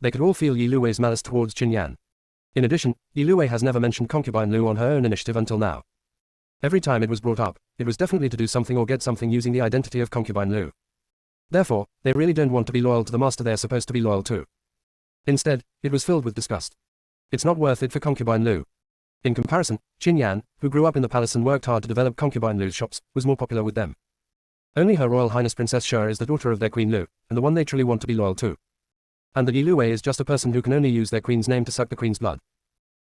They could all feel Yi Luwei's malice towards Qin Yan. In addition, Yi Luwei has never mentioned concubine Lu on her own initiative until now. Every time it was brought up, it was definitely to do something or get something using the identity of concubine Lu. Therefore, they really don't want to be loyal to the master they're supposed to be loyal to. Instead, it was filled with disgust. It's not worth it for concubine Lu. In comparison, Qin Yan, who grew up in the palace and worked hard to develop concubine Lu's shops, was more popular with them. Only Her Royal Highness Princess Xue is the daughter of their Queen Lu, and the one they truly want to be loyal to. And that Yi Luwei is just a person who can only use their queen's name to suck the queen's blood.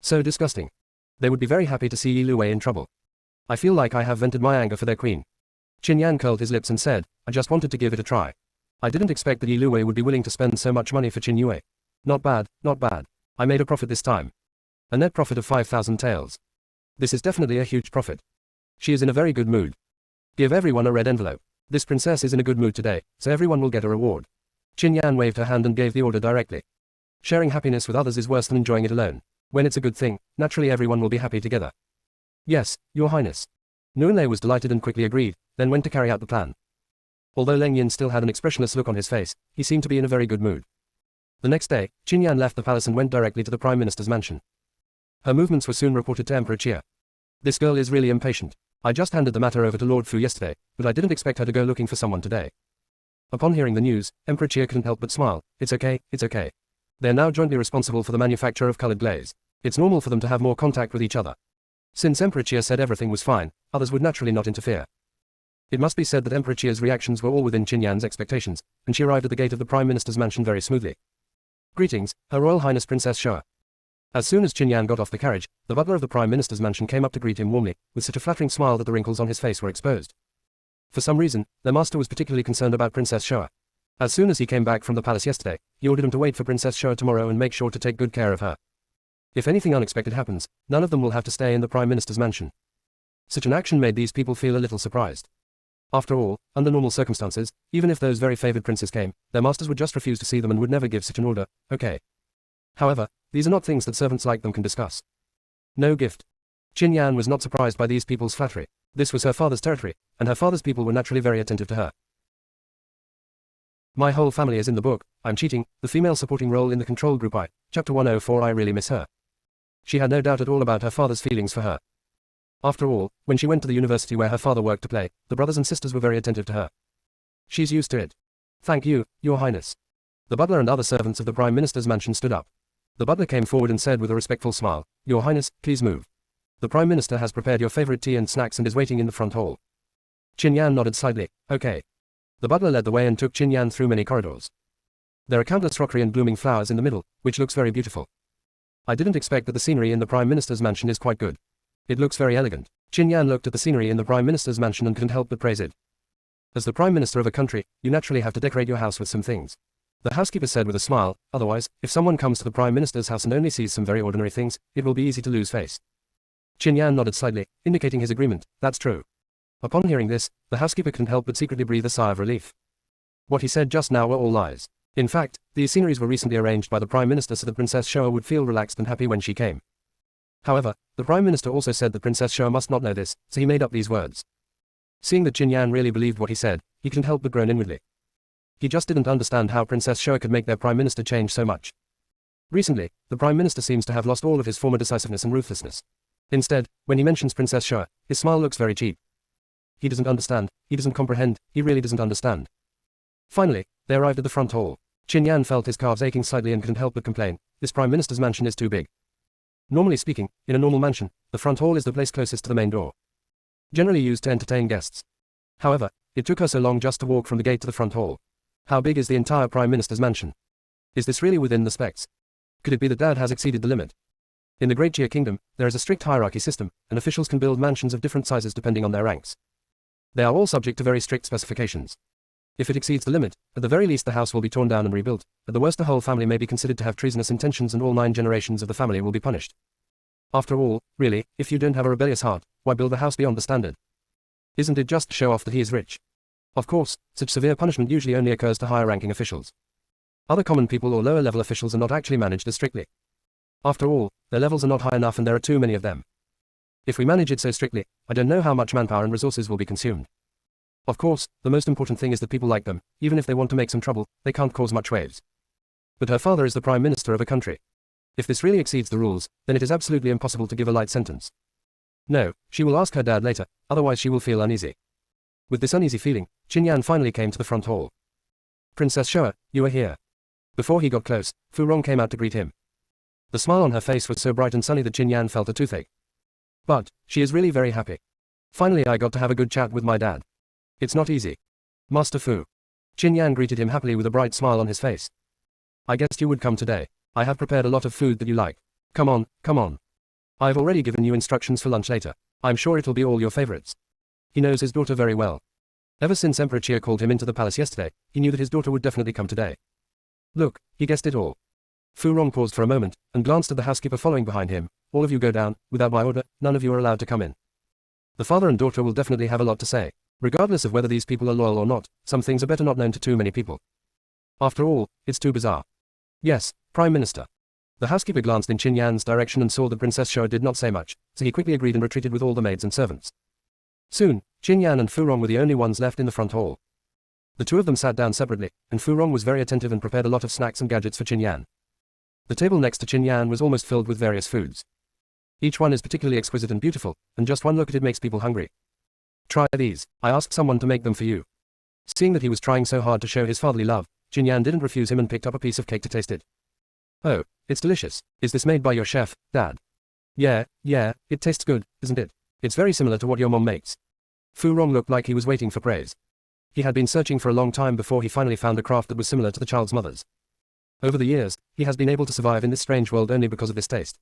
So disgusting. They would be very happy to see Yi Luwei in trouble. I feel like I have vented my anger for their queen. Qin Yan curled his lips and said, I just wanted to give it a try. I didn't expect that Yi Luwei would be willing to spend so much money for Qin Yue. Not bad, not bad. I made a profit this time. A net profit of 5,000 taels. This is definitely a huge profit. She is in a very good mood. Give everyone a red envelope. This princess is in a good mood today, so everyone will get a reward. Qin Yan waved her hand and gave the order directly. Sharing happiness with others is worse than enjoying it alone. When it's a good thing, naturally everyone will be happy together. Yes, Your Highness. Nguyen was delighted and quickly agreed, then went to carry out the plan. Although Leng Yin still had an expressionless look on his face, he seemed to be in a very good mood. The next day, Qin Yan left the palace and went directly to the Prime Minister's mansion. Her movements were soon reported to Emperor Chia. This girl is really impatient. I just handed the matter over to Lord Fu yesterday, but I didn't expect her to go looking for someone today. Upon hearing the news, Emperor Chia couldn't help but smile. It's okay, it's okay. They're now jointly responsible for the manufacture of colored glaze. It's normal for them to have more contact with each other. Since Emperor Chia said everything was fine, others would naturally not interfere. It must be said that Emperor Chia's reactions were all within Qin Yan's expectations, and she arrived at the gate of the Prime Minister's mansion very smoothly. Greetings, Her Royal Highness Princess Xue. As soon as Qin Yan got off the carriage, the butler of the Prime Minister's mansion came up to greet him warmly, with such a flattering smile that the wrinkles on his face were exposed. For some reason, their master was particularly concerned about Princess Xue. As soon as he came back from the palace yesterday, he ordered him to wait for Princess Xue tomorrow and make sure to take good care of her. If anything unexpected happens, none of them will have to stay in the Prime Minister's mansion. Such an action made these people feel a little surprised. After all, under normal circumstances, even if those very favored princes came, their masters would just refuse to see them and would never give such an order, okay. However, these are not things that servants like them can discuss. No gift. Qin Yan was not surprised by these people's flattery. This was her father's territory, and her father's people were naturally very attentive to her. My whole family is in the book. I'm cheating, the female supporting role in the control group Chapter 104. I really miss her. She had no doubt at all about her father's feelings for her. After all, when she went to the university where her father worked to play, the brothers and sisters were very attentive to her. She's used to it. Thank you, Your Highness. The butler and other servants of the Prime Minister's mansion stood up. The butler came forward and said with a respectful smile, Your Highness, please move. The Prime Minister has prepared your favorite tea and snacks and is waiting in the front hall. Qin Yan nodded slightly, okay. The butler led the way and took Qin Yan through many corridors. There are countless crockery and blooming flowers in the middle, which looks very beautiful. I didn't expect that the scenery in the Prime Minister's mansion is quite good. It looks very elegant. Qin Yan looked at the scenery in the Prime Minister's mansion and couldn't help but praise it. As the Prime Minister of a country, you naturally have to decorate your house with some things. The housekeeper said with a smile, otherwise, if someone comes to the Prime Minister's house and only sees some very ordinary things, it will be easy to lose face. Qin Yan nodded slightly, indicating his agreement. That's true. Upon hearing this, the housekeeper couldn't help but secretly breathe a sigh of relief. What he said just now were all lies. In fact, these sceneries were recently arranged by the Prime Minister so that Princess Xue would feel relaxed and happy when she came. However, the Prime Minister also said that Princess Xue must not know this, so he made up these words. Seeing that Qin Yan really believed what he said, he couldn't help but groan inwardly. He just didn't understand how Princess Xue could make their Prime Minister change so much. Recently, the Prime Minister seems to have lost all of his former decisiveness and ruthlessness. Instead, when he mentions Princess Shoa, his smile looks very cheap. He doesn't understand, he doesn't comprehend, he really doesn't understand. Finally, they arrived at the front hall. Qin Yan felt his calves aching slightly and couldn't help but complain, this Prime Minister's mansion is too big. Normally speaking, in a normal mansion, the front hall is the place closest to the main door, generally used to entertain guests. However, it took her so long just to walk from the gate to the front hall. How big is the entire Prime Minister's mansion? Is this really within the specs? Could it be that Dad has exceeded the limit? In the Great Jia Kingdom, there is a strict hierarchy system, and officials can build mansions of different sizes depending on their ranks. They are all subject to very strict specifications. If it exceeds the limit, at the very least the house will be torn down and rebuilt, at the worst the whole family may be considered to have treasonous intentions and all 9 generations of the family will be punished. After all, really, if you don't have a rebellious heart, why build the house beyond the standard? Isn't it just to show off that he is rich? Of course, such severe punishment usually only occurs to higher-ranking officials. Other common people or lower-level officials are not actually managed as strictly. After all, their levels are not high enough and there are too many of them. If we manage it so strictly, I don't know how much manpower and resources will be consumed. Of course, the most important thing is that people like them, even if they want to make some trouble, they can't cause much waves. But her father is the Prime Minister of a country. If this really exceeds the rules, then it is absolutely impossible to give a light sentence. No, she will ask her dad later, otherwise she will feel uneasy. With this uneasy feeling, Qin Yan finally came to the front hall. Princess Shoa, you are here. Before he got close, Fu Rong came out to greet him. The smile on her face was so bright and sunny that Qin Yan felt a toothache. But, she is really very happy. Finally I got to have a good chat with my dad. It's not easy. Master Fu. Qin Yan greeted him happily with a bright smile on his face. I guessed you would come today. I have prepared a lot of food that you like. Come on, come on. I've already given you instructions for lunch later. I'm sure it'll be all your favorites. He knows his daughter very well. Ever since Emperor Chia called him into the palace yesterday, he knew that his daughter would definitely come today. Look, he guessed it all. Fu Rong paused for a moment, and glanced at the housekeeper following behind him. All of you go down, without my order, none of you are allowed to come in. The father and daughter will definitely have a lot to say. Regardless of whether these people are loyal or not, some things are better not known to too many people. After all, it's too bizarre. Yes, Prime Minister. The housekeeper glanced in Qin Yan's direction and saw that Princess Shoa did not say much, so he quickly agreed and retreated with all the maids and servants. Soon, Qin Yan and Fu Rong were the only ones left in the front hall. The two of them sat down separately, and Fu Rong was very attentive and prepared a lot of snacks and gadgets for Qin Yan. The table next to Qin Yan was almost filled with various foods. Each one is particularly exquisite and beautiful, and just one look at it makes people hungry. Try these. I asked someone to make them for you. Seeing that he was trying so hard to show his fatherly love, Qin Yan didn't refuse him and picked up a piece of cake to taste it. Oh, it's delicious. Is this made by your chef, Dad? Yeah, it tastes good, isn't it? It's very similar to what your mom makes. Fu Rong looked like he was waiting for praise. He had been searching for a long time before he finally found a craft that was similar to the child's mother's. Over the years, he has been able to survive in this strange world only because of this taste.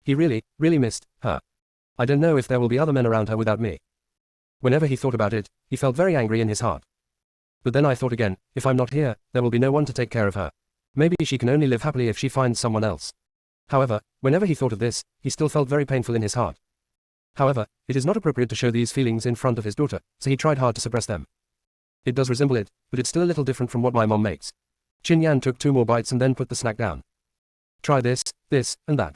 He really missed her. I don't know if there will be other men around her without me. Whenever he thought about it, he felt very angry in his heart. But then I thought again, if I'm not here, there will be no one to take care of her. Maybe she can only live happily if she finds someone else. However, whenever he thought of this, he still felt very painful in his heart. However, it is not appropriate to show these feelings in front of his daughter, so he tried hard to suppress them. It does resemble it, but it's still a little different from what my mom makes. Qin Yan took 2 more bites and then put the snack down. Try this, and that.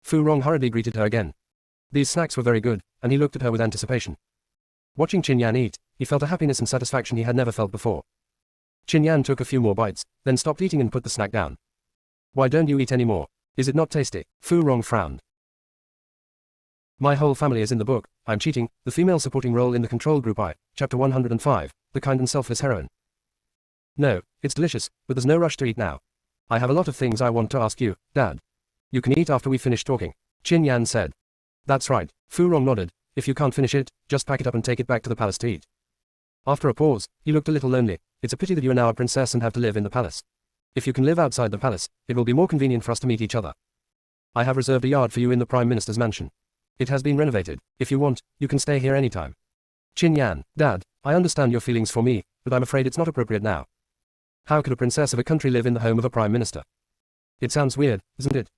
Fu Rong hurriedly greeted her again. These snacks were very good, and he looked at her with anticipation. Watching Qin Yan eat, he felt a happiness and satisfaction he had never felt before. Qin Yan took a few more bites, then stopped eating and put the snack down. Why don't you eat any more? Is it not tasty? Fu Rong frowned. My whole family is in the book, I'm cheating, the female supporting role in the control group I, chapter 105, the kind and selfless heroine. No, it's delicious, but there's no rush to eat now. I have a lot of things I want to ask you, Dad. You can eat after we finish talking, Qin Yan said. That's right, Fu Rong nodded. If you can't finish it, just pack it up and take it back to the palace to eat. After a pause, he looked a little lonely. It's a pity that you are now a princess and have to live in the palace. If you can live outside the palace, it will be more convenient for us to meet each other. I have reserved a yard for you in the Prime Minister's mansion. It has been renovated. If you want, you can stay here anytime. Qin Yan, Dad, I understand your feelings for me, but I'm afraid it's not appropriate now. How could a princess of a country live in the home of a Prime Minister? It sounds weird, isn't it?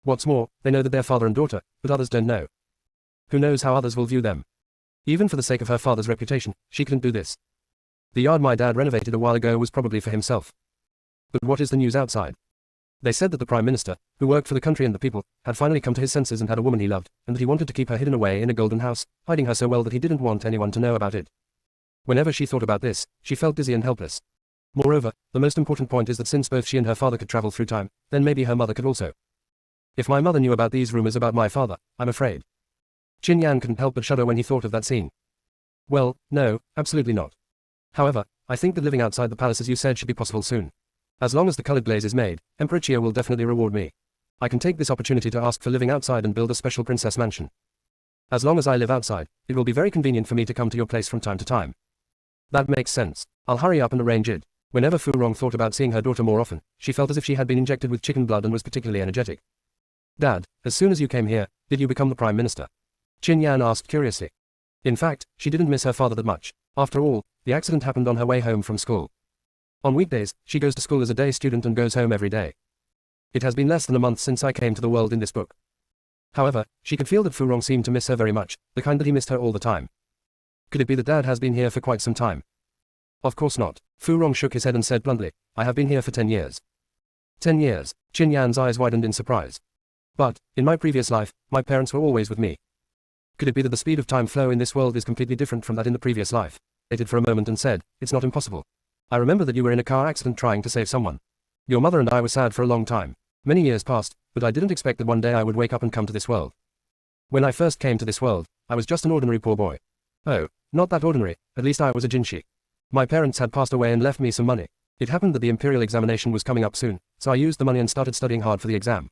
What's more, they know that they're father and daughter, but others don't know. Who knows how others will view them? Even for the sake of her father's reputation, she couldn't do this. The yard my dad renovated a while ago was probably for himself. But what is the news outside? They said that the Prime Minister, who worked for the country and the people, had finally come to his senses and had a woman he loved, and that he wanted to keep her hidden away in a golden house, hiding her so well that he didn't want anyone to know about it. Whenever she thought about this, she felt dizzy and helpless. Moreover, the most important point is that since both she and her father could travel through time, then maybe her mother could also. If my mother knew about these rumors about my father, I'm afraid. Qin Yan couldn't help but shudder when he thought of that scene. Well, no, absolutely not. However, I think that living outside the palace as you said should be possible soon. As long as the colored glaze is made, Emperor Chia will definitely reward me. I can take this opportunity to ask for living outside and build a special princess mansion. As long as I live outside, it will be very convenient for me to come to your place from time to time. That makes sense. I'll hurry up and arrange it. Whenever Fu Rong thought about seeing her daughter more often, she felt as if she had been injected with chicken blood and was particularly energetic. Dad, as soon as you came here, did you become the Prime Minister? Qin Yan asked curiously. In fact, she didn't miss her father that much. After all, the accident happened on her way home from school. On weekdays, she goes to school as a day student and goes home every day. It has been less than a month since I came to the world in this book. However, she could feel that Fu Rong seemed to miss her very much, the kind that he missed her all the time. Could it be that Dad has been here for quite some time? Of course not. Fu Rong shook his head and said bluntly, I have been here for 10 years. 10 years. Qin Yan's eyes widened in surprise. But, in my previous life, my parents were always with me. Could it be that the speed of time flow in this world is completely different from that in the previous life? He waited for a moment and said, it's not impossible. I remember that you were in a car accident trying to save someone. Your mother and I were sad for a long time. Many years passed, but I didn't expect that one day I would wake up and come to this world. When I first came to this world, I was just an ordinary poor boy. Oh, not that ordinary, at least I was a jinshi. My parents had passed away and left me some money. It happened that the imperial examination was coming up soon, so I used the money and started studying hard for the exam.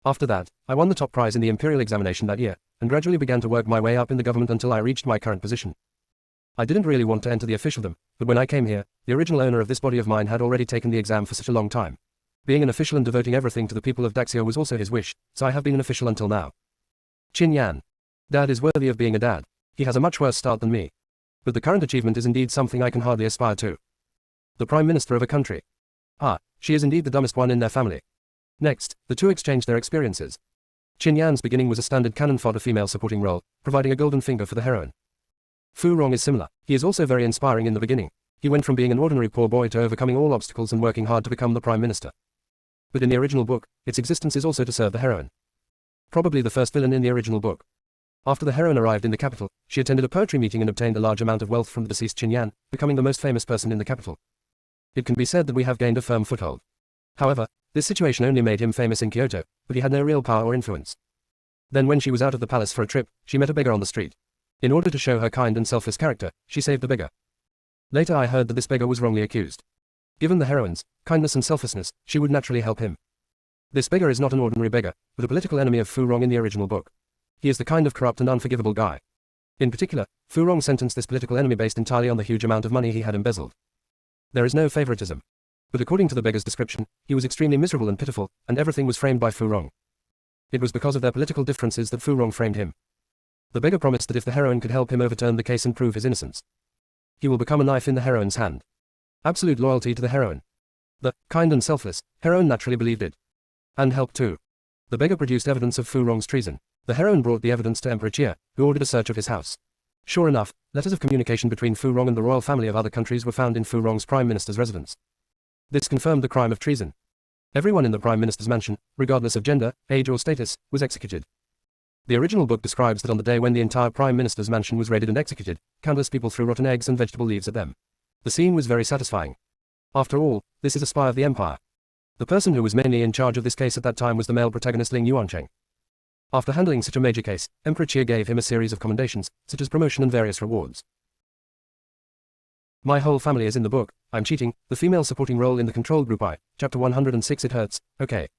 After that, I won the top prize in the imperial examination that year, and gradually began to work my way up in the government until I reached my current position. I didn't really want to enter the officialdom, but when I came here, the original owner of this body of mine had already taken the exam for such a long time. Being an official and devoting everything to the people of Daxia was also his wish, so I have been an official until now. Qin Yan. Dad is worthy of being a dad. He has a much worse start than me. But the current achievement is indeed something I can hardly aspire to. The Prime Minister of a country. Ah, she is indeed the dumbest one in their family. Next, the two exchanged their experiences. Qin Yan's beginning was a standard cannon fodder female supporting role, providing a golden finger for the heroine. Fu Rong is similar. He is also very inspiring in the beginning. He went from being an ordinary poor boy to overcoming all obstacles and working hard to become the Prime Minister. But in the original book, its existence is also to serve the heroine. Probably the first villain in the original book. After the heroine arrived in the capital, she attended a poetry meeting and obtained a large amount of wealth from the deceased Qin Yan, becoming the most famous person in the capital. It can be said that we have gained a firm foothold. However, this situation only made him famous in Kyoto, but he had no real power or influence. Then when she was out of the palace for a trip, she met a beggar on the street. In order to show her kind and selfless character, she saved the beggar. Later I heard that this beggar was wrongly accused. Given the heroine's kindness and selflessness, she would naturally help him. This beggar is not an ordinary beggar, but a political enemy of Fu Rong in the original book. He is the kind of corrupt and unforgivable guy. In particular, Fu Rong sentenced this political enemy based entirely on the huge amount of money he had embezzled. There is no favoritism. But according to the beggar's description, he was extremely miserable and pitiful, and everything was framed by Fu Rong. It was because of their political differences that Fu Rong framed him. The beggar promised that if the heroine could help him overturn the case and prove his innocence, he will become a knife in the heroine's hand. Absolute loyalty to the heroine. The kind and selfless heroine naturally believed it. And helped too. The beggar produced evidence of Fu Rong's treason. The heroine brought the evidence to Emperor Chia, who ordered a search of his house. Sure enough, letters of communication between Fu Rong and the royal family of other countries were found in Fu Rong's prime minister's residence. This confirmed the crime of treason. Everyone in the prime minister's mansion, regardless of gender, age or status, was executed. The original book describes that on the day when the entire prime minister's mansion was raided and executed, countless people threw rotten eggs and vegetable leaves at them. The scene was very satisfying. After all, this is a spy of the empire. The person who was mainly in charge of this case at that time was the male protagonist Ling Yuancheng. After handling such a major case, Emperor Chia gave him a series of commendations, such as promotion and various rewards. My whole family is in the book. I'm cheating. The female supporting role in the control group I. Chapter 106 It hurts. Okay.